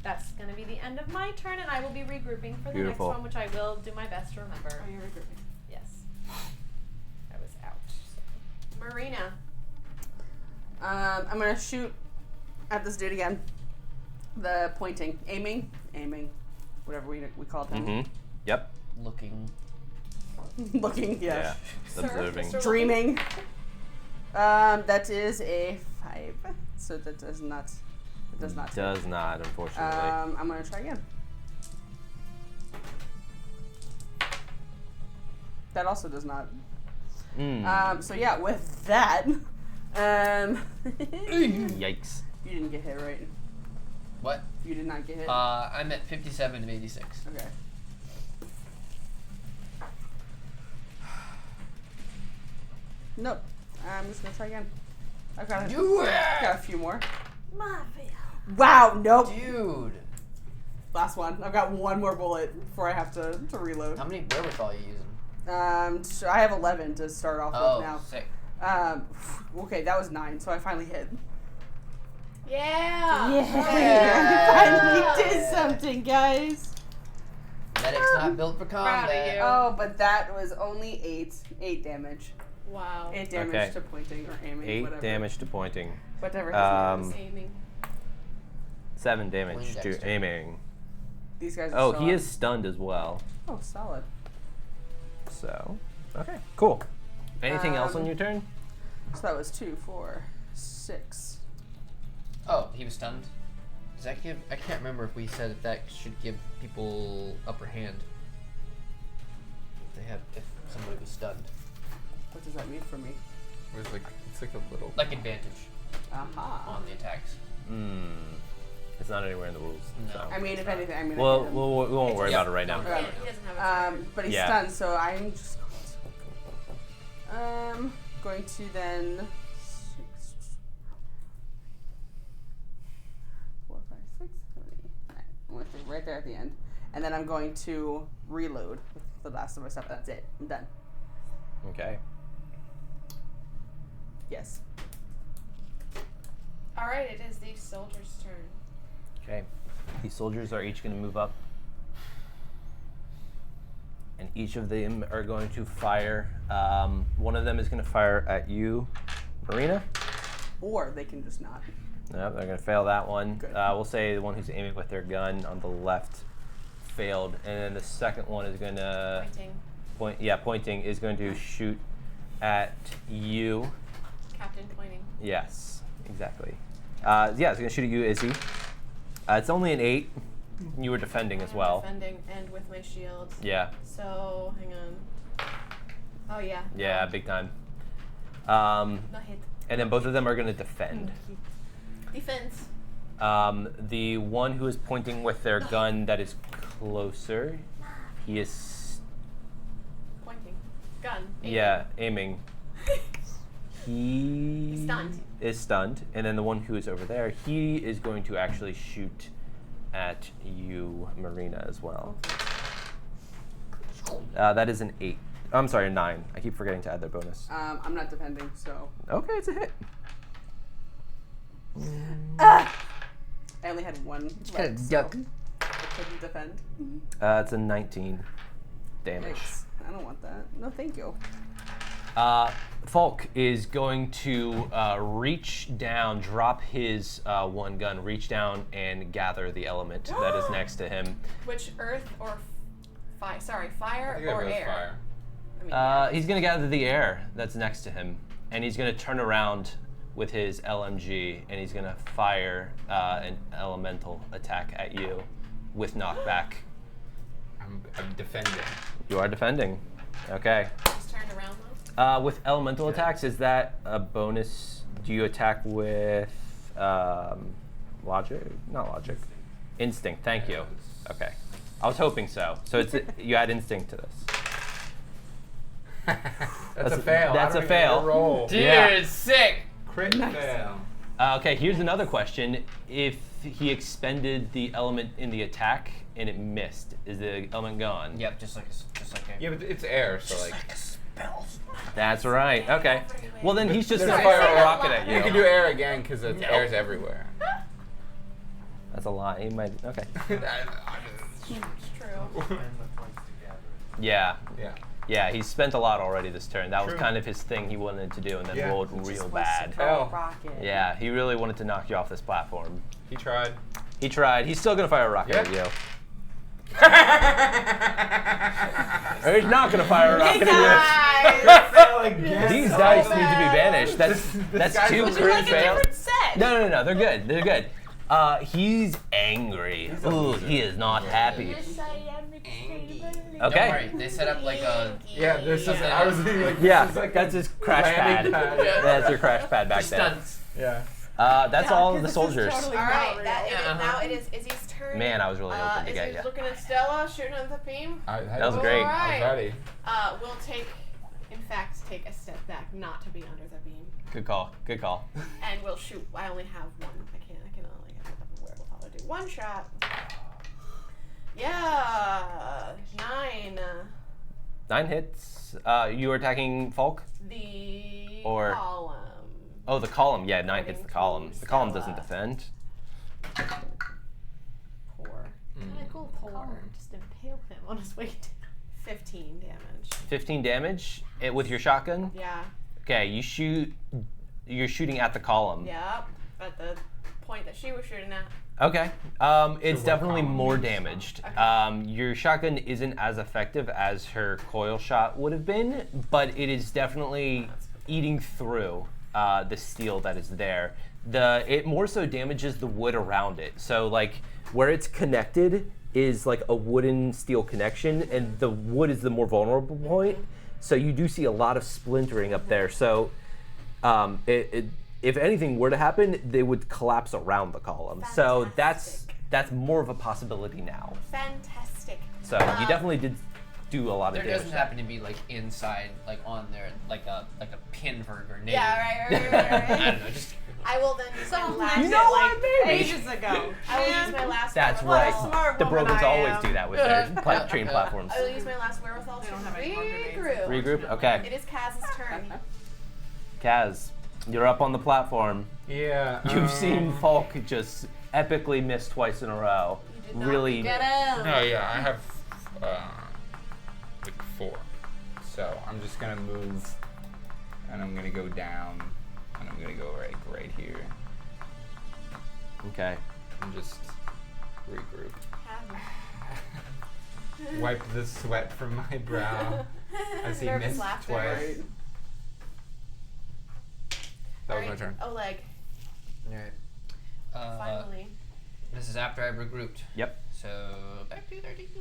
that's gonna be the end of my turn, and I will be regrouping for the Beautiful. next one, which I will do my best to remember. Oh, you're regrouping. Yes. I was out. Marina. I'm gonna shoot at this dude again. The pointing, aiming, whatever we call it. Mm-hmm. Yep. Looking. Looking, Yeah. yeah. Observing. Mr. Dreaming. That is a 5, so that does not. It does not. Does not, unfortunately. I'm gonna try again. That also does not. So yeah, with that, Yikes. you didn't get hit, right? What? You did not get hit. I'm at 57 of 86. Okay. Nope. I'm just gonna try again. I've got got a few more. Wow. Nope. Dude. Last one. I've got one more bullet before I have to reload. How many wherewithal are you using? So I have 11 to start off Oh, with now. sick. Okay, that was 9, so I finally hit. Yeah. I finally did something, guys. Medic's not built for Proud of combat. you. Oh, but that was only 8 damage. Wow. 8 damage Okay. to pointing or aiming. 8 whatever. damage to pointing. Whatever his Um, name is. Aiming. 7 damage Wing to dexter. aiming. These guys are Oh, still he up. is stunned as well. Oh, solid. So, okay, cool. Anything else on your turn? So that was 2, 4, 6. Oh, he was stunned. Does that give? I can't remember if we said that should give people upper hand. If somebody was stunned, What does that mean for me? It's like a little. like advantage Aha. on the attacks. It's not anywhere in the rules. No. So. I mean, if anything, I mean. Well, I can- we won't worry about it right now. Okay. He doesn't have a But he's Yeah. stunned, so I'm just going to then 6, 4, 5, 6, 7, 8, 9. I'm going to stay right there at the end, and then I'm going to reload with the last of my stuff. That's it. I'm done. Okay. Yes. All right, it is the soldier's turn. Okay. These soldiers are each going to move up. And each of them are going to fire. One of them is going to fire at you, Marina. Or they can just not. No, they're going to fail that one. Good. We'll say the one who's aiming with their gun on the left failed. And then the second one is going to... Pointing. Pointing is going to shoot at you. Captain pointing. Yes, exactly. It's going to shoot at you, Izzy. It's only an 8. You were defending as I'm well. Defending and with my shield. Yeah. So hang on. Oh yeah. Yeah, big time. No hit. And then both of them are going to defend. Defense. The one who is pointing with their gun that is closer, he is Pointing. Gun. Aiming. yeah aiming. He He's stunned. is stunned, and then the one who is over there, he is going to actually shoot at you, Marina, as well. That is an 8. I'm sorry, a 9. I keep forgetting to add their bonus. I'm not defending, so. Okay, it's a hit. I only had one kinda left, yuck. so I couldn't defend. It's a 19 damage. Thanks. I don't want that. No, thank you. Falk is going to reach down, drop his one gun, reach down and gather the element that is next to him. Which earth or fire? Sorry, I fire think I or vote air? fire. I mean, yeah. He's going to gather the air that's next to him, and he's going to turn around with his LMG, and he's going to fire an elemental attack at you with knockback. I'm defending. You are defending. Okay. Just turned around though. With elemental attacks, is that a bonus? Do you attack with logic? Not logic. Instinct. Thank you. Okay. I was hoping so. So it's you add instinct to this. That's a fail. That's I a don't even fail. get roll. Dude, Yeah. sick. Crit fail. Okay. Here's another question: if he expended the element in the attack and it missed, is the element gone? Yep, just like a. Yeah, but it's air, so like. That's right. Okay. Well, then he's just There's gonna a- fire a rocket at You you. can do air again because air's everywhere. That's a lie. He might. Okay. It's true. Yeah. Yeah. Yeah. He's spent a lot already this turn. That was True. kind of his thing he wanted to do, and then Yeah. rolled real bad. Oh. Rocket. Yeah, he really wanted to knock you off this platform. He tried. He tried. He's still gonna fire a rocket at Yeah. you. Or he's not gonna fire a rocket at you. These dice need to be banished. That's guy's two a crit Like a fails. different set. No, they're good. They're good. He's angry. Ooh, he is not happy. Don't Okay. worry, they set up like a. Yeah, this is. I was thinking like. Yeah, this is like that's his crash pad. landing pad. Yeah. That's your crash pad back there. Stunts. Yeah. That's all of the soldiers. All right, Yeah, now it is Izzy's turn. Man, I was really hoping to get Izzy's you. looking at Stella, shooting at the beam. That was great. I was ready. We'll take a step back, not to be under the beam, Good call. Good call. and we'll shoot. I only have one. I can only we'll probably do one shot. Yeah, 9. 9 hits. You were attacking Falk? The Or- column. Oh, the column. Yeah, 9 hits the column. According to The column doesn't Stella. defend. Poor. Cool. Just impale him on his way down. 15 damage. 15 damage with your shotgun. Yeah. Okay, you're shooting at the column. Yep. At the point that she was shooting at. Okay. It's what definitely column? more damaged. Your shotgun isn't as effective as her coil shot would have been, but it is definitely eating through the steel that is there. It more so damages the wood around it. So like where it's connected is like a wooden steel connection, and the wood is the more vulnerable point. So you do see a lot of splintering up there. So if anything were to happen, they would collapse around the column. So that's more of a possibility now. Fantastic. So you definitely did do a lot of There damage. doesn't happen to be like inside, like on there, like a pin for a grenade. Yeah, right. I don't know, just I will then use my last. You know what, maybe. ages ago. I will use my last. That's wherewithal. right. The woman Brogans I always am. do that with their train platforms. I will use my last wherewithal to don't have any more grenades. regroup. Regroup? Okay. It is Kaz's turn. Kaz, you're up on the platform. Yeah. You've seen Falk just epically miss twice in a row. did not Really. Get him. Oh yeah, I have like 4. So I'm just gonna move, and I'm gonna go down, and I'm gonna go right here, Okay. and just regroup. Kaz. Wipe the sweat from my brow as he Nervous missed laughter. twice. That was my Alright, turn. Oleg, Alright. finally. This is after I've regrouped. Yep. So back to 32.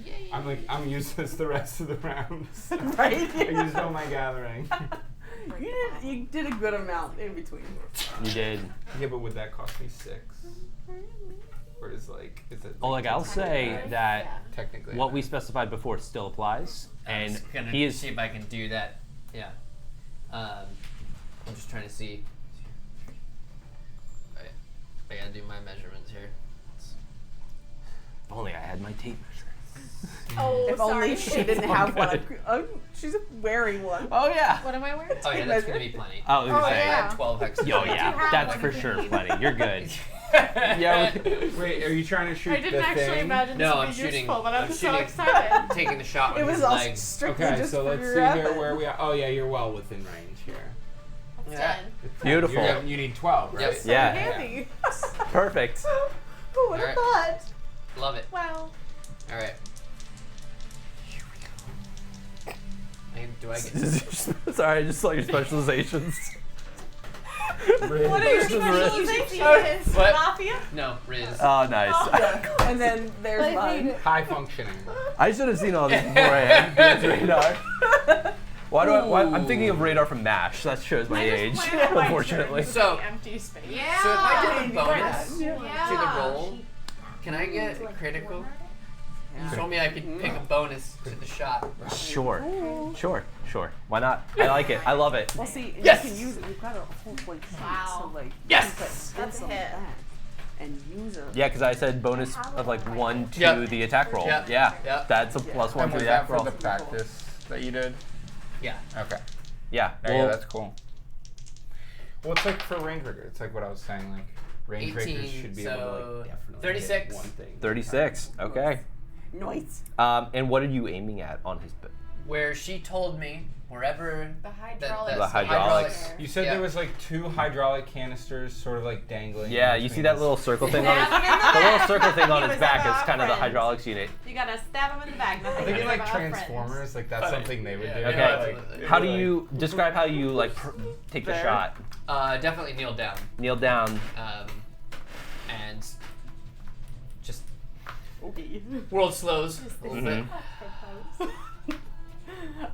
Yay. I'm useless the rest of the rounds. Right? I used all my gathering. You did a good amount in between. You did. Yeah, but would that cost me 6? Or is it? Oleg, I'll say that Technically. what we specified before still applies, I'm and just gonna he is. see if I can do that. Yeah. I'm just trying to see. I gotta do my measurements here. If only I had my tape measure. Oh, If sorry. only she didn't have one. She's wearing one. Oh yeah. What am I wearing? Oh yeah, that's gonna be plenty. I was gonna I say. have 12 hexes. Yo, yeah, have that's one for if you sure need. plenty. You're good. Yeah. Wait, are you trying to shoot I didn't the actually thing? imagine this No, would I'm be shooting. useful, but I'm I'm just so shooting. excited. Taking the shot with It was his all leg. strictly Okay, just so for let's your see here weapon. where we are. Oh yeah, you're well within range here. It's Yeah. 10. Beautiful. You need 12, right? Yep. Yeah. Handy. Perfect. Who would Alright. have thought? Love it. Well, All right. Do I get? Sorry, I just saw your specializations. What are your specializations? What? Mafia? No, Riz. Oh, nice. And then there's mine. High functioning. I should have seen all these beforehand. That's radar. Why I'm thinking of radar from MASH. That shows my age, unfortunately. So, Empty space. Yeah. so if I get a bonus Yeah. to the roll, can I get a critical? You told me I could pick a bonus to the shot. Sure. Why not? I like it. I love it. Well, see, Yes! you can use it. You've got a whole bunch of Wow. so like Yes! you put That's this a on hit. that and use it. Yeah, because I said bonus of like 1 to Yep. the attack roll. Yep. Yeah. Yep. That's a +1 And for was the that attack for roll. the practice that you did? Yeah. Okay. Yeah. Yeah, Well, that's cool. Well, it's like for range rigger. It's like what I was saying. Like range riggers 18, should be able to so like definitely 36. hit one thing. 36. Okay. Nice. And what are you aiming at on his? Where she told me wherever The the hydraulics. hydraulics. You said Yeah. there was like 2 hydraulic canisters, sort of like dangling. Yeah, in you see between that us. little circle thing on his? Stab him in the The little back. circle thing on He his was back our is kind of the friend. hydraulics unit. You gotta stab him in the back. I Nothing think good like about our friends. Transformers, like that's Funny. something they would do. Yeah, Okay. absolutely. How do you describe how you like take the There. shot? Definitely kneel down. Kneel down. And just Okay. world slows a little bit.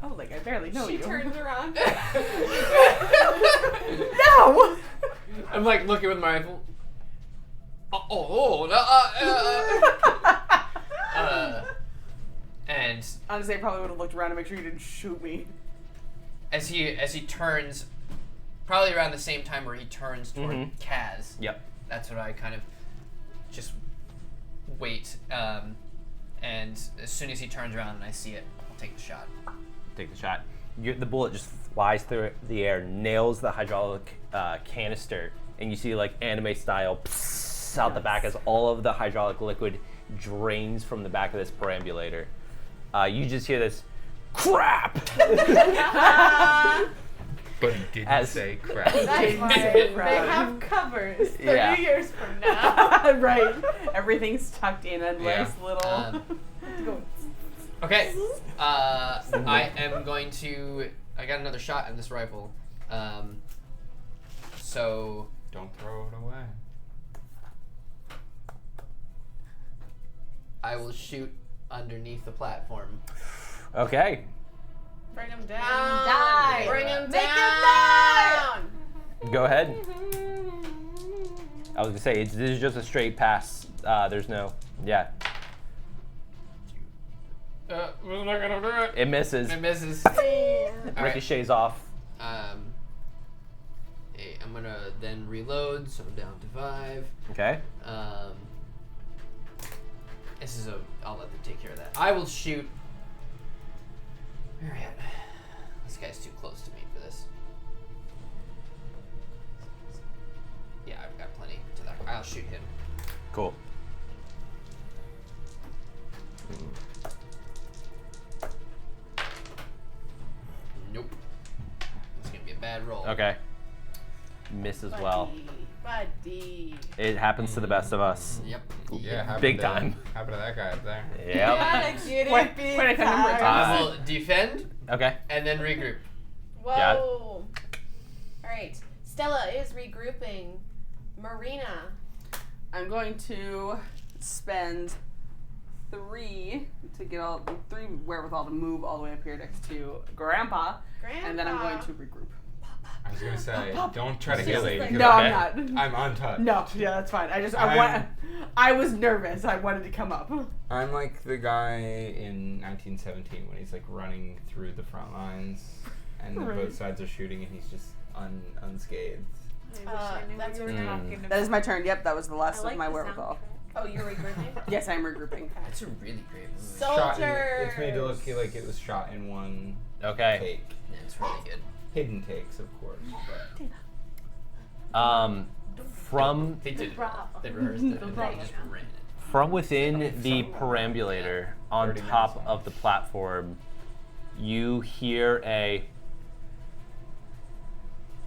Oh, like I barely know She you. turns around. No. I'm like looking with my rifle. And Honestly, I probably would have looked around to make sure you didn't shoot me. as he turns, probably around the same time where he turns toward Mhm. Kaz. Yep. That's what I kind of just wait. And as soon as he turns around and I see it, I'll take the shot. Take the shot. The bullet just flies through the air, nails the hydraulic canister, and you see like anime style psss, out the back as all of the hydraulic liquid drains from the back of this perambulator. You just hear this crap, But he didn't As- say crap. That's why they have covers 30 Yeah. years from now. Right. Everything's tucked in a nice little. Okay. I am going to. I got another shot in this rifle. So Don't throw it away. I will shoot underneath the platform. Okay. Bring him down. Die. Bring him Make him down. Go ahead. I was gonna say this is just a straight pass. There's no. Yeah. We're not gonna do it. It misses. It misses. Ricochets off. Hey, I'm gonna then reload, so I'm down to 5. Okay. This is I'll let them take care of that. I will shoot. Where are we at? This guy's too close to me for this. Yeah, I've got plenty to that. I'll shoot him. Cool. Nope. It's gonna be a bad roll. Okay. Miss as well. Buddy. It happens to the best of us. Yep. Yeah, happened Big to, time. Happened to that guy up there. Yep. Wait, I can number it. I will defend Okay. and then regroup. Whoa. Got it. All right. Stella is regrouping. Marina. I'm going to spend 3 to get 3 wherewithal to move all the way up here next to Grandpa, and then I'm going to regroup. I was gonna say, don't try to get late. because No, Okay. I'm not. I'm untouched. No, yeah, that's fine. I was nervous. I wanted to come up. I'm like the guy in 1917 when he's like running through the front lines, and then both sides are shooting, and he's just unscathed. That's your Mm. That is my turn. Yep, that was the last like of my the wherewithal. Oh, you're regrouping? Yes, I'm regrouping. That's a really great movie. Shot in, Soldiers. it's made to look like it was shot in one Okay. take. Yeah, it's really good. Hidden takes, of course. From They did it. They rehearsed it. And they just ran it. From within the perambulator on 30 top minutes of the platform, you hear a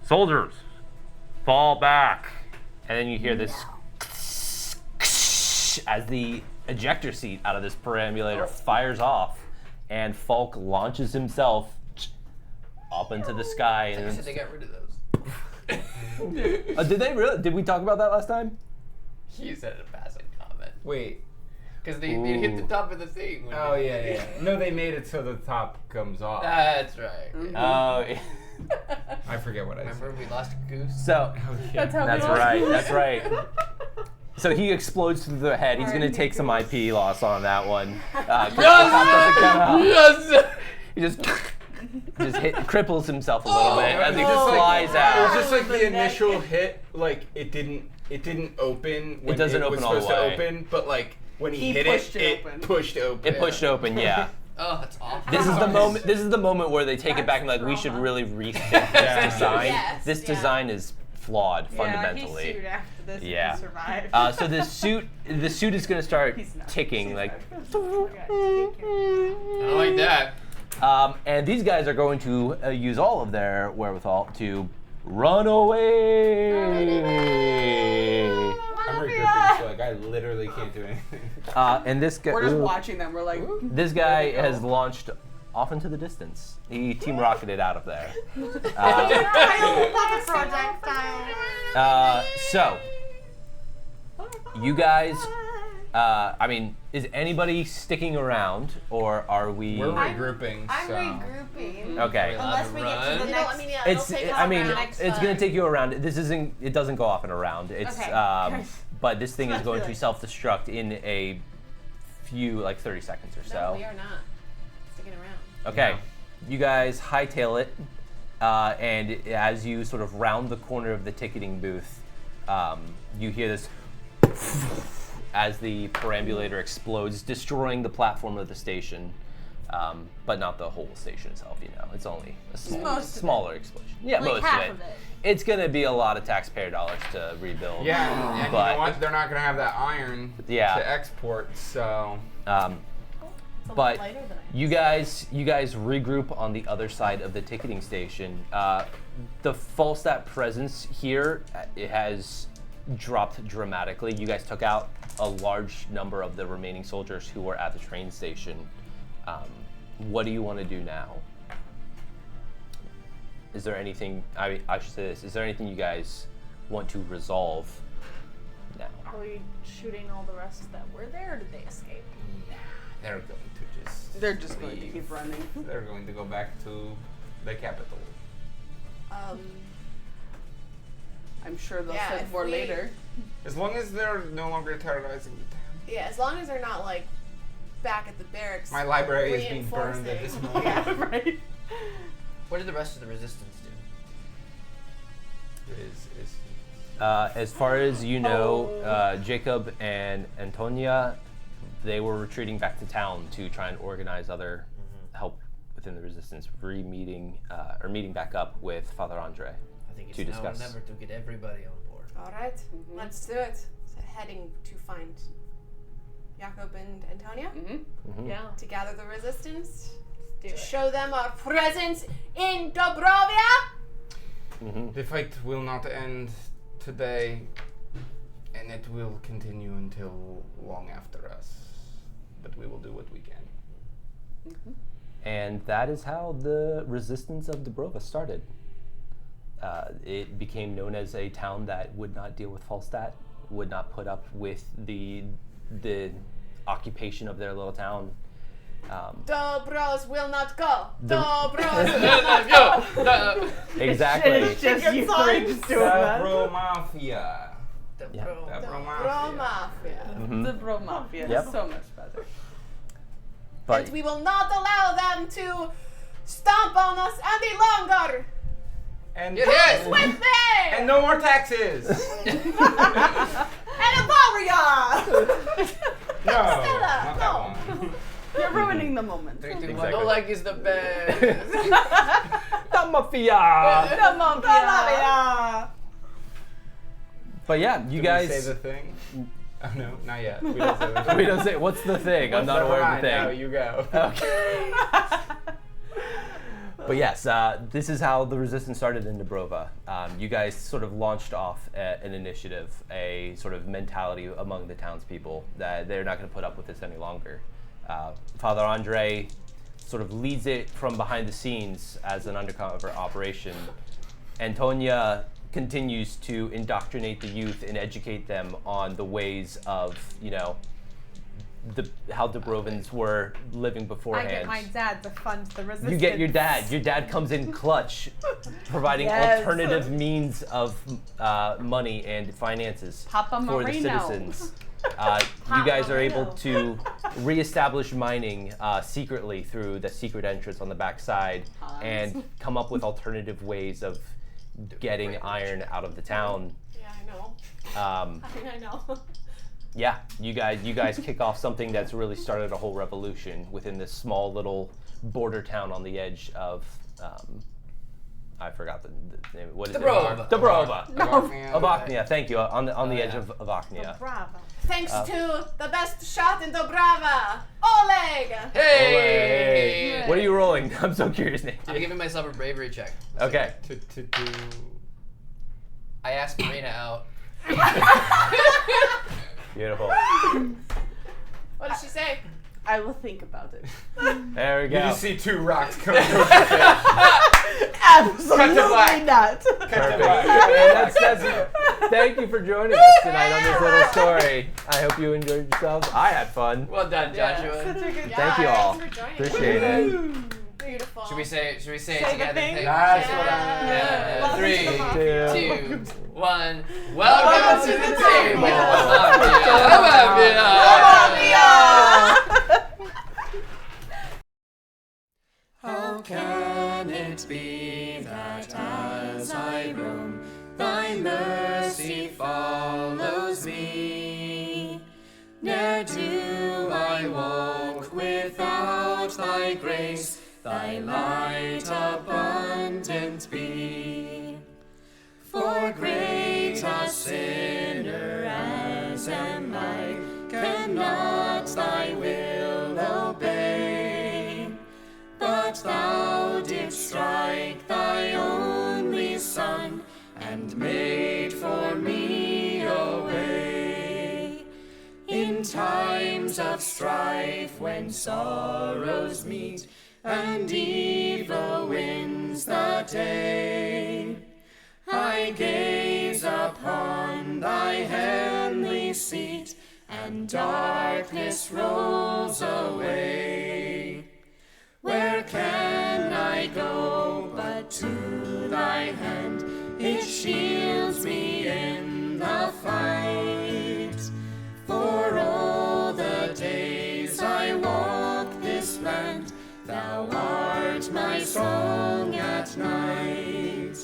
soldiers fall back, and then you hear this as the ejector seat out of this perambulator fires off, and Falk launches himself up into the sky. They And said they got rid of those. did they really? Did we talk about that last time? He said a passing comment. Wait. Because they hit the top of the thing. When Oh yeah. No, they made it so the top comes off. That's right. Oh, I forget what I said. Remember we lost a goose? so That's how that's we lost right. Goose. That's right. So he explodes through the head. He's going to take some IP loss on that one. 'Cause the top doesn't come out. Yes! He just cripples himself a little bit as he It was just flies It was out. just like the initial hit, like it didn't open when It doesn't was open all the supposed way. to open, but like when he hit pushed it, it it open. pushed open. It pushed open, yeah. Oh, that's awful. This is the moment. This is the moment where they take it back and like we should really rethink this design. Yes, This yeah. design is flawed Yeah, fundamentally. he sued after this. Yeah. And he survived. So the suit is going to start He's not. ticking like. I don't like that. And these guys are going to use all of their wherewithal to run away. I'm regrouping, so like I literally can't do anything. And this guy, We're just watching them. We're like, this guy has launched off into the distance. He team rocketed out of there. So, you guys, I mean, is anybody sticking around, or are we? We're regrouping, I'm so regrouping. Okay. Unless we get to the next. It's. I mean, next it's gonna time. take you around. This isn't. It doesn't go off in a round. It's. Okay. But this thing is going to self-destruct in a few, like 30 seconds or No, so. we are not sticking around. Okay, you guys hightail it, and as you sort of round the corner of the ticketing booth, you hear this as the perambulator explodes, destroying the platform of the station, but not the whole station itself. You know, it's only a smaller explosion. Yeah, Like most half of of it. it. It's gonna be a lot of taxpayer dollars to rebuild. yeah, and But- you know what? They're not gonna have that iron Yeah. to export, so Um, It's a lot But lighter than I you guys regroup on the other side of the ticketing station. The Falstat presence here, it has dropped dramatically. You guys took out a large number of the remaining soldiers who were at the train station. What do you want to do now? Is there anything, I should say this, is there anything you guys want to resolve now? Are we shooting all the rest that were there, or did they escape? They're going to just. They're just going to leave. keep running. They're going to go back to the capital. I'm sure they'll Yeah, send if more we- later. As long as they're no longer terrorizing the town. Yeah, as long as they're not like back at the barracks. My library is being burned at this reinforcing. moment. Yeah. Right. What did the rest of the resistance do? As far as you know, Jacob and Antonia, they were retreating back to town to try and organize other help within the resistance, meeting back up with Father Andre. I think it's To now discuss. or never to get everybody on board. All right, let's do it. So heading to find Jakob and Antonia Yeah. to gather the resistance, Do to it. show them our presence in Dobravia. The fight will not end today, and it will continue until long after us. But we will do what we can. And that is how the resistance of Dobravan started. It became known as a town that would not deal with Falstat, would not put up with the occupation of their little town. Dobros will not go. The- Dobros will not go. Exactly. It's just you three just doing that. Bro Mafia. Yeah. Bro Bro Mafia. Mafia. The Bro Mafia Yep. is so much better. But And we will not allow them to stomp on us any longer. And Who's with me? and no more taxes. And a Varia! No, Stella, not no. that one. You're ruining the moment. 3, 2, 1. Exactly. No leg is the best. the mafia. The Mafia. But yeah, you Did guys. we say the thing? Oh no, not yet. We don't say the thing. We don't say what's the thing. I'm not Never aware of mind, the now thing. you go. Okay. But yes, this is how the resistance started in Dobravan. You guys sort of launched off an initiative, a sort of mentality among the townspeople that they're not going to put up with this any longer. Father Andre sort of leads it from behind the scenes as an undercover operation. Antonia continues to indoctrinate the youth and educate them on the ways of, how Dobravans were living I beforehand. get my dad to fund the resistance. You get your dad. Your dad comes in clutch, providing Yes. alternative means of money and finances Papa for the Marino. citizens. You guys are able to reestablish mining secretly through the secret entrance on the back side and come up with alternative ways of getting iron out of the town. Yeah, I know. I know. Yeah, you guys kick off something that's really started a whole revolution within this small little border town on the edge of I forgot the name. What is Dobravan. it? Dobravan. Avaknia. Avaknia. Thank you. On the edge yeah. of Avaknia. Bravo. Thanks to the best shot in Dobrava, Oleg! Hey! What are you rolling? I'm so curious, Nate. I'm giving myself a bravery check. Okay. I asked Marina out. Beautiful. What did she say? I will think about it. There we You go. just see two rocks coming towards your face. Absolutely black. not. Perfect. And that's thank you for joining us tonight on this little story. I hope you enjoyed yourselves. I had fun. Well done, Joshua. Such a good Thank you all. Thanks for joining Appreciate us. it. Beautiful. Should we say it Say together? the thing. That's Yeah. what I. Yeah. Welcome to the 3, mafia. 2, 1. Welcome to the table. How can it be that as I roam, thy mercy follows me? Ne'er do I walk without thy grace, thy light abundant be. For great a sinner as am I, cannot thy will obey. that thou didst strike thy only Son, and made for me a way. In times of strife, when sorrows meet, and evil wins the day, I gaze upon thy heavenly seat, and darkness rolls away. Where can I go but to thy hand? It shields me in the fight. For all the days I walk this land, thou art my song at night.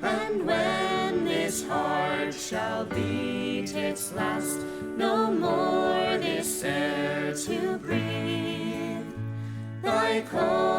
And when this heart shall beat its last, no more this air to breathe, thy call